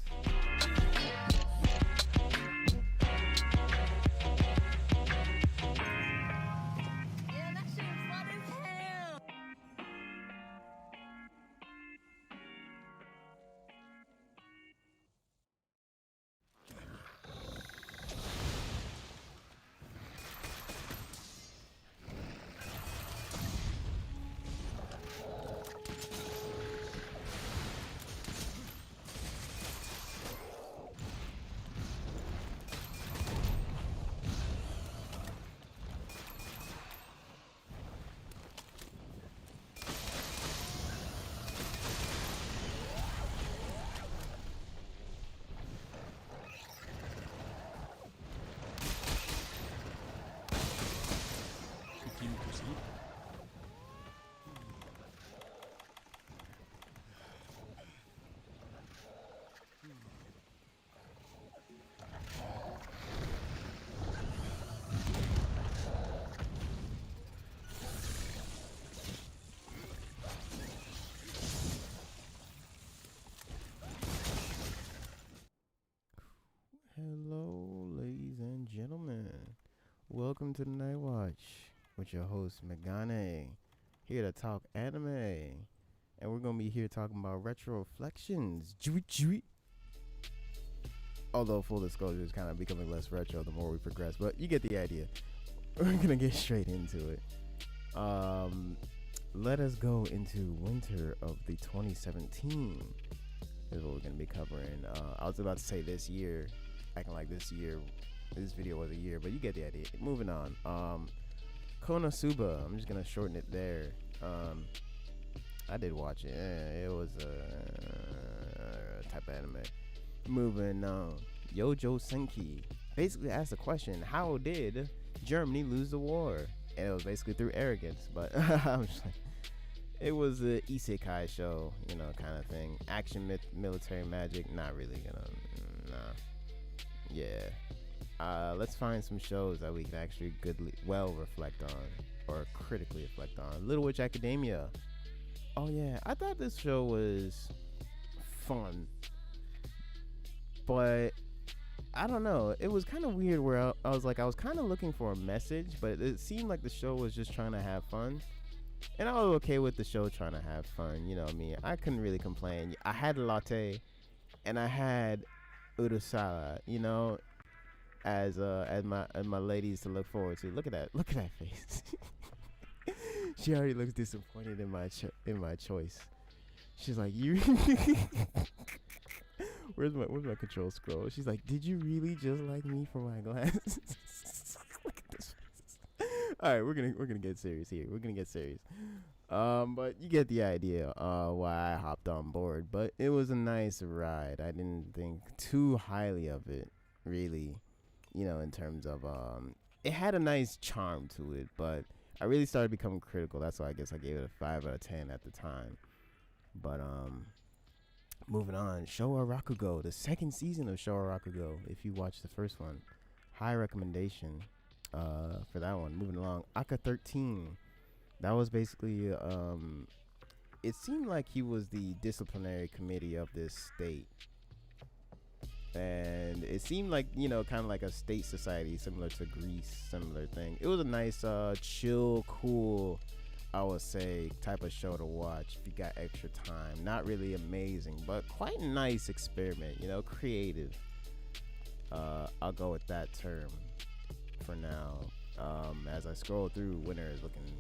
Hello, ladies and gentlemen. Welcome to the Night Watch with your host, Megane. Here to talk anime. And we're going to be here talking about retro reflections. Although, full disclosure, is kind of becoming less retro the more we progress. But you get the idea. We're going to get straight into it. Let us go into winter of the 2017 is what we're going to be covering. I was about to say this year. Acting like this video was a year, but you get the idea. Moving on. Konosuba, I'm just gonna shorten it there. I did watch it. It was a type of anime. Moving on. Yojo Senki basically asked the question, how did Germany lose the war? And it was basically through arrogance, but I'm just like, it was a isekai show, you know, kind of thing. Action, military magic, not really gonna, nah. Yeah. Let's find some shows that we can actually well reflect on, or critically reflect on. Little Witch Academia. Oh yeah, I thought this show was fun, but I don't know. It was kind of weird where I was kind of looking for a message, but it seemed like the show was just trying to have fun. And I was okay with the show trying to have fun, you know what I mean? I couldn't really complain. I had a latte, and I had Urusala, you know, as my ladies to look forward to. Look at that face. She already looks disappointed in my choice. She's like, you. Where's my control scroll? She's like, did you really just like me for my glasses? Look at this face. All right, we're gonna get serious here. We're gonna get serious. But you get the idea why I hopped on board. But it was a nice ride. I didn't think too highly of it, really, you know, in terms of it had a nice charm to it, but I really started becoming critical. That's why I guess I gave it a 5 out of 10 at the time. But moving on, Showa Rakugo, the second season of Showa Rakugo. If you watched the first one, high recommendation for that one. Moving along, Aka 13. That was basically, it seemed like he was the disciplinary committee of this state. And it seemed like, you know, kind of like a state society, similar to Greece, similar thing. It was a nice, chill, cool, I would say, type of show to watch if you got extra time. Not really amazing, but quite a nice experiment, you know, creative. I'll go with that term for now. As I scroll through, winter is looking...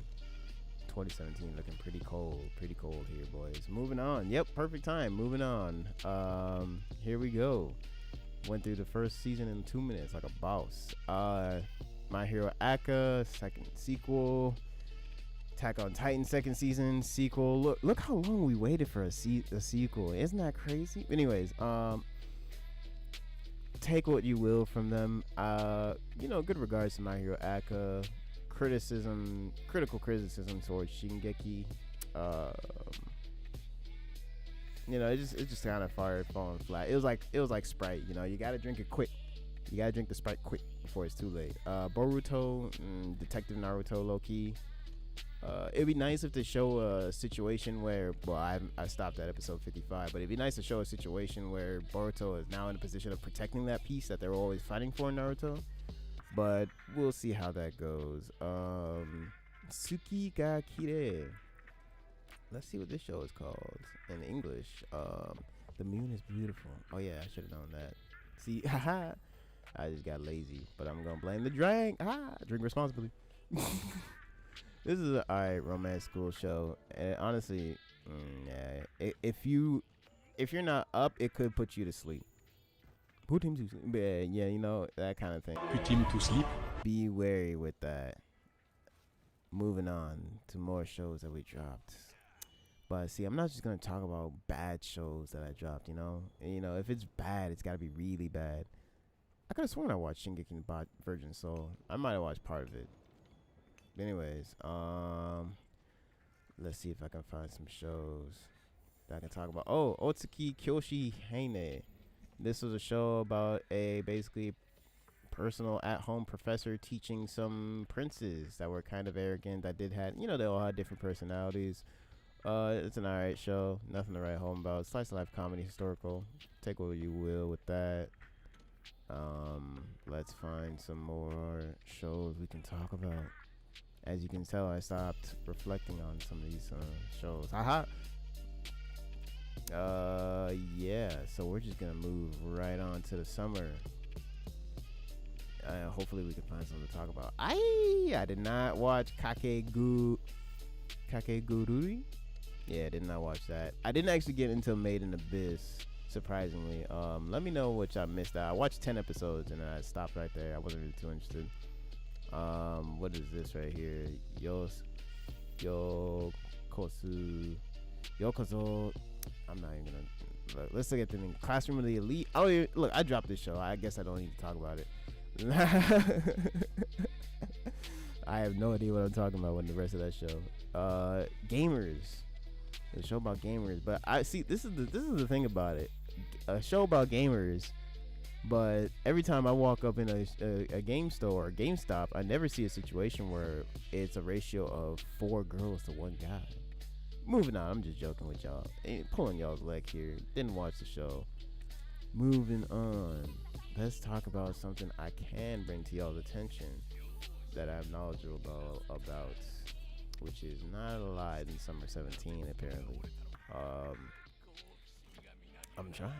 2017 looking pretty cold here, boys. Moving on. Yep, perfect time. Moving on. Here we go. Went through the first season in 2 minutes like a boss. My Hero Aka second sequel. Attack on Titan second season sequel. Look how long we waited for a sequel. Isn't that crazy? Anyways, take what you will from them. You know, good regards to My Hero Aka. Critical criticism towards Shingeki. You know, it just kind of falling flat. It was like Sprite. You know, you gotta drink it quick. You gotta drink the Sprite quick before it's too late. Boruto, Detective Naruto, low key. It'd be nice if they show a situation where, well, I stopped at episode 55, but it'd be nice to show a situation where Boruto is now in a position of protecting that peace that they're always fighting for in Naruto. But we'll see how that goes. Tsuki ga Kire. Let's see what this show is called in English. The moon is beautiful. Oh yeah, I should have known that. See, haha. I just got lazy, but I'm gonna blame the drink. Drink responsibly. This is an alright romance school show, and honestly, yeah, if you're not up, it could put you to sleep. Put him to sleep. Yeah, you know, that kind of thing. Put him to sleep. Be wary with that. Moving on to more shows that we dropped. But see, I'm not just gonna talk about bad shows that I dropped. You know, if it's bad, it's gotta be really bad. I could have sworn I watched Shingeki no Virgin Soul. I might have watched part of it. But anyways, let's see if I can find some shows that I can talk about. Oh, Otsuki Kyoshi Heine. This was a show about a basically personal at-home professor teaching some princes that were kind of arrogant, that they all had different personalities. It's an alright show. Nothing to write home about. Slice of life comedy, historical. Take what you will with that. Let's find some more shows we can talk about. As you can tell, I stopped reflecting on some of these shows. Haha. Yeah. So we're just gonna move right on to the summer. Hopefully we can find something to talk about. I did not watch Kakegurui. Yeah, I did not watch that. I didn't actually get into Made in Abyss, surprisingly. Let me know which I missed out. I watched 10 episodes and then I stopped right there. I wasn't really too interested. What is this right here? Yokozo. I'm not even gonna. Let's look at the name. Classroom of the Elite. Oh, yeah, look, I dropped this show. I guess I don't need to talk about it. I have no idea what I'm talking about with the rest of that show. Gamers. A show about gamers. But I see this is the thing about it. A show about gamers. But every time I walk up in a game store or GameStop, I never see a situation where it's a ratio of 4 girls to 1 guy. Moving on, I'm just joking with y'all. Ain't pulling y'all's leg here. Didn't watch the show. Moving on. Let's talk about something I can bring to y'all's attention that I'm knowledgeable about, which is not a lot in summer 17 apparently. I'm trying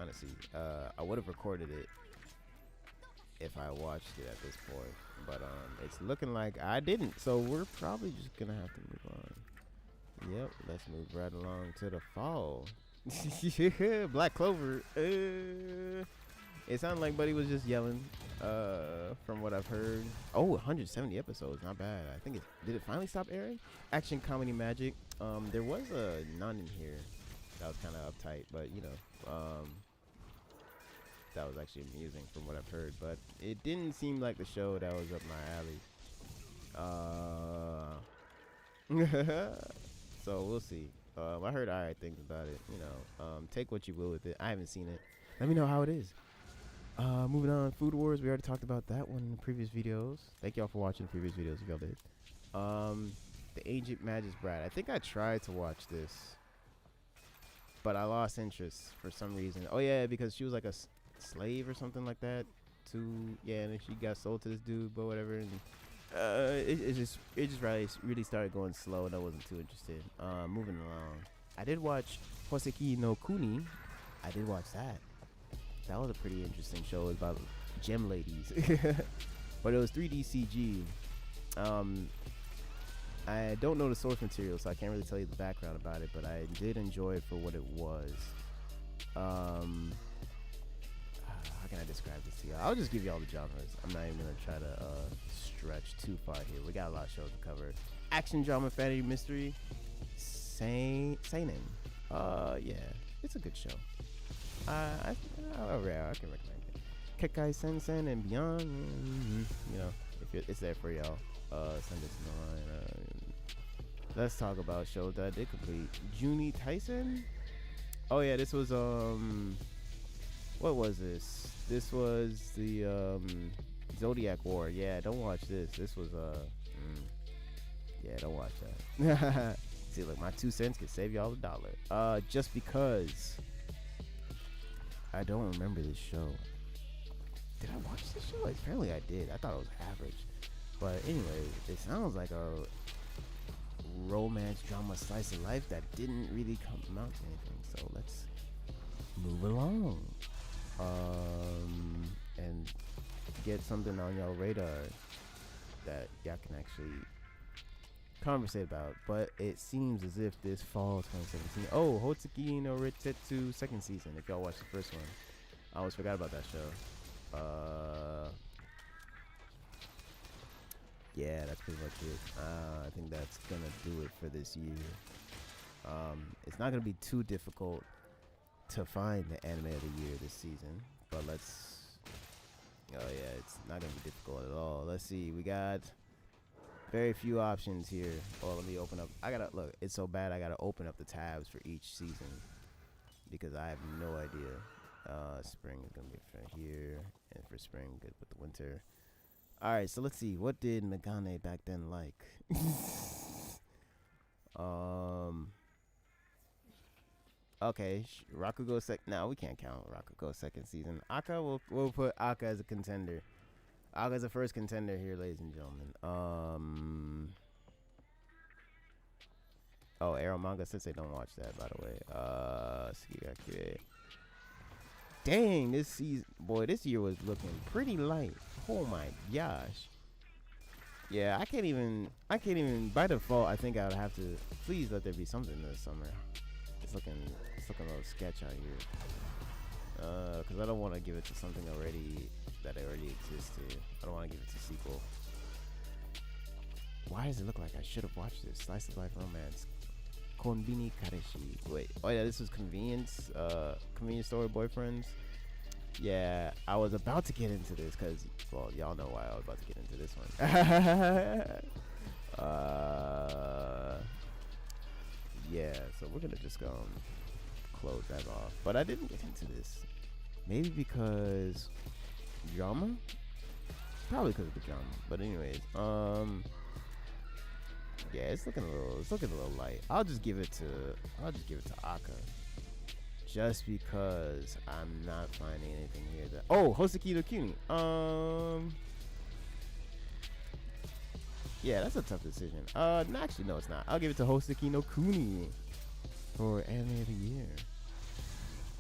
to see. I would have recorded it if I watched it at this point, but it's looking like I didn't. So we're probably just gonna have to move on. Yep, let's move right along to the fall. Black Clover. It sounded like Buddy was just yelling. From what I've heard. Oh, 170 episodes, not bad. I think did it finally stop airing? Action Comedy Magic. There was a nun in here that was kind of uptight, but that was actually amusing from what I've heard. But it didn't seem like the show that was up my alley. So we'll see. I heard alright things about it. Take what you will with it. I haven't seen it. Let me know how it is. Moving on, Food Wars. We already talked about that one in the previous videos. Thank y'all for watching the previous videos if y'all did. The Ancient Magus Bride. I think I tried to watch this, but I lost interest for some reason. Oh yeah, because she was like a slave or something like that. And then she got sold to this dude, but whatever. And it just really started going slow, and I wasn't too interested. Moving along, I did watch Hoseki no Kuni. I did watch that. That was a pretty interesting show. It was about gem ladies. But it was 3D CG. I don't know the source material, so I can't really tell you the background about it, but I did enjoy it for what it was. How can I describe this to you? I'll just give you all the genres. I'm not even going to try to stretch too far here. We got a lot of shows to cover. Action, drama, fantasy, mystery. Seinen. Yeah, it's a good show. I can recommend it. Kekai Sensen and Beyond. If it's there for y'all, send it to the line. Let's talk about shows that I did complete. Juni Tyson. Oh yeah, this was what was this? This was the Zodiac War. Yeah, don't watch this. This was Yeah, don't watch that. See, look, my 2 cents could save y'all $1. Just because I don't remember this show. Did I watch this show? Apparently I did. I thought it was average. But anyway, it sounds like a romance drama slice of life that didn't really come out to anything. So let's move along. And get something on your radar that y'all can actually conversate about. But it seems as if this fall 2017. Oh, Hotsuki no Retetsu second season. If y'all watched the first one, I always forgot about that show. Yeah, that's pretty much it. I think that's gonna do it for this year. It's not gonna be too difficult to find the anime of the year this season, but let's. Oh yeah, it's not gonna be difficult at all. Let's see. We got very few options here. Oh, let me open up. I gotta look. It's so bad. I gotta open up the tabs for each season because I have no idea. Spring is gonna be for here, and for spring, good with the winter. All right, so let's see. What did Megane back then like? Okay, Rakugo No, we can't count Rakugo second season. Akka, we'll put Akka as a contender. Akka is the first contender here, ladies and gentlemen. Oh, Arrow Manga Sensei, don't watch that, by the way. Dang, this season, boy, this year was looking pretty light. Oh my gosh. Yeah, I can't even by default. I think I would have to. Please let there be something this summer. It's looking a little sketch out here. Because I don't want to give it to something that already existed. I don't want to give it to sequel. Why does it look like I should have watched this? Slice of life romance. Konbini Kareshi. Wait. Oh yeah, this was convenience store boyfriends. Yeah, I was about to get into this because, well, y'all know why I was about to get into this one. Yeah, so we're gonna just go close that off. But I didn't get into this. Maybe because drama? Probably because of the drama. But anyways, yeah, it's looking a little light. I'll just give it to Akka. Just because I'm not finding anything here that. Oh, Hoseki no Kuni. Yeah, that's a tough decision. No, actually, no, it's not. I'll give it to Hoseki no Kuni for anime of the year.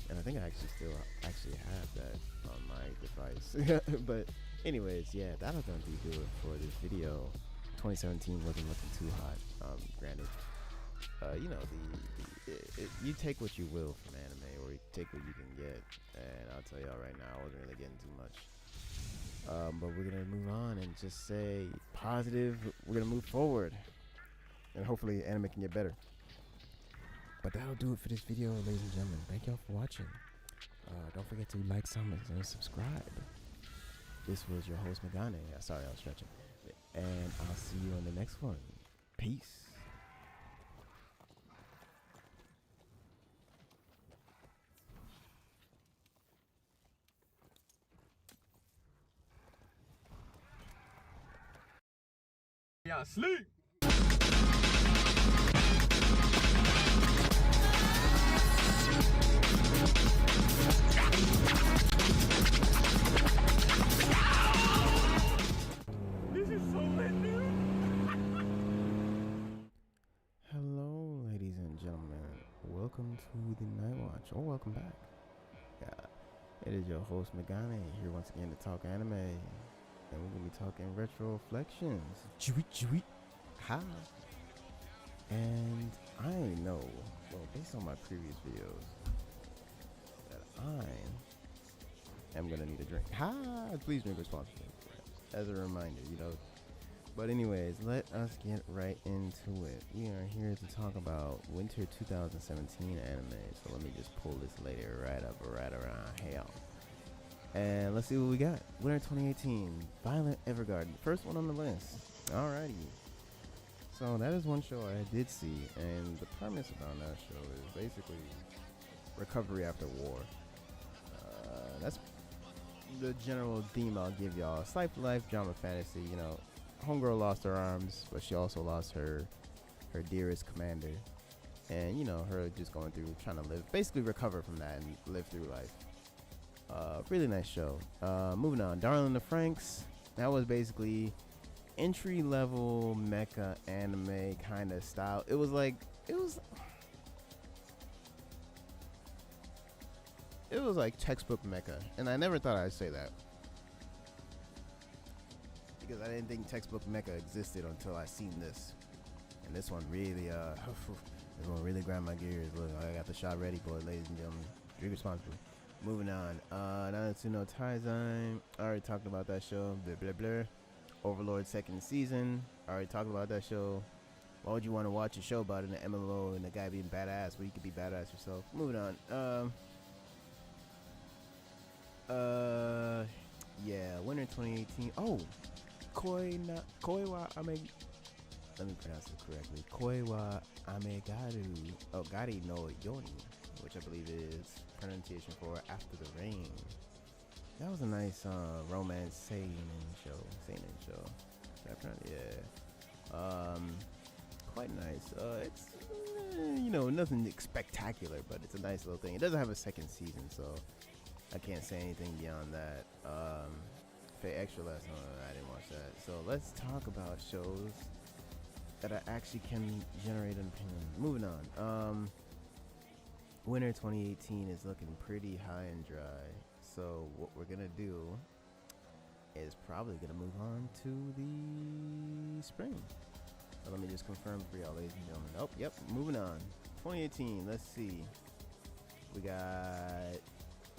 And I think I actually have that on my device. But anyways, yeah, that'll gonna be good for this video. 2017 wasn't looking too hot. Granted, you know, you take what you will from anime, or you take what you can get. And I'll tell y'all right now, I wasn't really getting too much. But we're gonna move on and just say positive. We're gonna move forward, and hopefully anime can get better. But that'll do it for this video, ladies and gentlemen. Thank y'all for watching. Don't forget to like, comment, and subscribe. This was your host Megane. Sorry, I was stretching. And I'll see you on the next one. Peace. Yeah, sleep. This is so lit, dude. Hello, ladies and gentlemen. Welcome to the Night Watch, or welcome back. Yeah, it is your host Megane here once again to talk anime. And we're going to be talking retro reflections. Ha! And I know, well, based on my previous videos, that I am going to need a drink. Ha! Please drink responsibly. As a reminder, you know. But anyways, let us get right into it. We are here to talk about winter 2017 anime. So let me just pull this lady right around here. And let's see what we got. Winter 2018, Violet Evergarden. First one on the list. Alrighty. So that is one show I did see, and the premise about that show is basically recovery after war. That's the general theme I'll give y'all. Slice of life, drama, fantasy, you know, homegirl lost her arms, but she also lost her dearest commander. And, you know, her just going through, trying to live, basically recover from that and live through life. Really nice show. Moving on. Darling the Franks. That was basically entry-level mecha anime kind of style. It was like, it was like textbook mecha. And I never thought I'd say that, because I didn't think textbook mecha existed until I seen this. And this one really, this one really grind my gears. Look, I got the shot ready for it, ladies and gentlemen. Drink responsibly. Moving on. Nanatsu no Taizai. I already talked about that show. Blah, blah, blah. Overlord second season. I already talked about that show. Why would you want to watch a show about an MMO and the guy being badass where you could be badass yourself? Moving on. Yeah, winter 2018. Oh, Koi wa Ame. Let me pronounce it correctly. Koi wa Amegaru. Oh, Gari no Yoni, which I believe is pronunciation for After the Rain. That was a nice romance seinen show. Yeah. Quite nice. It's you know, nothing spectacular, but it's a nice little thing. It doesn't have a second season, so I can't say anything beyond that. Faye Extra Lesson, I didn't watch that. So let's talk about shows that I actually can generate an opinion. Moving on. Winter 2018 is looking pretty high and dry. So what we're gonna do is probably gonna move on to the spring. So let me just confirm for y'all, ladies and gentlemen. Oh, yep, moving on. 2018, let's see. We got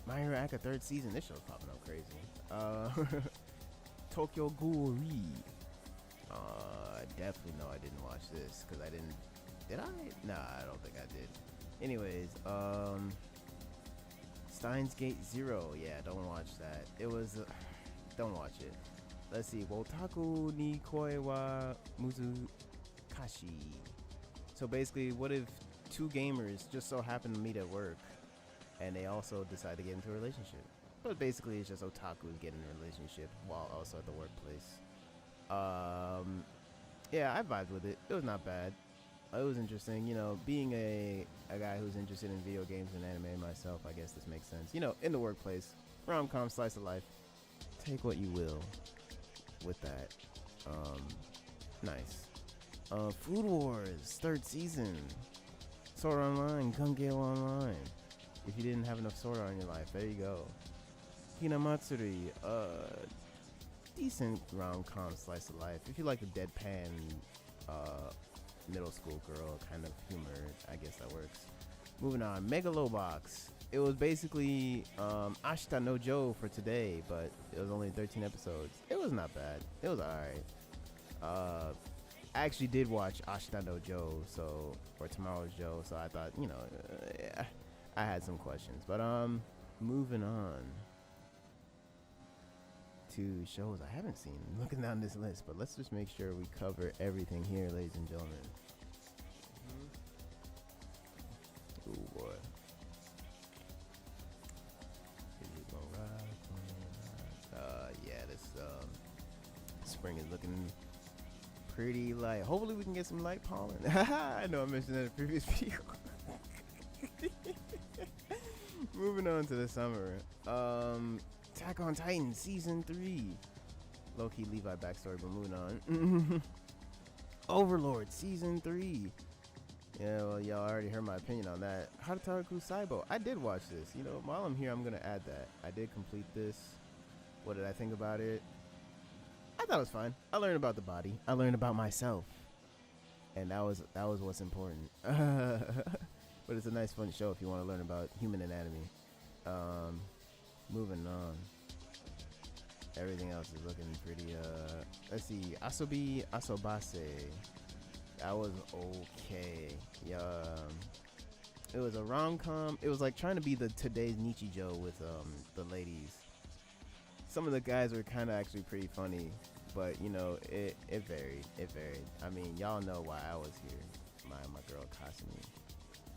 My Hero Academia third season. This show's popping up crazy. Tokyo Ghoul. I definitely know I didn't watch this because I didn't. Did I? Nah, I don't think I did. Anyways, Steins Gate Zero. Yeah, don't watch that. It was. Don't watch it. Let's see. Wotaku ni koi wa muzukashi. So basically, what if two gamers just so happen to meet at work and they also decide to get into a relationship? But basically, it's just otakus getting in a relationship while also at the workplace. Yeah, I vibed with it. It was not bad. It was interesting. You know, being a guy who's interested in video games and anime myself, I guess this makes sense. You know, in the workplace, rom-com, slice of life. Take what you will with that. Nice. Food Wars, third season. Sword Art Online, Gun Gale Online. If you didn't have enough Sword Art in your life, there you go. Hinamatsuri, decent rom-com slice of life. If you like the deadpan, middle school girl kind of humor, I guess that works. Moving on, Megalobox. It was basically Ashita no Joe for today, but it was only 13 episodes. It was not bad. It was alright. I actually did watch Ashita no Joe, or Tomorrow's Joe, so I thought, you know, I had some questions. But moving on to shows I haven't seen. I'm looking down this list, but let's just make sure we cover everything here, ladies and gentlemen. Oh boy. Yeah, this spring is looking pretty light. Hopefully we can get some light pollen. I know I mentioned that in a previous video. Moving on to the summer. Attack on Titan Season 3. Low-key Levi backstory, but moving on. Overlord Season 3. Yeah, well, y'all already heard my opinion on that. Hataraku Saibo. I did watch this. You know, while I'm here, I'm going to add that. I did complete this. What did I think about it? I thought it was fine. I learned about the body. I learned about myself. And that was what's important. But it's a nice, fun show if you want to learn about human anatomy. Moving on. Everything else is looking pretty, let's see. Asobi Asobase. That was okay. Yeah. It was a rom-com. It was like trying to be the today's Nichijou with the ladies. Some of the guys were kind of actually pretty funny, but you know, it varied. It varied. I mean, y'all know why I was here. My girl Kasumi.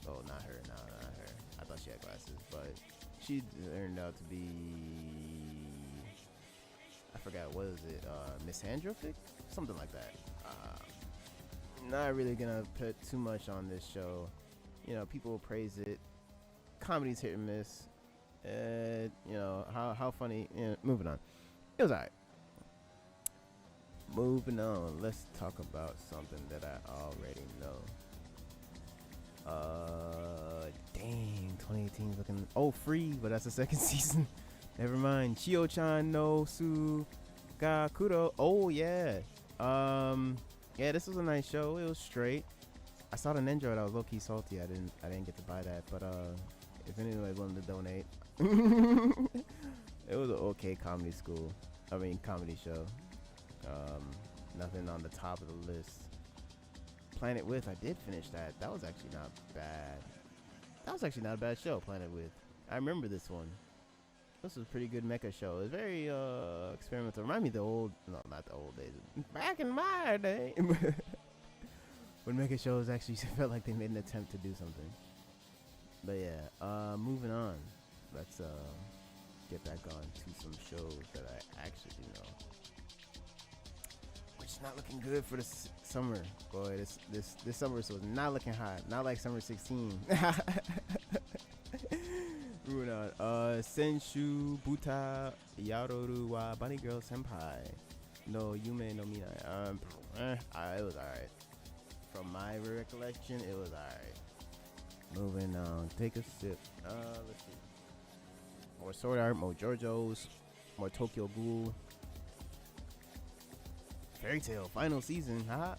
Oh, not her. No, not her. I thought she had glasses, but she turned out to be. I forgot, what is it? Misandrophic? Something like that. Not really gonna put too much on this show. You know, people will praise it. Comedy's hit and miss. You know, how funny. You know, moving on. It was alright. Moving on. Let's talk about something that I already know. Dang, 2018 is looking free, but that's the second season. Never mind. Chio-chan no Sugakuro. Oh yeah. Yeah, this was a nice show. It was straight. I saw the Nendroid. I was low-key salty. I didn't get to buy that, but if anyone wanted to donate, it was an okay comedy show. Nothing on the top of the list. Planet With, I did finish that. That was actually not bad. That was actually not a bad show, Planet With. I remember this one. This was a pretty good mecha show. It was very experimental. Remind me of the old, no, not the old days. Back in my day. When mecha shows actually felt like they made an attempt to do something. But yeah, moving on. Let's get back on to some shows that I actually do know. Which is not looking good for the summer. Boy, this summer was not looking hot. Not like summer 16. Moving on. Senshu Buta Yaroru wa Bunny Girl Senpai no Yume no Minai. It was alright. From my recollection, it was alright. Moving on. Take a sip. Let's see. More Sword Art, more JoJo's, more Tokyo Ghoul. Fairy Tail final season, haha.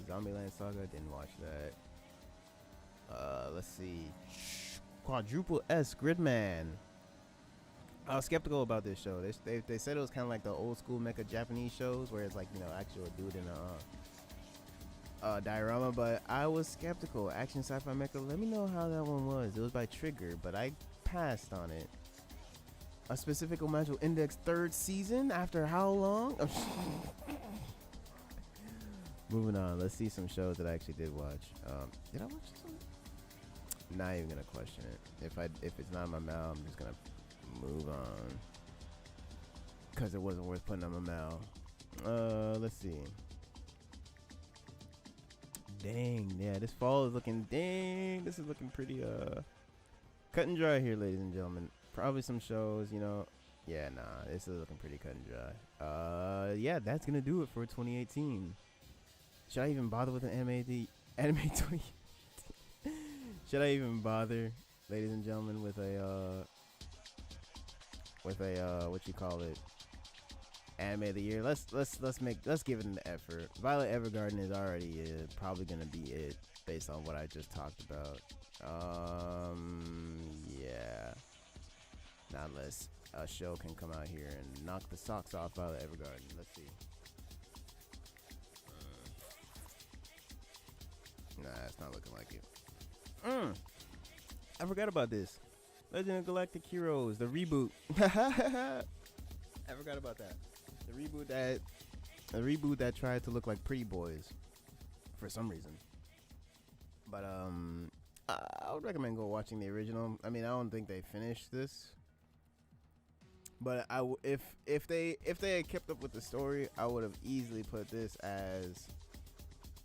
Zombieland Saga, didn't watch that. Let's see. Quadruple S Gridman. I was skeptical about this show. They said it was kind of like the old school mecha Japanese shows where it's like, you know, actual dude in a diorama, but I was skeptical. Action sci-fi mecha, let me know how that one was. It was by Trigger, but I passed on it. A Specific Magical Index 3rd season after how long? Moving on. Let's see some shows that I actually did watch. Did I watch this one? Not even gonna question it. If it's not in my mouth, I'm just gonna move on. Cause it wasn't worth putting on my mouth. Let's see. Dang, yeah, this fall is looking this is looking pretty cut and dry here, ladies and gentlemen. Probably some shows, you know. Yeah, nah, this is looking pretty cut and dry. Yeah, that's gonna do it for 2018. Should I even bother with an anime 2018? Should I even bother, ladies and gentlemen, with a what you call it, anime of the year? Let's give it an effort. Violet Evergarden is already probably gonna be it based on what I just talked about. Yeah. Not unless a show can come out here and knock the socks off Violet Evergarden. Let's see. Nah, it's not looking like it. I forgot about this. Legend of Galactic Heroes, the reboot. I forgot about that. The reboot that tried to look like Pretty Boys for some reason. But I would recommend go watching the original. I mean, I don't think they finished this. But if they had kept up with the story, I would have easily put this as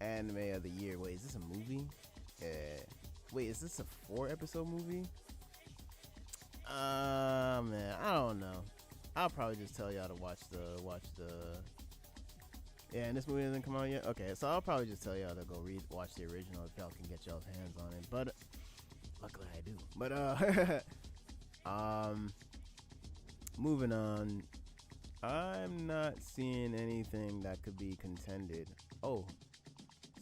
anime of the year. Wait, is this a movie? Yeah. Wait, is this a 4-episode movie? Man, I don't know. I'll probably just tell y'all to watch the. Yeah, and this movie hasn't come out yet. Okay, so I'll probably just tell y'all to go watch the original if y'all can get y'all's hands on it. But luckily I do. But moving on. I'm not seeing anything that could be contended. Oh,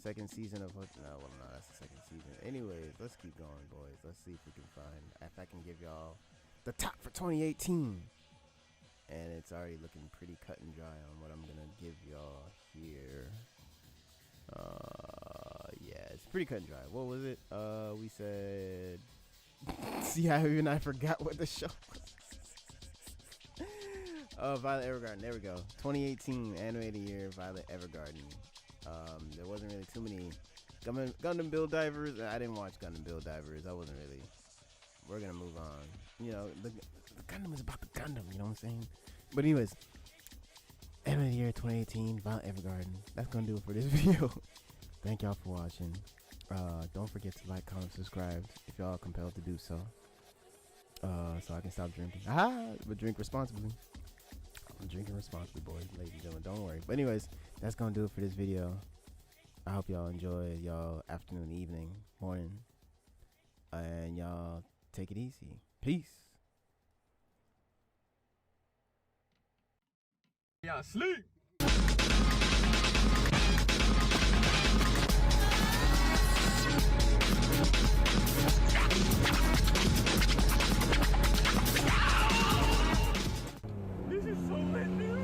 second season of what? No, well, no, that's the second season. Anyways, let's keep going, boys. Let's see if we can find, if I can give y'all the top for 2018. And it's already looking pretty cut and dry on what I'm gonna give y'all here. Yeah, it's pretty cut and dry. What was it? We said. See how even I forgot what the show was. Violet Evergarden. There we go. 2018 anime of the year, Violet Evergarden. There wasn't really too many Gundam Build Divers. I didn't watch Gundam Build Divers. I wasn't really. We're gonna move on. You know, the Gundam is about the Gundam. You know what I'm saying? But anyways, End of the year 2018, Violent Evergarden. That's gonna do it for this video. Thank y'all for watching. Don't forget to like, comment, subscribe if y'all are compelled to do so. So I can stop drinking. But drink responsibly. I'm drinking responsibly, boys, ladies and gentlemen. Don't worry. But anyways, that's gonna do it for this video. I hope y'all enjoy y'all afternoon, evening, morning, and y'all take it easy. Peace. Yeah, sleep. This is so new.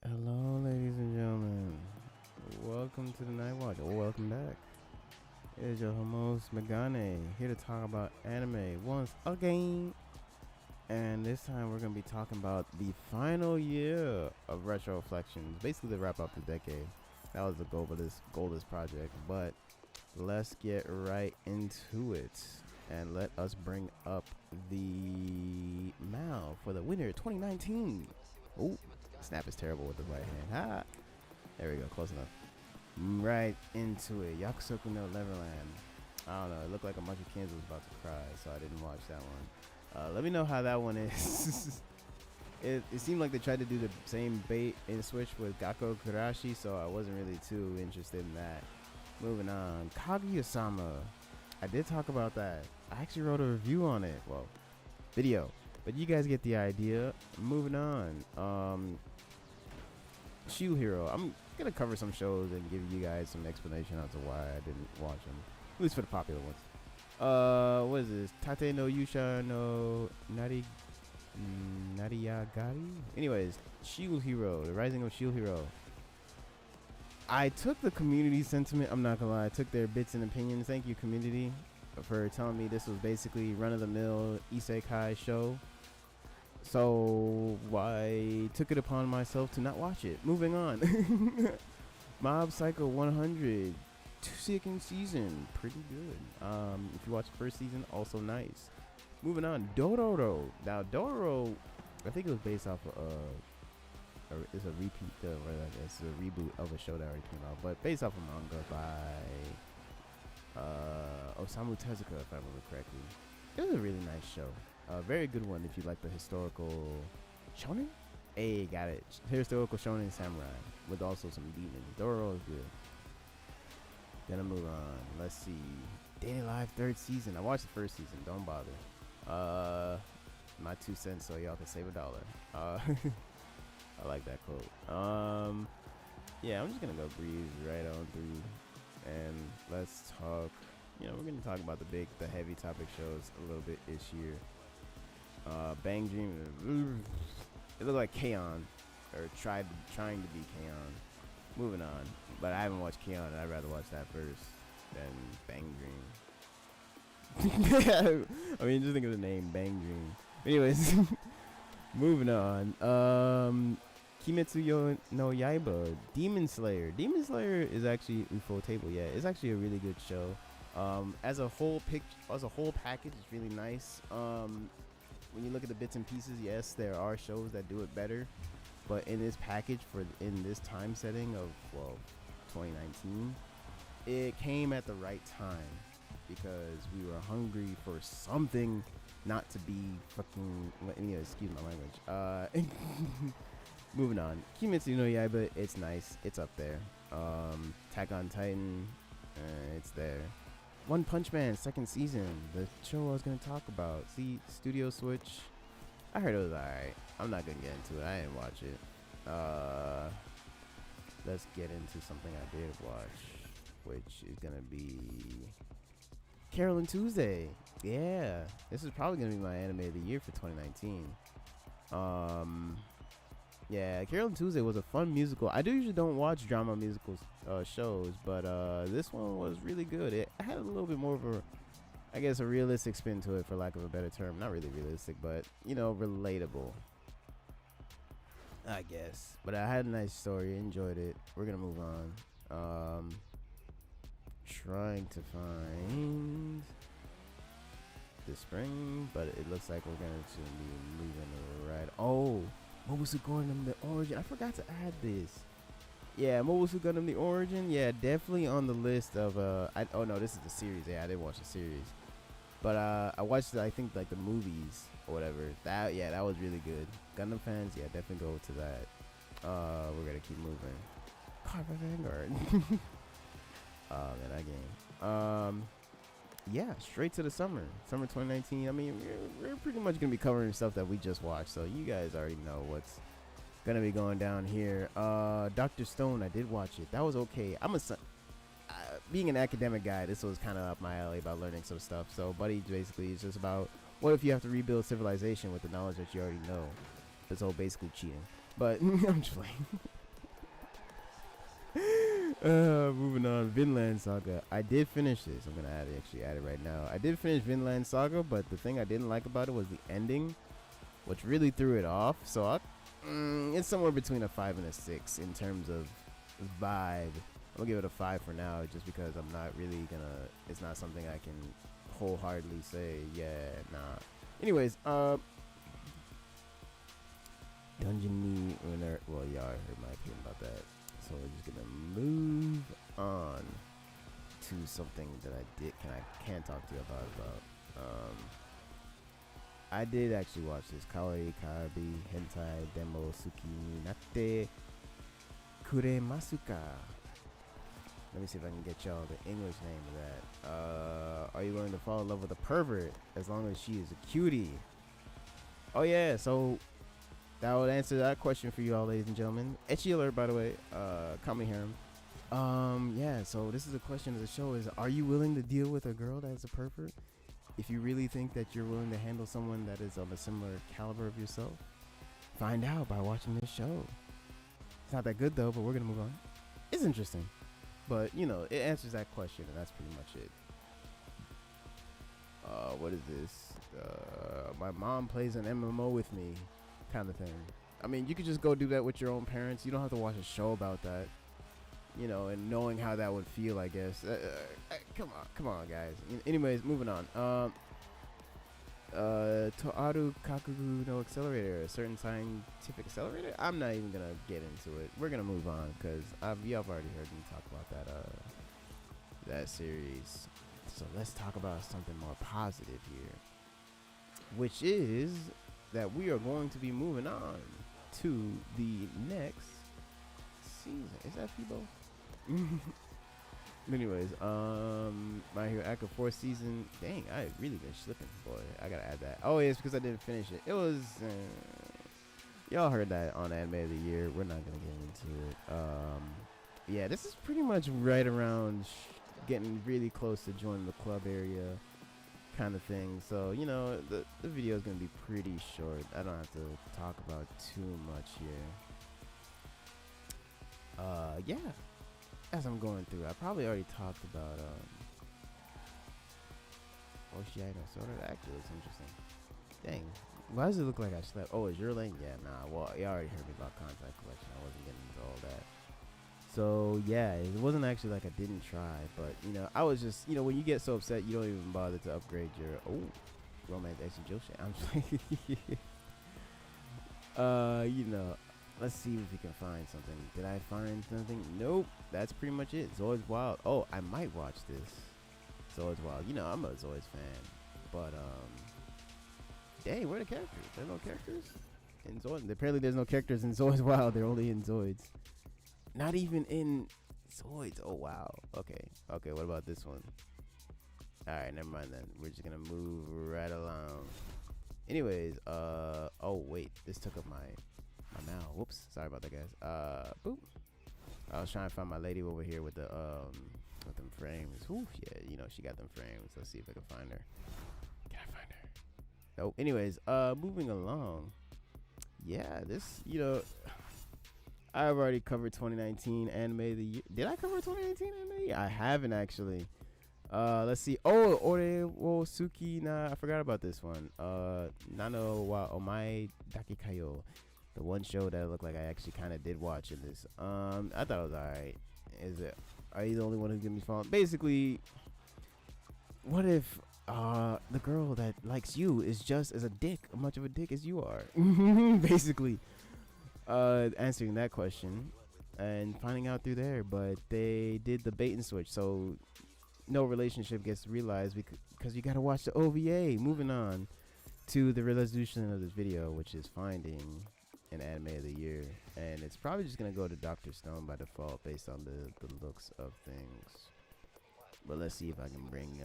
Hello, ladies and gentlemen. Welcome to the Night Watch. Or welcome back. It is your host, Megane, here to talk about anime once again. And this time we're going to be talking about the final year of Retro Reflections. Basically, the wrap up the decade. That was the goal of this project. But let's get right into it. And let us bring up the MAL for the winter 2019. Oh, snap is terrible with the right hand. There we go, close enough. Right into it. Yakusoku no Neverland. I don't know, it looked like a bunch of kids was about to cry, so I didn't watch that one. Let me know how that one is. it seemed like they tried to do the same bait and switch with Gakko Kurashi, so I wasn't really too interested in that. Moving on, Kaguya-sama. I did talk about that. I actually wrote a review on it. Well, video. But you guys get the idea. Moving on. Shield Hero. I'm going to cover some shows and give you guys some explanation as to why I didn't watch them. At least for the popular ones. What is this? Tate no Yusha no Nariyagari? Anyways, Shield Hero. The Rising of Shield Hero. I took the community sentiment. I'm not going to lie. I took their bits and opinions. Thank you, community, for telling me this was basically run-of-the-mill isekai show. So I took it upon myself to not watch it. Moving on. Mob Psycho 100. Second season. Pretty good. If you watch the first season, also nice. Moving on. Dororo. Now, Dororo, I think it was based off of it's a repeat, it's a reboot of a show that already came out, but based off a manga by Osamu Tezuka, if I remember correctly. It was a really nice show. A very good one if you like the historical shonen. Hey, got it. Historical shonen samurai with also some demons. Dororo is good. Gonna move on. Let's see. Daily Life 3rd season. I watched the first season. Don't bother. My 2 cents so y'all can save $1. I like that quote. Yeah, I'm just gonna go breeze right on through, and let's talk. We're gonna talk about the heavy topic shows a little bit this year. Bang Dream. It looked like K-On, or trying to be K-On. Moving on, but I haven't watched K-On, and I'd rather watch that first than Bang Dream. I mean, just think of the name, Bang Dream. Anyways. Moving on. Kimetsu no Yaiba, Demon Slayer. Demon Slayer is actually Ufotable. Yeah, it's actually a really good show. As a whole package, it's really nice. When you look at the bits and pieces, yes, there are shows that do it better, but in this package in this time setting of 2019, it came at the right time because we were hungry for something. Not to be fucking, excuse my language. Moving on. Kimetsu no Yaiba, it's nice. It's up there. Attack on Titan, it's there. One Punch Man, 2nd season. The show I was going to talk about. See, Studio Switch. I heard it was alright. I'm not going to get into it. I didn't watch it. Let's get into something I did watch, which is going to be Carole & Tuesday. Yeah, this is probably gonna be my anime of the year for 2019. Yeah, Carole & Tuesday was a fun musical. I usually don't watch drama musical shows, but this one was really good. It had a little bit more of a realistic spin to it, for lack of a better term. Not really realistic, but relatable, I guess. But I had a nice story, enjoyed it. We're gonna move on. Trying to find the this spring, but it looks like we're gonna be moving right. Oh, Mobile Suit Gundam the Origin. I forgot to add this. Yeah, Mobile Suit Gundam the Origin. Yeah, definitely on the list of oh no, this is the series. Yeah, I didn't watch the series, but I watched I think like the movies or whatever. That was really good. Gundam fans, yeah, definitely go to that. We're gonna keep moving. Carver Vanguard. Oh man, that game. Yeah, straight to the summer 2019. I mean, we're pretty much gonna be covering stuff that we just watched, so you guys already know what's gonna be going down here. Dr. Stone, I did watch it. That was okay. Being an academic guy, this was kind of up my alley about learning some stuff. So Buddy basically is just about what if you have to rebuild civilization with the knowledge that you already know. It's all basically cheating, but I'm just playing. Moving on, Vinland Saga. I did finish this. I'm gonna add it right now. I did finish Vinland Saga, but the thing I didn't like about it was the ending, which really threw it off. So it's somewhere between a 5 and a 6 in terms of vibe. I'm gonna give it a 5 for now, just because I'm not really gonna. It's not something I can wholeheartedly say. Yeah, nah. Anyways, Dungeon Winner. Well, yeah, I heard my opinion about that. So we're just gonna move on to something that I can talk to you about. I did actually watch this Kawaii Kabi Hentai Demo Suki Nate Kuremasuka. Let me see if I can get y'all the English name of that. Are you willing to fall in love with a pervert as long as she is a cutie? Oh yeah, so that would answer that question for you all, ladies and gentlemen. Etchy alert, by the way. Kami harem. Yeah, so this is a question of the show is, are you willing to deal with a girl that is a pervert? If you really think that you're willing to handle someone that is of a similar caliber of yourself, find out by watching this show. It's not that good though, but we're gonna move on. It's interesting, but you know, it answers that question, and that's pretty much it. What is this? My mom plays an MMO with me, kind of thing. I mean, you could just go do that with your own parents. You don't have to watch a show about that, you know, and knowing how that would feel, I guess. Come on, guys. Anyways, moving on. Toaru Kakugu no Accelerator, a certain scientific accelerator. I'm not even gonna get into it. We're gonna move on because y'all have already heard me talk about that series. So let's talk about something more positive here, which is that we are going to be moving on to the next season. Is that Fibo? Anyways, My Hero Active 4th season. Dang, I really been slipping, boy. I gotta add that. Oh, yeah, it's because I didn't finish it. It was, y'all heard that on Anime of the Year. We're not gonna get into it. Yeah, this is pretty much right around getting really close to joining the club area kind of thing. So, you know, the video is gonna be pretty short. I don't have to talk about too much here. Yeah. As I'm going through, I probably already talked about Oceano Soda. That actually looks interesting. Dang, why does it look like I slept? Oh, is your lane? Yeah, nah. Well, you already heard me about Contact Collection. I wasn't getting into all that. So yeah, it wasn't actually like I didn't try, but you know, I was just, you know, when you get so upset, you don't even bother to upgrade your romance action Joshi. I'm just you know. Let's see if we can find something. Did I find something? Nope. That's pretty much it. Zoids Wild. Oh, I might watch this. Zoids Wild. You know, I'm a Zoids fan. But, dang, where are the characters? There are no characters in Zoids. Apparently there's no characters in Zoids Wild. They're only in Zoids. Not even in Zoids. Oh, wow. Okay. Okay, what about this one? Alright, never mind then. We're just gonna move right along. Anyways, oh, wait. This took up my now. Whoops. Sorry about that, guys. Boop. I was trying to find my lady over here with the with them frames. Whew, yeah, you know, she got them frames. Let's see if I can find her. Can I find her? Nope. Anyways, moving along. Yeah, this, you know, I've already covered 2019 Anime of the Year. Did I cover 2019 Anime of the Year? I haven't actually. Let's see. Oh, Ore wo Suki na. I forgot about this one. Nano wa Omae Dakikayo. The one show that looked like I actually kind of did watch in this. I thought it was alright. Are you the only one who's gonna be following? Basically, what if the girl that likes you is just as much of a dick as you are. Basically, answering that question and finding out through there. But they did the bait and switch, so no relationship gets realized because you gotta watch the OVA. Moving on to the resolution of this video, which is finding an anime of the year, and it's probably just gonna go to Dr. Stone by default based on the looks of things. But let's see if I can bring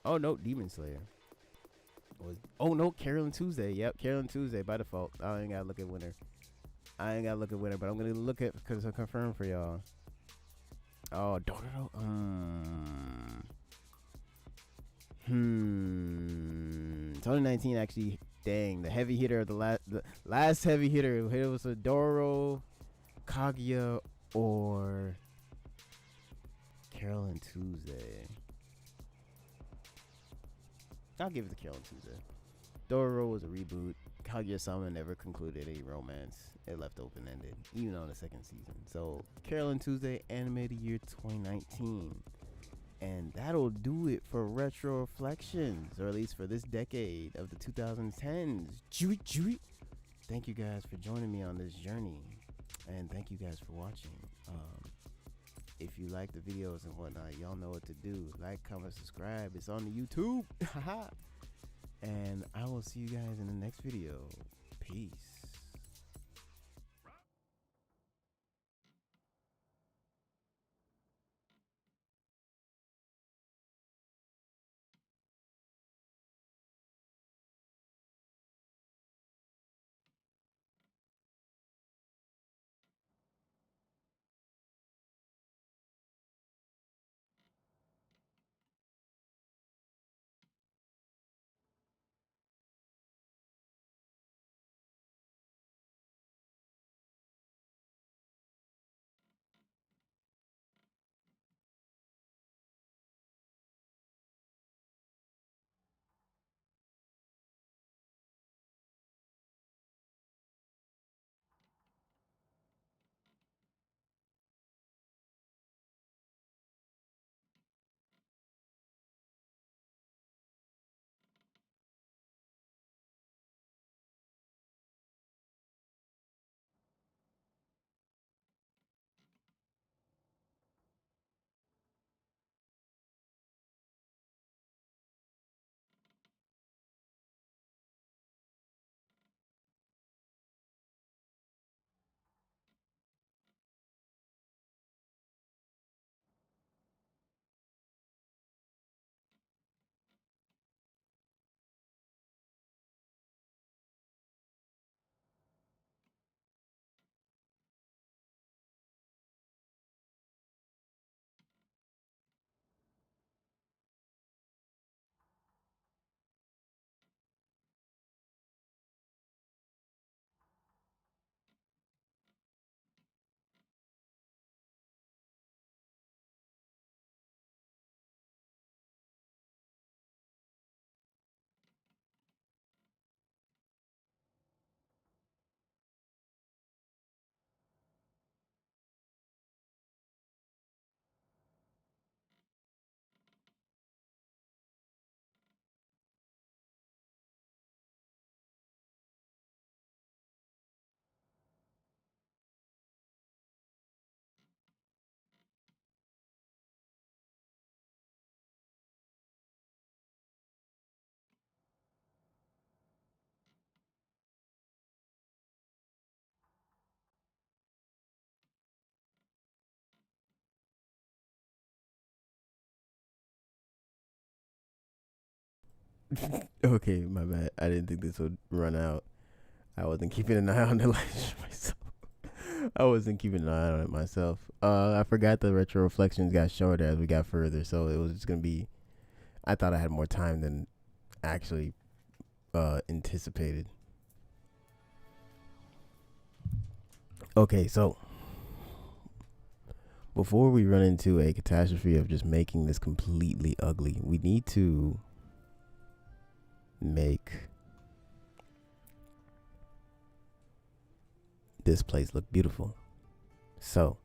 oh no, Demon Slayer. Oh no, Carolyn Tuesday. Yep, Carolyn Tuesday by default. I ain't gotta look at winner. But I'm gonna look at because I confirm for y'all. Oh, 2019 actually. Dang, the heavy hitter of the last heavy hitter. It was a Doro, Kaguya, or Carolyn Tuesday. I'll give it to Carolyn Tuesday. Doro was a reboot. Kaguya-sama never concluded a romance. It left open-ended, even on the second season. So, Carolyn Tuesday, Anime of the Year 2019. And that'll do it for Retro Reflections, or at least for this decade of the 2010s. Thank you guys for joining me on this journey. And thank you guys for watching. If you like the videos and whatnot, y'all know what to do. Like, comment, subscribe. It's on the YouTube. And I will see you guys in the next video. Peace. Okay, my bad. I didn't think this would run out. I wasn't keeping an eye on the lights myself. I wasn't keeping an eye on it myself. I forgot the retro reflections got shorter as we got further, so it was just gonna be. I thought I had more time than actually anticipated. Okay, so before we run into a catastrophe of just making this completely ugly, we need to make this place look beautiful. So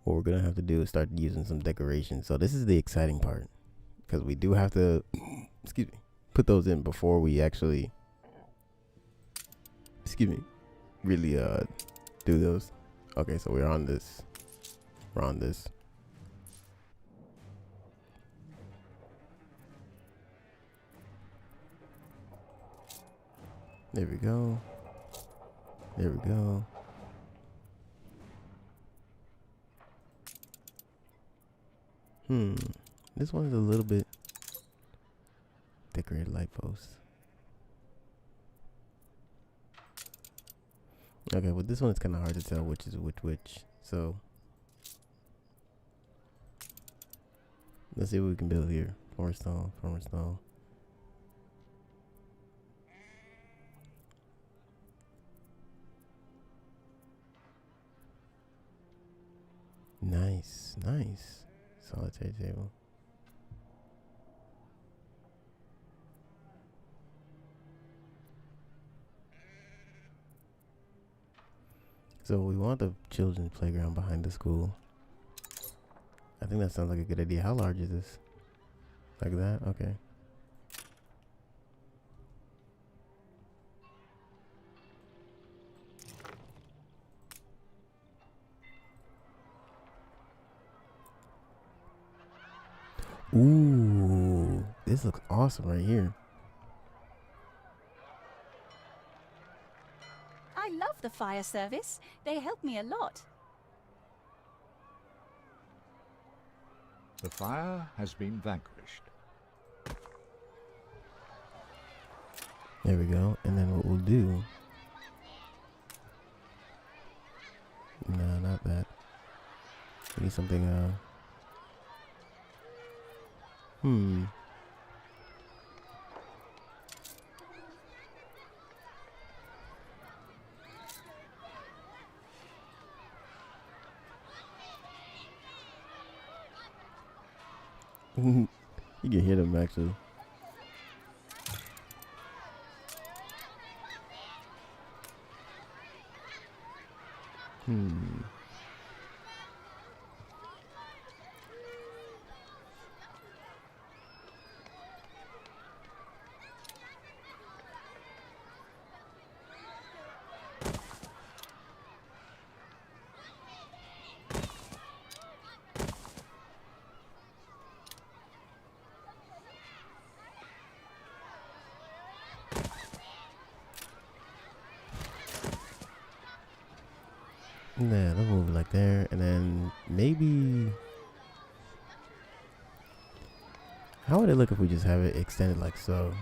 what we're gonna have to do is start using some decoration. So this is the exciting part, because we do have to excuse me, put those in before we actually, excuse me, really do those. Okay, so we're on this. We're on this. There we go. There we go. This one's a little bit decorated light post. Okay, well this one is kind of hard to tell which is which. So let's see what we can build here. Former stone. Nice. Solitary table. So we want the children's playground behind the school. I think that sounds like a good idea. How large is this? Like that? Okay. Ooh, this looks awesome right here. I love the fire service. They help me a lot. The fire has been vanquished. There we go. And then what we'll do... No, not that. We need something, You can hear them actually. Yeah, they'll move it like there, and then maybe... How would it look if we just have it extended like so?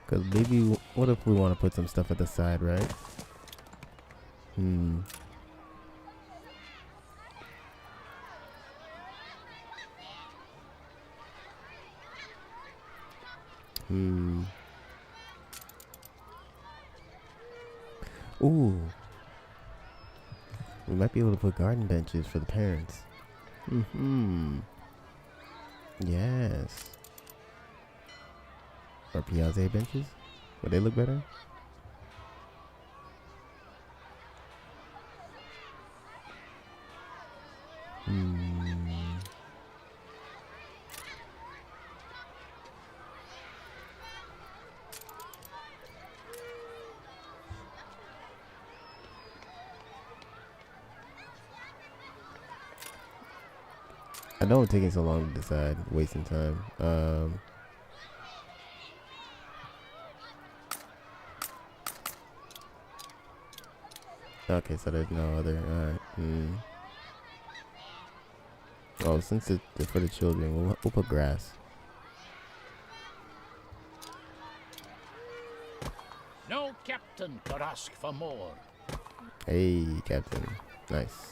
Because maybe, what if we want to put some stuff at the side, right? Ooh. We might be able to put garden benches for the parents. Yes. Or piazza benches? Would they look better? I know it's taking so long to decide, wasting time. Okay, so there's no other. Alright. Oh, since it's for the children, we'll put grass. No captain could ask for more. Hey, Captain. Nice.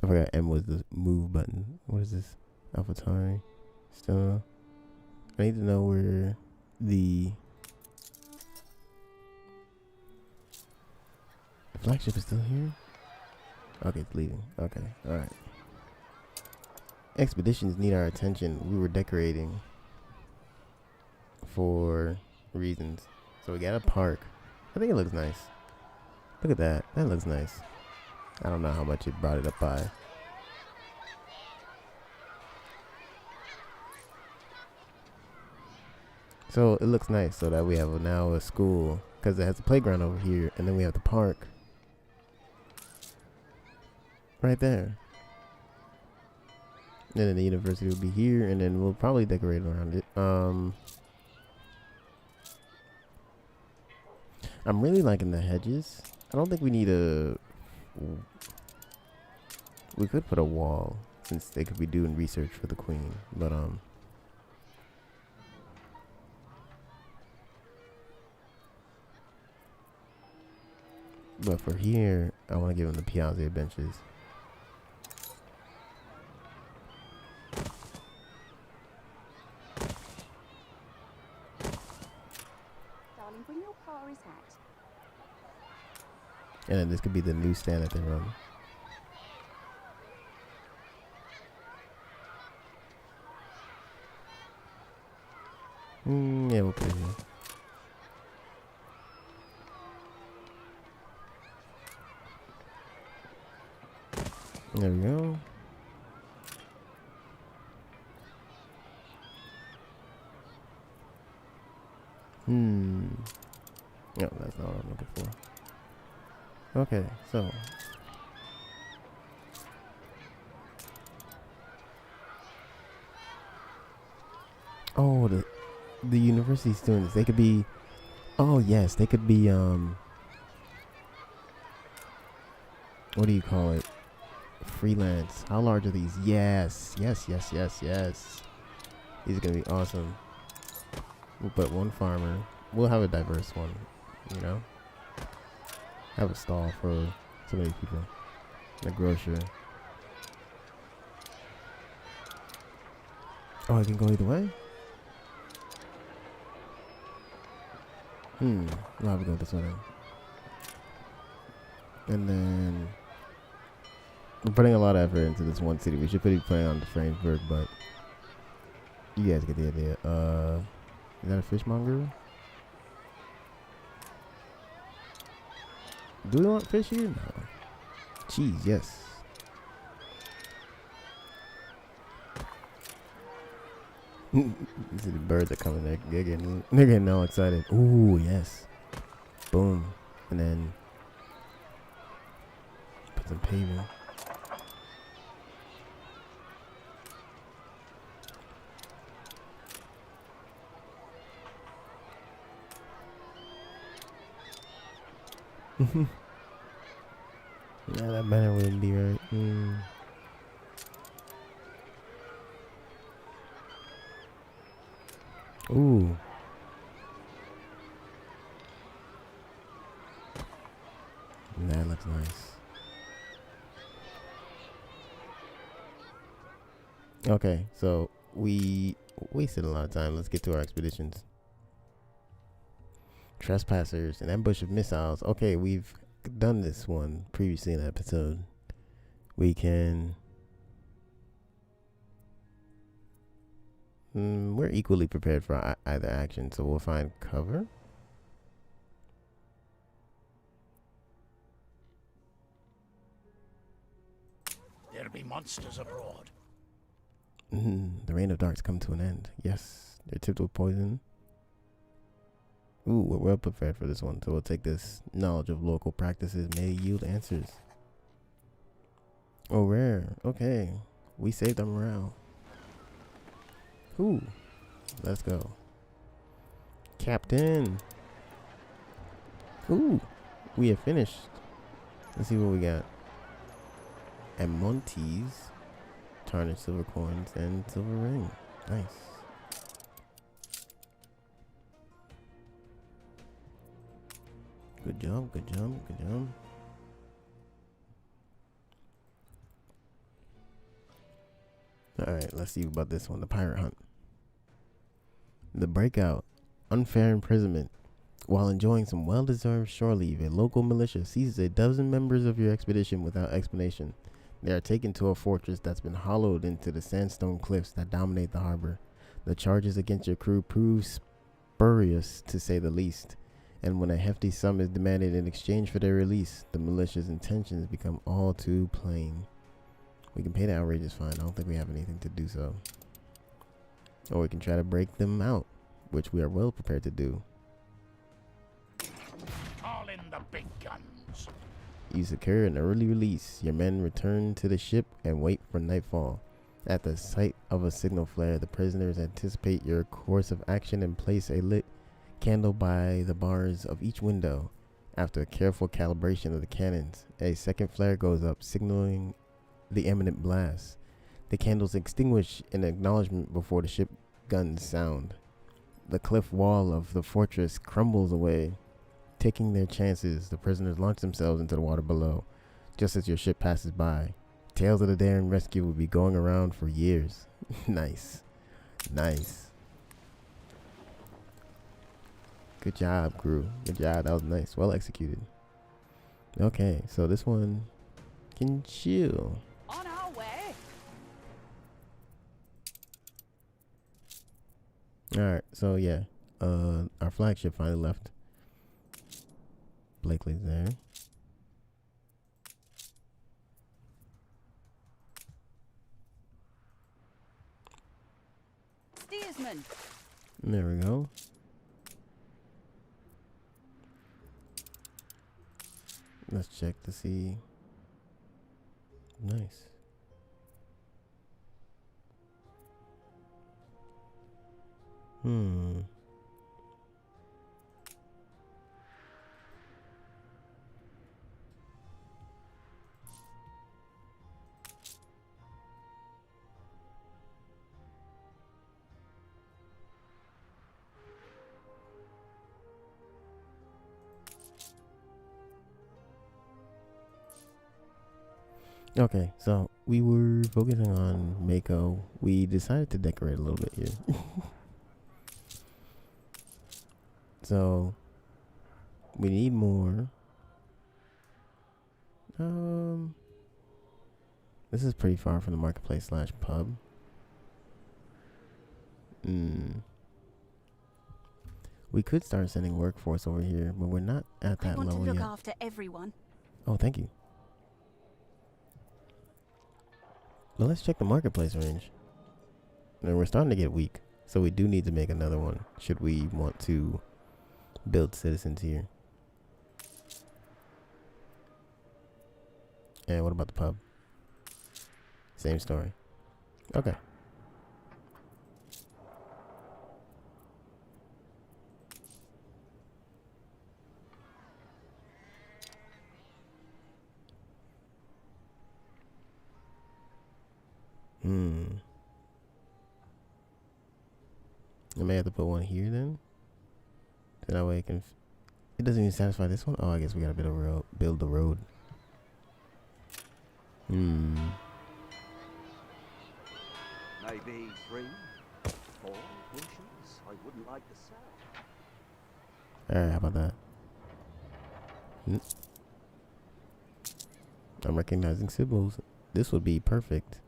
I forgot M was the move button. What is this? AlphaTauri. So I need to know where the Flagship is still here? Okay, it's leaving. Okay, alright. Expeditions need our attention. We were decorating for reasons. So we got a park. I think it looks nice. Look at that. That looks nice. I don't know how much it brought it up by. So it looks nice so that we have now a school because it has a playground over here and then we have the park right there. And then the university will be here and then we'll probably decorate around it. I'm really liking the hedges. I don't think we need a... We could put a wall since they could be doing research for the queen, but for here, I want to give them the piazza benches. Darling, bring your Paris hat. And then this could be the newsstand that they run. Yeah, we'll put it here. There we go. No, that's not what I'm looking for. Okay, so. Oh, the university students, they could be, oh yes, they could be, what do you call it? Freelance. How large are these? Yes. These are gonna be awesome. We'll put one farmer. We'll have a diverse one, you know? Have a stall for so many people. A grocer. Oh, I can go either way? We'll have to go this way then. And then we're putting a lot of effort into this one city. We should be putting on the Framesburg, but you guys get the idea. Is that a fishmonger? Do we want fish here? No. Cheese, yes. You see the birds are coming there. They're getting all excited. Ooh, yes. Boom. And then put some paving. Yeah, that banner wouldn't be right. Ooh. That looks nice. Okay, so we wasted a lot of time. Let's get to our expeditions. Trespassers, an ambush of missiles. Okay, we've done this one previously in the episode. We can... we're equally prepared for either action, so we'll find cover. There be monsters abroad. The rain of darts come to an end. Yes, they're tipped with poison. Ooh, we're well prepared for this one, so we'll take this. Knowledge of local practices may yield answers. Oh, rare. Okay, we saved our morale. Ooh, let's go. Captain. Ooh, we have finished. Let's see what we got. And Monty's tarnished silver coins and silver ring. Nice. Good job, good job, good job. Alright, let's see about this one. The pirate hunt. The breakout. Unfair imprisonment. While enjoying some well-deserved shore leave, a local militia seizes a dozen members of your expedition without explanation. They are taken to a fortress that's been hollowed into the sandstone cliffs that dominate the harbor. The charges against your crew prove spurious, to say the least, and when a hefty sum is demanded in exchange for their release, the militia's intentions become all too plain. We can pay the outrageous fine. I don't think we have anything to do so. Or we can try to break them out, which we are well prepared to do. Call in the big guns. You secure an early release. Your men return to the ship and wait for nightfall. At the sight of a signal flare, the prisoners anticipate your course of action and place a lit candle by the bars of each window. After a careful calibration of the cannons, a second flare goes up, signaling the imminent blast. The candles extinguish in acknowledgement before the ship guns sound. The cliff wall of the fortress crumbles away. Taking their chances, the prisoners launch themselves into the water below, just as your ship passes by. Tales of the daring rescue will be going around for years. Nice. Nice. Good job, crew. Good job. That was nice. Well executed. Okay, so this one can chill. On our way. Alright, so yeah. Our flagship finally left. Blakely's there. Steersman. There we go. Let's check to see. Nice. Okay, so we were focusing on Mako. We decided to decorate a little bit here. So we need more. This is pretty far from the marketplace / pub. We could start sending workforce over here, but we're not at that I want level to look yet. after everyone. Oh, thank you. Well, let's check the marketplace range. And we're starting to get weak, so we do need to make another one should we want to build citizens here. And what about the pub? Same story. Okay. I may have to put one here then. So that way it can. It doesn't even satisfy this one. Oh, I guess we gotta build the road. Maybe 3, 4 inches. I wouldn't like to sell. Alright, how about that? I'm recognizing symbols. This would be perfect.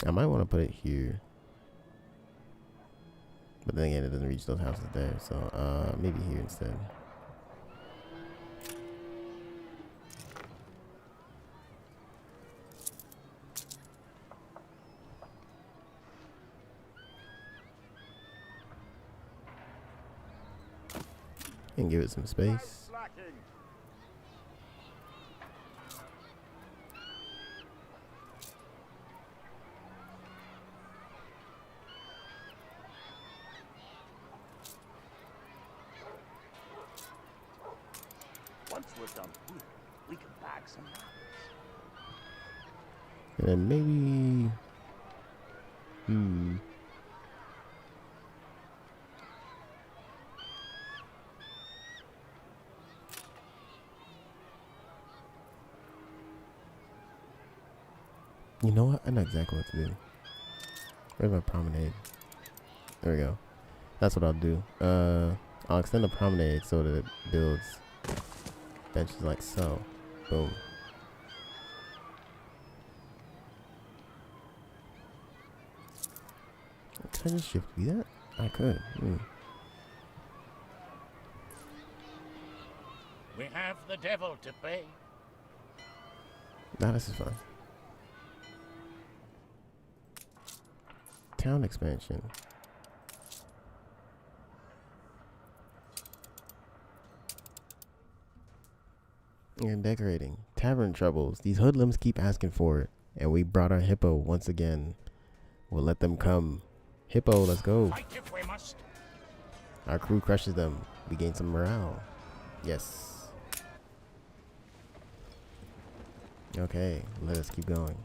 I might want to put it here. But then again, it doesn't reach those houses there. So, maybe here instead. And give it some space. Once we're done here, we can bag some apples. And then maybe You know what? I know exactly what to do. Where's my promenade? There we go. That's what I'll do. I'll extend the promenade so that it builds benches like so. Boom. Can I just shift do that? I could. We have the devil to pay. Nah, this is fine. Town expansion. And decorating. Tavern troubles. These hoodlums keep asking for it. And we brought our hippo once again. We'll let them come. Hippo, let's go. Fight if we must. Our crew crushes them. We gain some morale. Yes. Okay, let us keep going.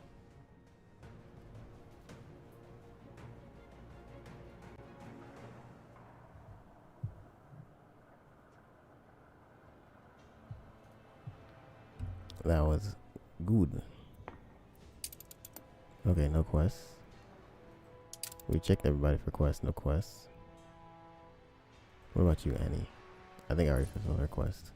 That was good. Okay, no quests. We checked everybody for quests, no quests. What about you, Annie? I think I already fulfilled her quest.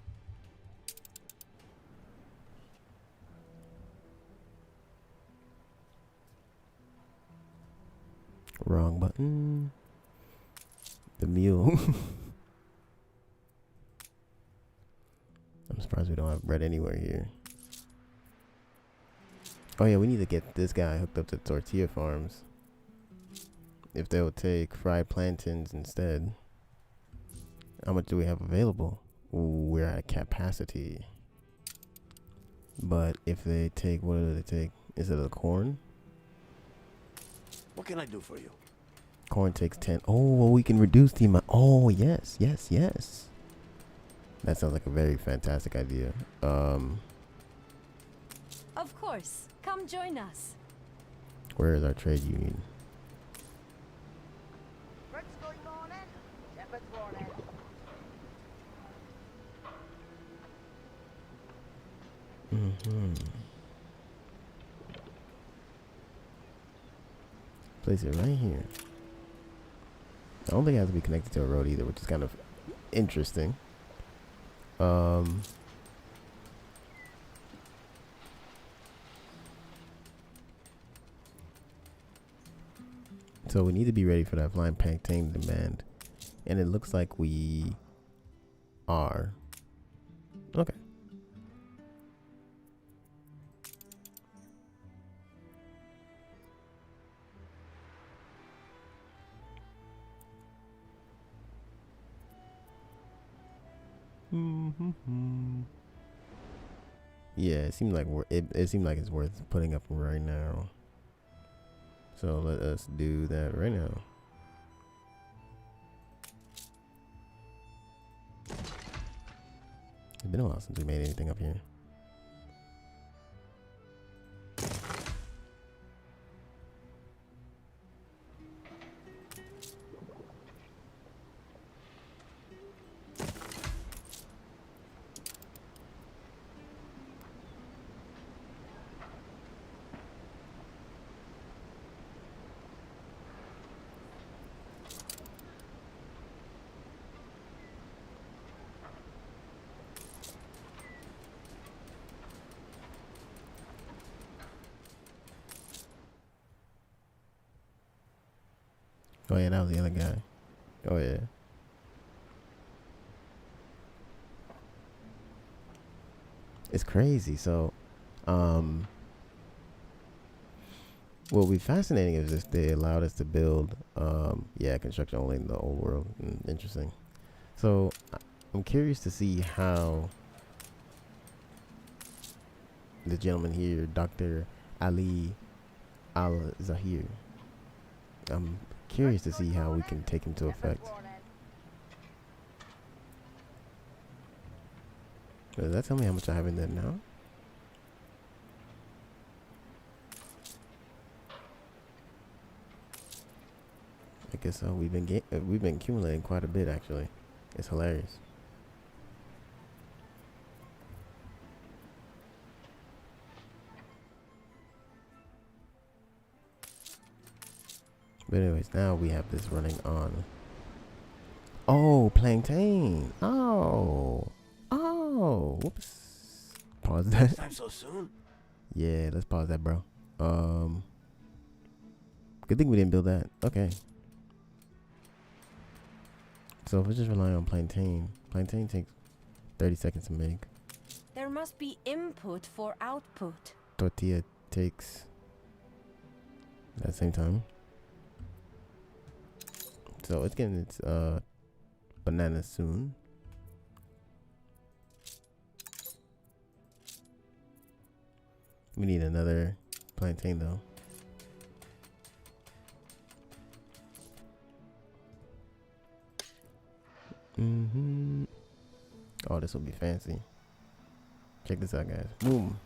Wrong button. The mule. I'm surprised we don't have bread anywhere here. Oh yeah, we need to get this guy hooked up to tortilla farms. If they would take fried plantains instead. How much do we have available? Ooh, we're at capacity. But if they take, what do they take? Is it the corn? What can I do for you? Corn takes 10. Oh, well, we can reduce the amount. Oh, yes, yes, yes. That sounds like a very fantastic idea. Of course. Come join us. Where is our trade union? Place it right here. I don't think it has to be connected to a road either, which is kind of interesting. So we need to be ready for that flying plantain demand. And it looks like we are. Okay. Yeah, it seemed like it seemed like it's worth putting up right now. So let us do that right now. It's been a while since we made anything up here. Oh yeah, that was the other guy. Oh yeah. It's crazy. So, what would be fascinating is if they allowed us to build, yeah, construction only in the old world. Interesting. So, I'm curious to see how the gentleman here, Dr. Ali Al-Zahir, I'm curious to see how we can take into effect. Does that tell me how much I have in there now? I guess so. We've been accumulating quite a bit actually. It's hilarious. But anyways, now we have this running on. Oh, plantain. Oh. Oh. Whoops. Pause that. Time so soon? Yeah, let's pause that, bro. Good thing we didn't build that. Okay. So if we just rely on plantain takes 30 seconds to make. There must be input for output. Tortilla takes that same time. So it's getting its banana soon. We need another plantain though. Oh, this will be fancy. Check this out, guys. Boom.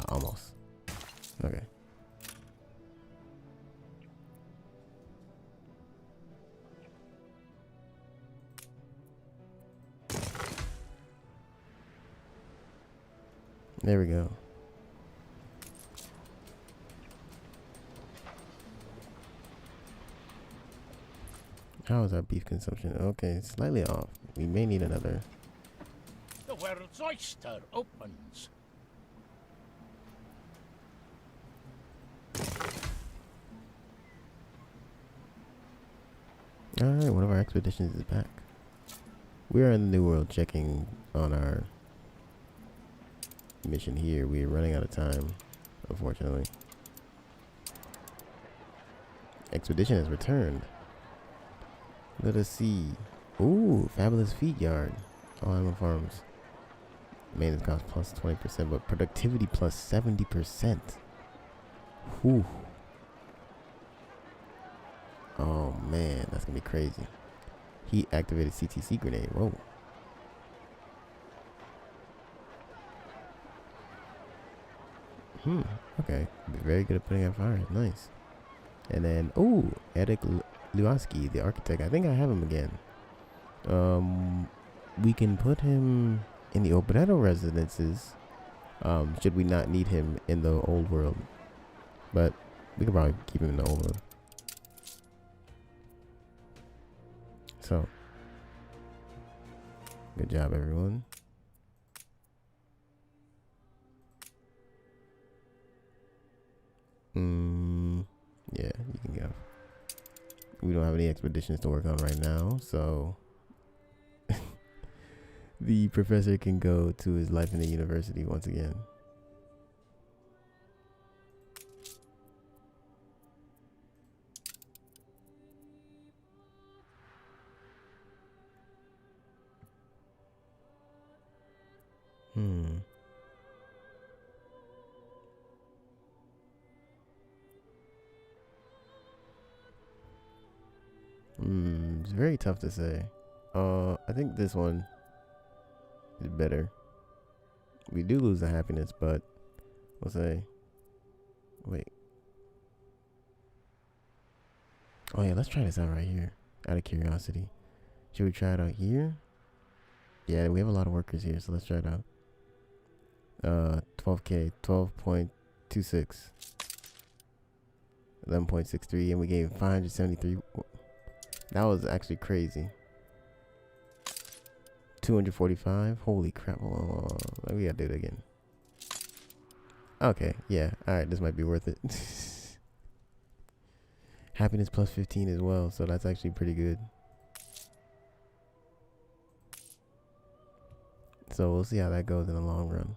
Almost. Okay. There we go. How is our beef consumption? Okay, slightly off. We may need another. The world's oyster opens. Alright, one of our expeditions is back. We are in the New World checking on our mission here. We are running out of time, unfortunately. Expedition has returned. Let us see. Ooh, fabulous feed yard. All animal farms. Maintenance cost plus 20%, but productivity plus 70%. Whew. Oh man, that's gonna be crazy. Heat activated CTC grenade. Whoa. Okay. Very good at putting out fires. Nice. And then, ooh, Eric Luaski, the architect. I think I have him again. We can put him in the Obrero residences. Should we not need him in the old world? But we can probably keep him in the old world. So, good job, everyone. Yeah, you can go. We don't have any expeditions to work on right now, so the professor can go to his life in the university once again. It's very tough to say. I think this one is better. We do lose the happiness, but we'll say. Wait. Oh yeah, let's try this out right here. Out of curiosity. Should we try it out here? Yeah, we have a lot of workers here, so let's try it out. 12K, 12.26. 11.63, and we gave 573. That was actually crazy. 245. Holy crap. Hold on. We gotta do it again. Okay, yeah. Alright, this might be worth it. Happiness plus 15 as well, so that's actually pretty good. So we'll see how that goes in the long run.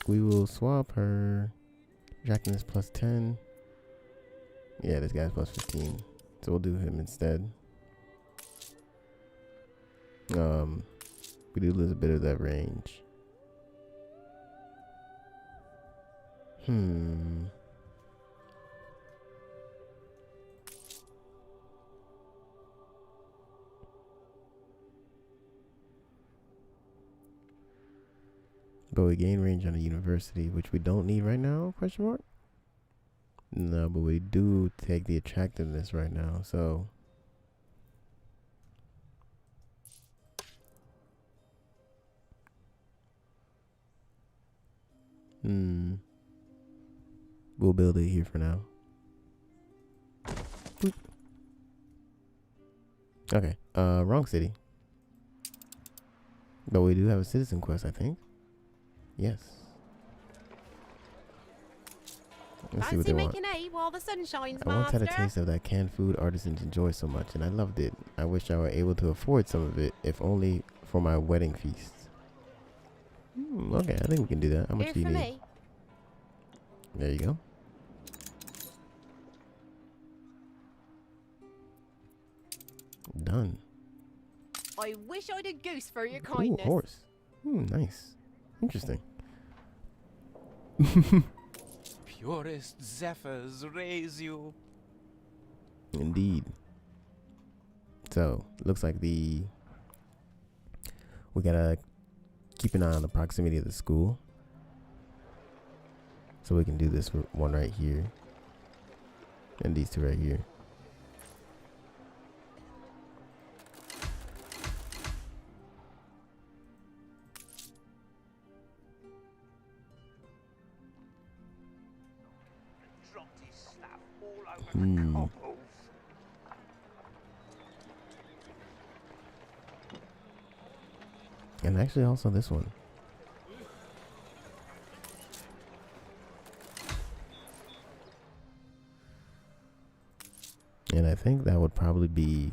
We will swap her. Jackness plus 10. Yeah, this guy's plus 15. So we'll do him instead. We do lose a bit of that range. But we gain range on a university, which we don't need right now, question mark? No, but we do take the attractiveness right now, so. We'll build it here for now. Boop. Okay, wrong city. But we do have a citizen quest, I think. Yes. Let's see what they want. making hay while the sun shines, I once had a master. taste of that canned food artisans enjoy so much, and I loved it. I wish I were able to afford some of it, if only for my wedding feast. Okay, I think we can do that. How much Here do you for need? me. There you go. Done. I wish I'd a goose for your Ooh, kindness. horse. Nice. Interesting. Purest zephyrs raise you. Indeed. So, looks like we gotta keep an eye on the proximity of the school. So we can do this one right here. And these two right here. And actually also this one. And I think that would probably be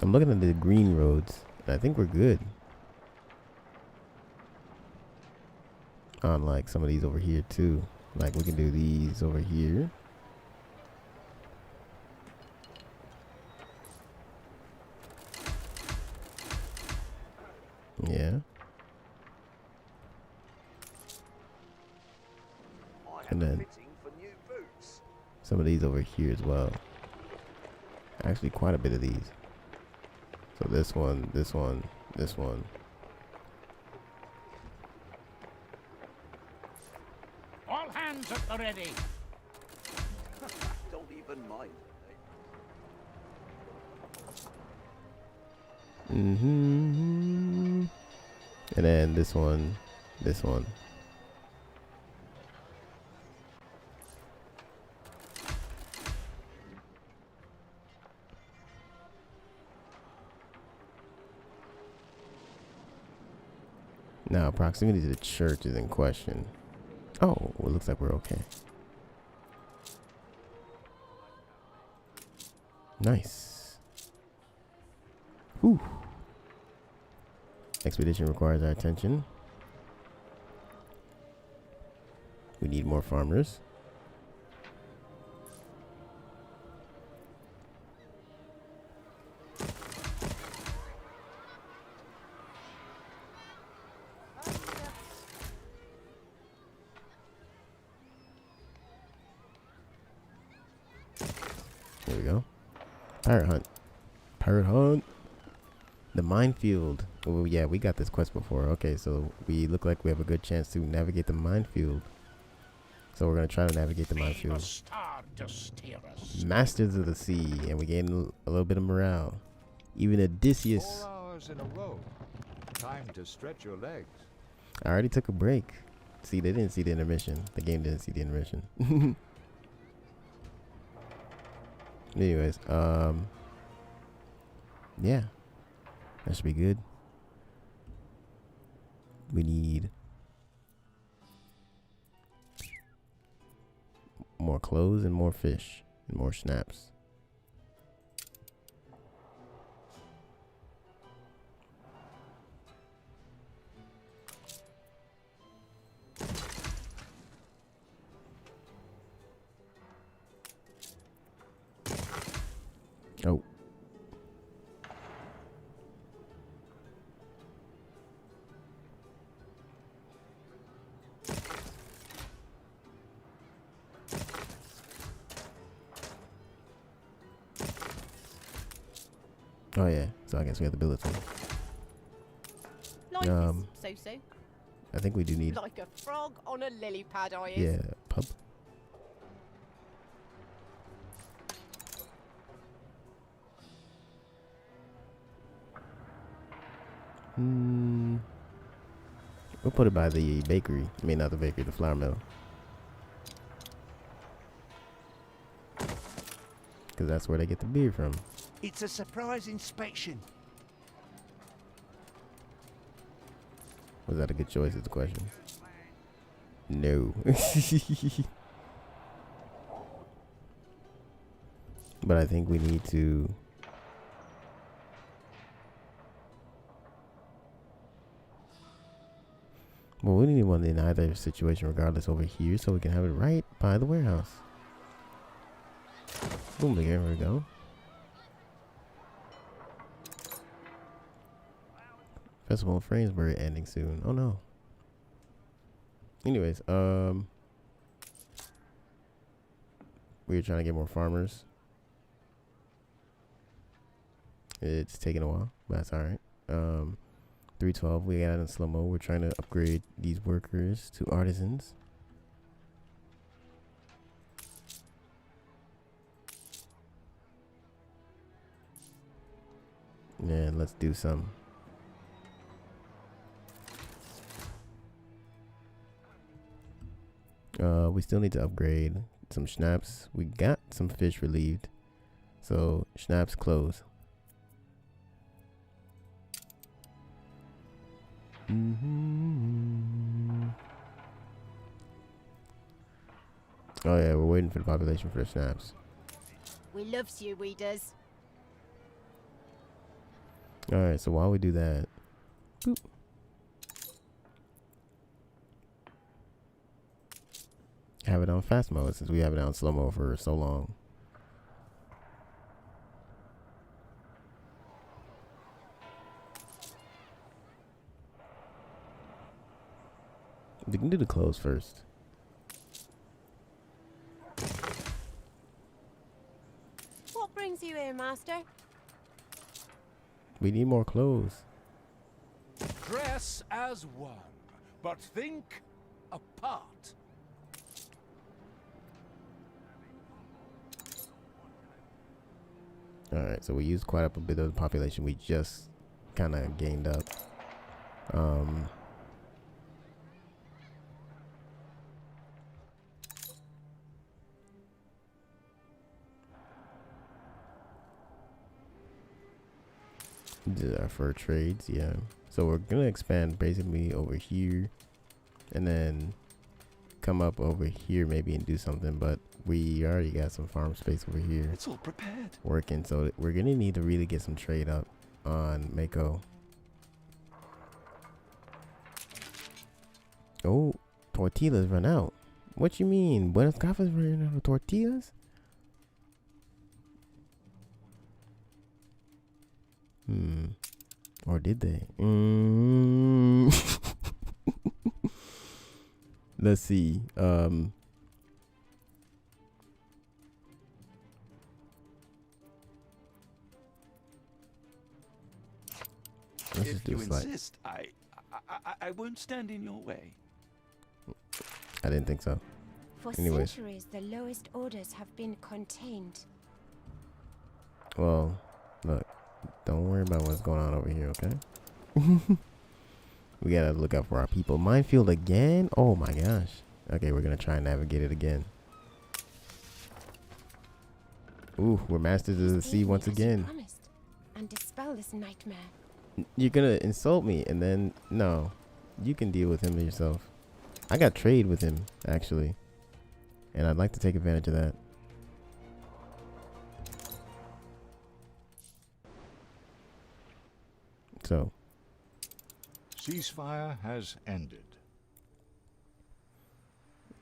I'm looking at the green roads, and I think we're good. On like some of these over here too. Like we can do these over here. Yeah. And then some of these over here as well. Actually quite a bit of these. So this one, this one, this one. All hands at the ready. Don't even mind. And then this one, this one. Now, proximity to the church is in question. Oh, well, it looks like we're okay. Nice. Whew. Expedition requires our attention. We need more farmers. There we go. Pirate hunt. Pirate hunt. The minefield. Oh yeah, we got this quest before. Okay, so we look like we have a good chance to navigate the minefield. So we're gonna try to navigate the minefield. Star to steer us. Masters of the sea, and we gain a little bit of morale. Even Odysseus. 4 hours in a row. Time to stretch your legs. I already took a break. See, they didn't see the intermission. The game didn't see the intermission. Anyways, yeah, that should be good. We need more clothes and more fish and more snaps. Oh. Oh yeah, so I guess we have to build it too. Life is so-so. I think we do need. Like a frog on a lily pad, I is. Yeah, pub. We'll put it by the bakery. I mean, not the bakery, the flour mill. Because that's where they get the beer from. It's a surprise inspection. Was that a good choice is the question. No. But I think we need to... Well, we need one in either situation regardless over here so we can have it right by the warehouse. Boom, here we go. Festival of Framesbury ending soon. Oh no. Anyways, we were trying to get more farmers. It's taking a while, but that's alright. 312, we got it in slow-mo. We're trying to upgrade these workers to artisans. And let's do some. We still need to upgrade some schnapps. We got some fish relieved. So schnapps close. Oh yeah, we're waiting for the population for the schnapps. We loves you, we does. Alright, so while we do that, boop. Have it on fast mode since we have it on slow mode for so long. We can do the clothes first. What brings you here, master? We need more clothes. Dress as one, but think apart. Alright, so we used quite up a bit of the population. We just kind of gained up. Did our fur trades, yeah. So we're gonna expand basically over here, and then come up over here maybe and do something. But we already got some farm space over here. It's all prepared. Working, so we're gonna need to really get some trade up on Mako. Oh, tortillas run out. What you mean? Buenos Gafas running out of tortillas? Or did they? Let's see. Let's just do If a you slide. insist, I won't stand in your way. I didn't think so. For Anyways. centuries, the lowest orders have been contained. Well, look. Don't worry about what's going on over here, okay? We gotta look out for our people. Minefield again? Oh my gosh. Okay, we're gonna try and navigate it again. Ooh, we're masters of the sea once again. Promised, and dispel this nightmare. You're gonna insult me and then no. You can deal with him yourself. I got trade with him, actually. And I'd like to take advantage of that. So Ceasefire has ended.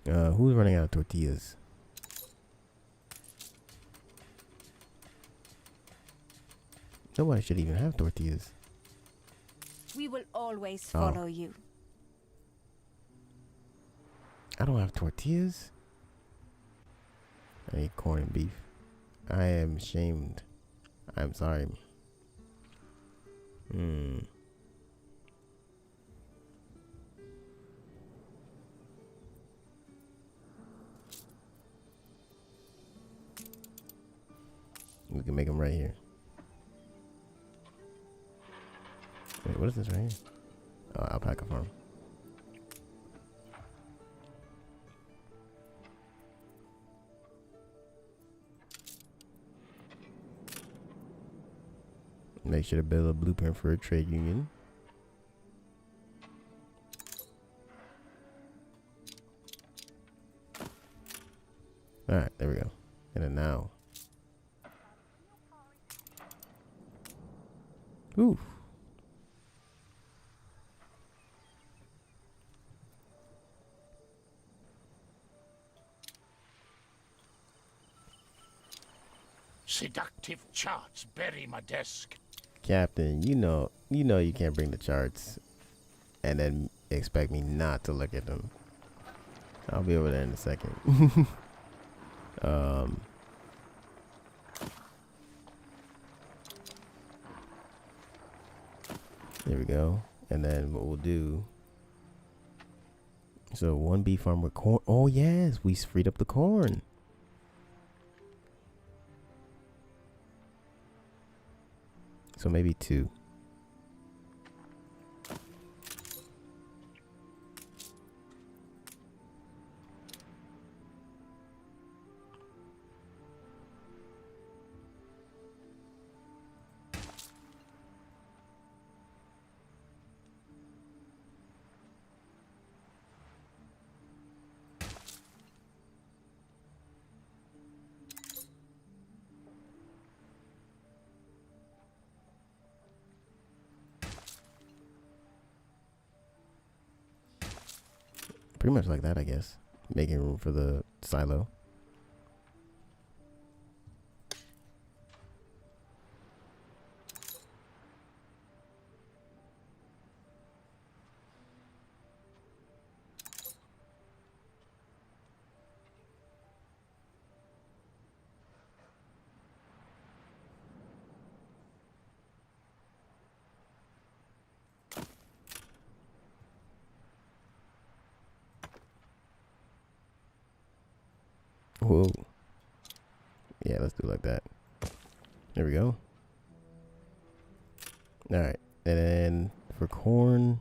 who's running out of tortillas? Nobody should even have tortillas. We will always follow you. I don't have tortillas. I need corn and beef. I am ashamed. I'm sorry. We can make them right here. Wait, what is this right here? Oh, alpaca farm. Make sure to build a blueprint for a trade union. Alright, there we go. And then now. Ooh. Seductive charts bury my desk. Captain, you know you can't bring the charts and then expect me not to look at them. I'll be over there in a second. There we go. And then what we'll do, so 1 bee farm with corn. Oh yes, we freed up the corn. So maybe 2. Pretty much like that, I guess. Making room for the silo. Whoa. Yeah, let's do it like that. There we go. Alright. And then for corn,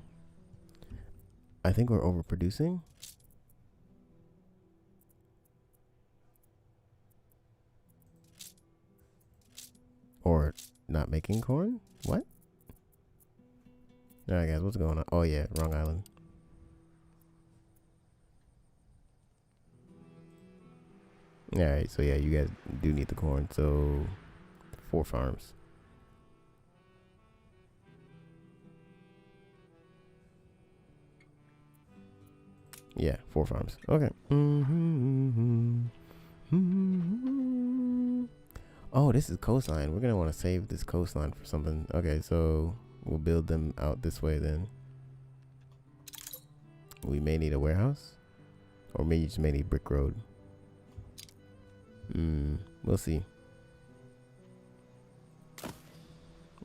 I think we're overproducing. Or not making corn? What? Alright guys, what's going on? Oh yeah, wrong island. Alright, so yeah, you guys do need the corn. So 4 farms. Yeah, 4 farms. Okay. Oh, this is coastline. We're gonna want to save this coastline for something. Okay, so we'll build them out this way then. We may need a warehouse, or maybe just may need brick road. We'll see.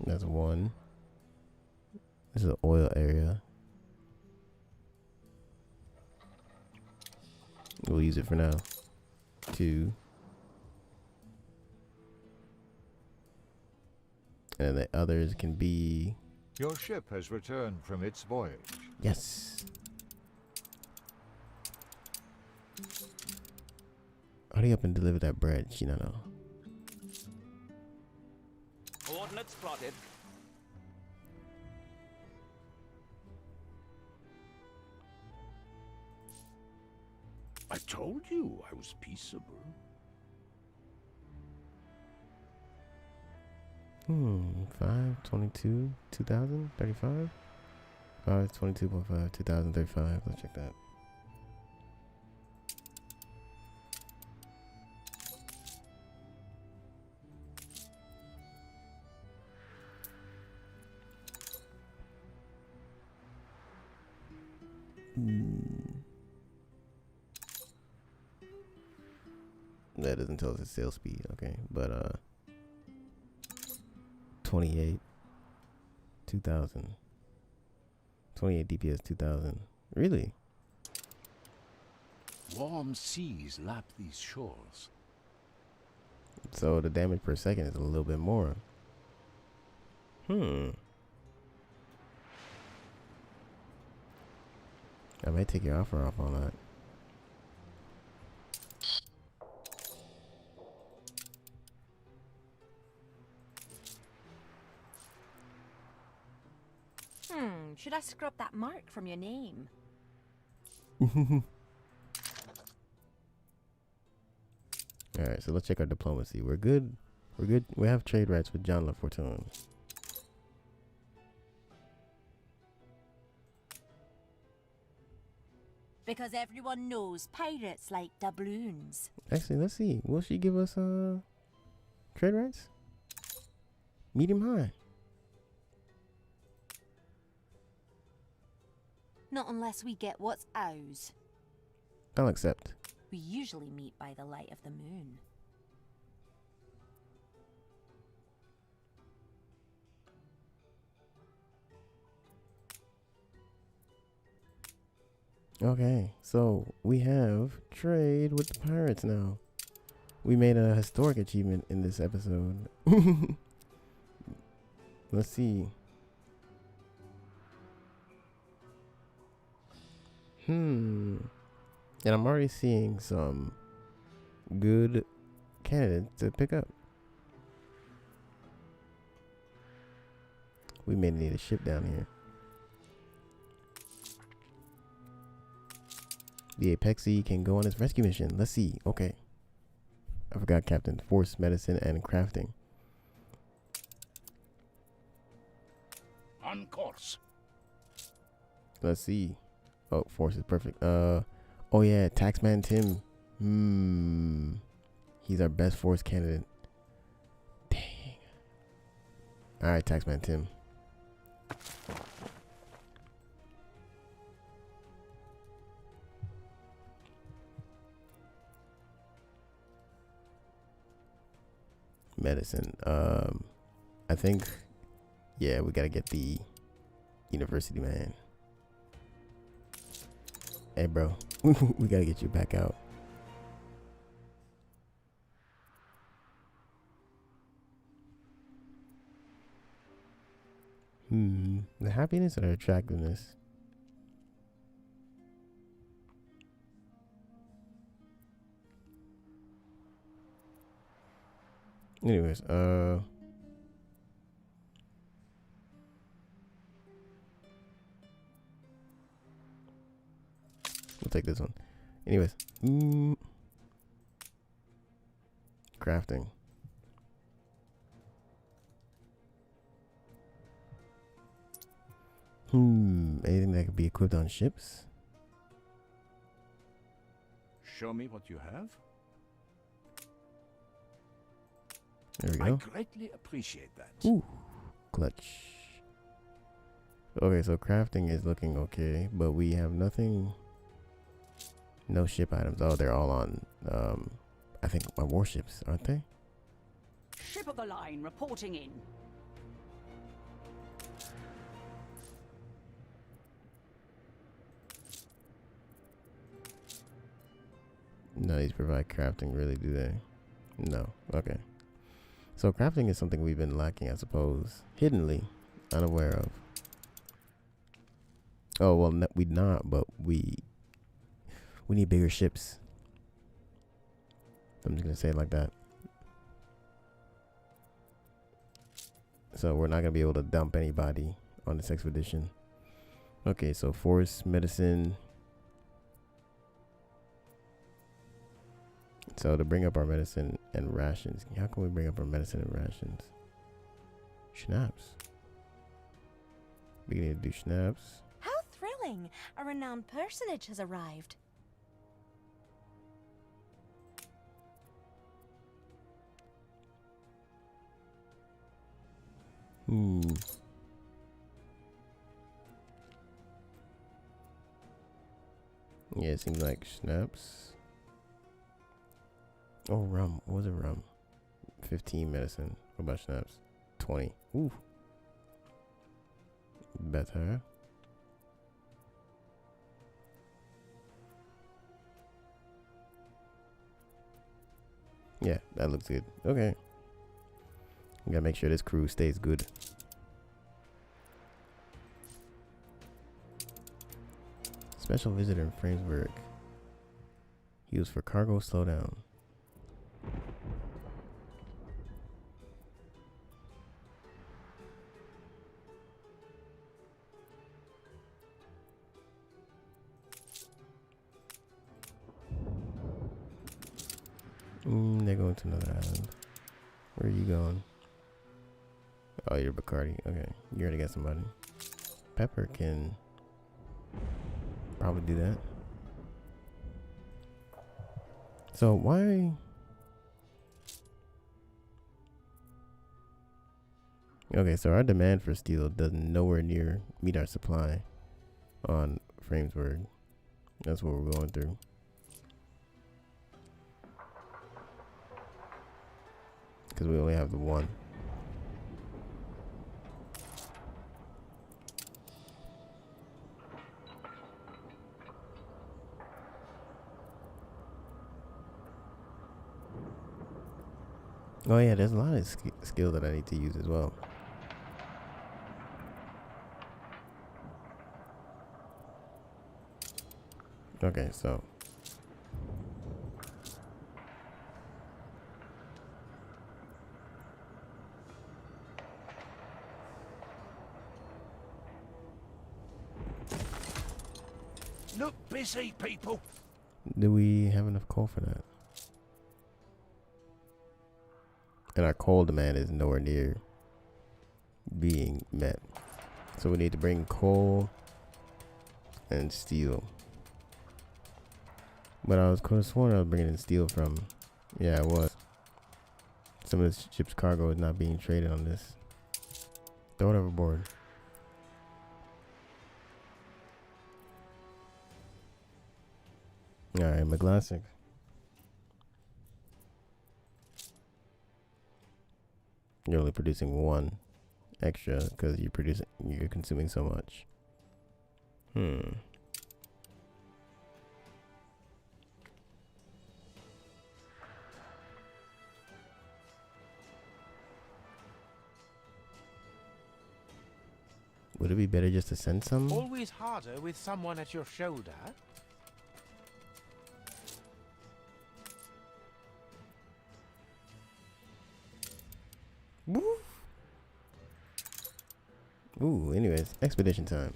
That's 1. This is an oil area. We'll use it for now. 2. And the others can be... Your ship has returned from its voyage. Yes. Hurry up and deliver that bread, Shinano. Coordinates plotted. I told you I was peaceable. 5, 22, 2000, 35? 5, 22.5, 2035. Let's check that. That doesn't tell us the sail speed. Okay, but 28, 2000. 28 DPS 2000. Really? Warm seas lap these shores. So the damage per second is a little bit more. I might take your offer off on that. Should I scrub that mark from your name? Alright, so let's check our diplomacy. We're good. We're good. We have trade rights with John LaFortune. Because everyone knows pirates like doubloons. Actually, let's see. Will she give us trade rights? Medium high. Not unless we get what's ours. I'll accept. We usually meet by the light of the moon. Okay, so we have trade with the pirates now. We made a historic achievement in this episode. Let's see. And I'm already seeing some good candidates to pick up. We may need a ship down here. The Apexi can go on its rescue mission. Let's see. Okay. I forgot Captain. Force, medicine, and crafting. On course. Let's see. Oh, force is perfect. Oh yeah, Taxman Tim. He's our best force candidate. Dang. Alright, Taxman Tim. Medicine. I think, yeah, we gotta get the university man. Hey, bro, we gotta get you back out. The happiness or the attractiveness? Anyways, we'll take this one. Anyways, crafting. Anything that could be equipped on ships? Show me what you have. There we I go. greatly appreciate that. Ooh, clutch. Okay, so crafting is looking okay, but we have nothing. No ship items. Oh, they're all on, I think my warships, aren't they? Ship of the line reporting in. No, these provide crafting, really, do they? No. Okay. So crafting is something we've been lacking, I suppose. Hiddenly. Unaware of. Oh, well, we not, but we need bigger ships. I'm just going to say it like that. So we're not going to be able to dump anybody on this expedition. Okay, so force, medicine. So to bring up our medicine and rations, how can we bring up our medicine and rations? Schnapps. We need to do schnapps. How thrilling! A renowned personage has arrived. Yeah, it seems like schnapps. Oh, rum. What was it, rum? 15 medicine. What about schnapps? 20. Ooh. Better. Yeah, that looks good. Okay. We gotta make sure this crew stays good. Special visitor in Framesburg. Used for cargo slowdown. They're going to another island. Where are you going? Oh, you're Bacardi. Okay, you already got somebody. Pepper can probably do that. So why? Okay, so our demand for steel does nowhere near meet our supply on Framesburg. That's what we're going through. Because we only have the one. Oh yeah, there's a lot of skill that I need to use as well. Okay, so Look busy, people. do we have enough coal for that? And our coal demand is nowhere near being met. So we need to bring coal and steel. But I could have sworn I was bringing in steel from... Yeah, I was. Some of this ship's cargo is not being traded on this. Throw it overboard. Alright, McGlassic. You're only producing one extra because you're consuming so much. Would it be better just to send some? Always harder with someone at your shoulder. Ooh, anyways, expedition time.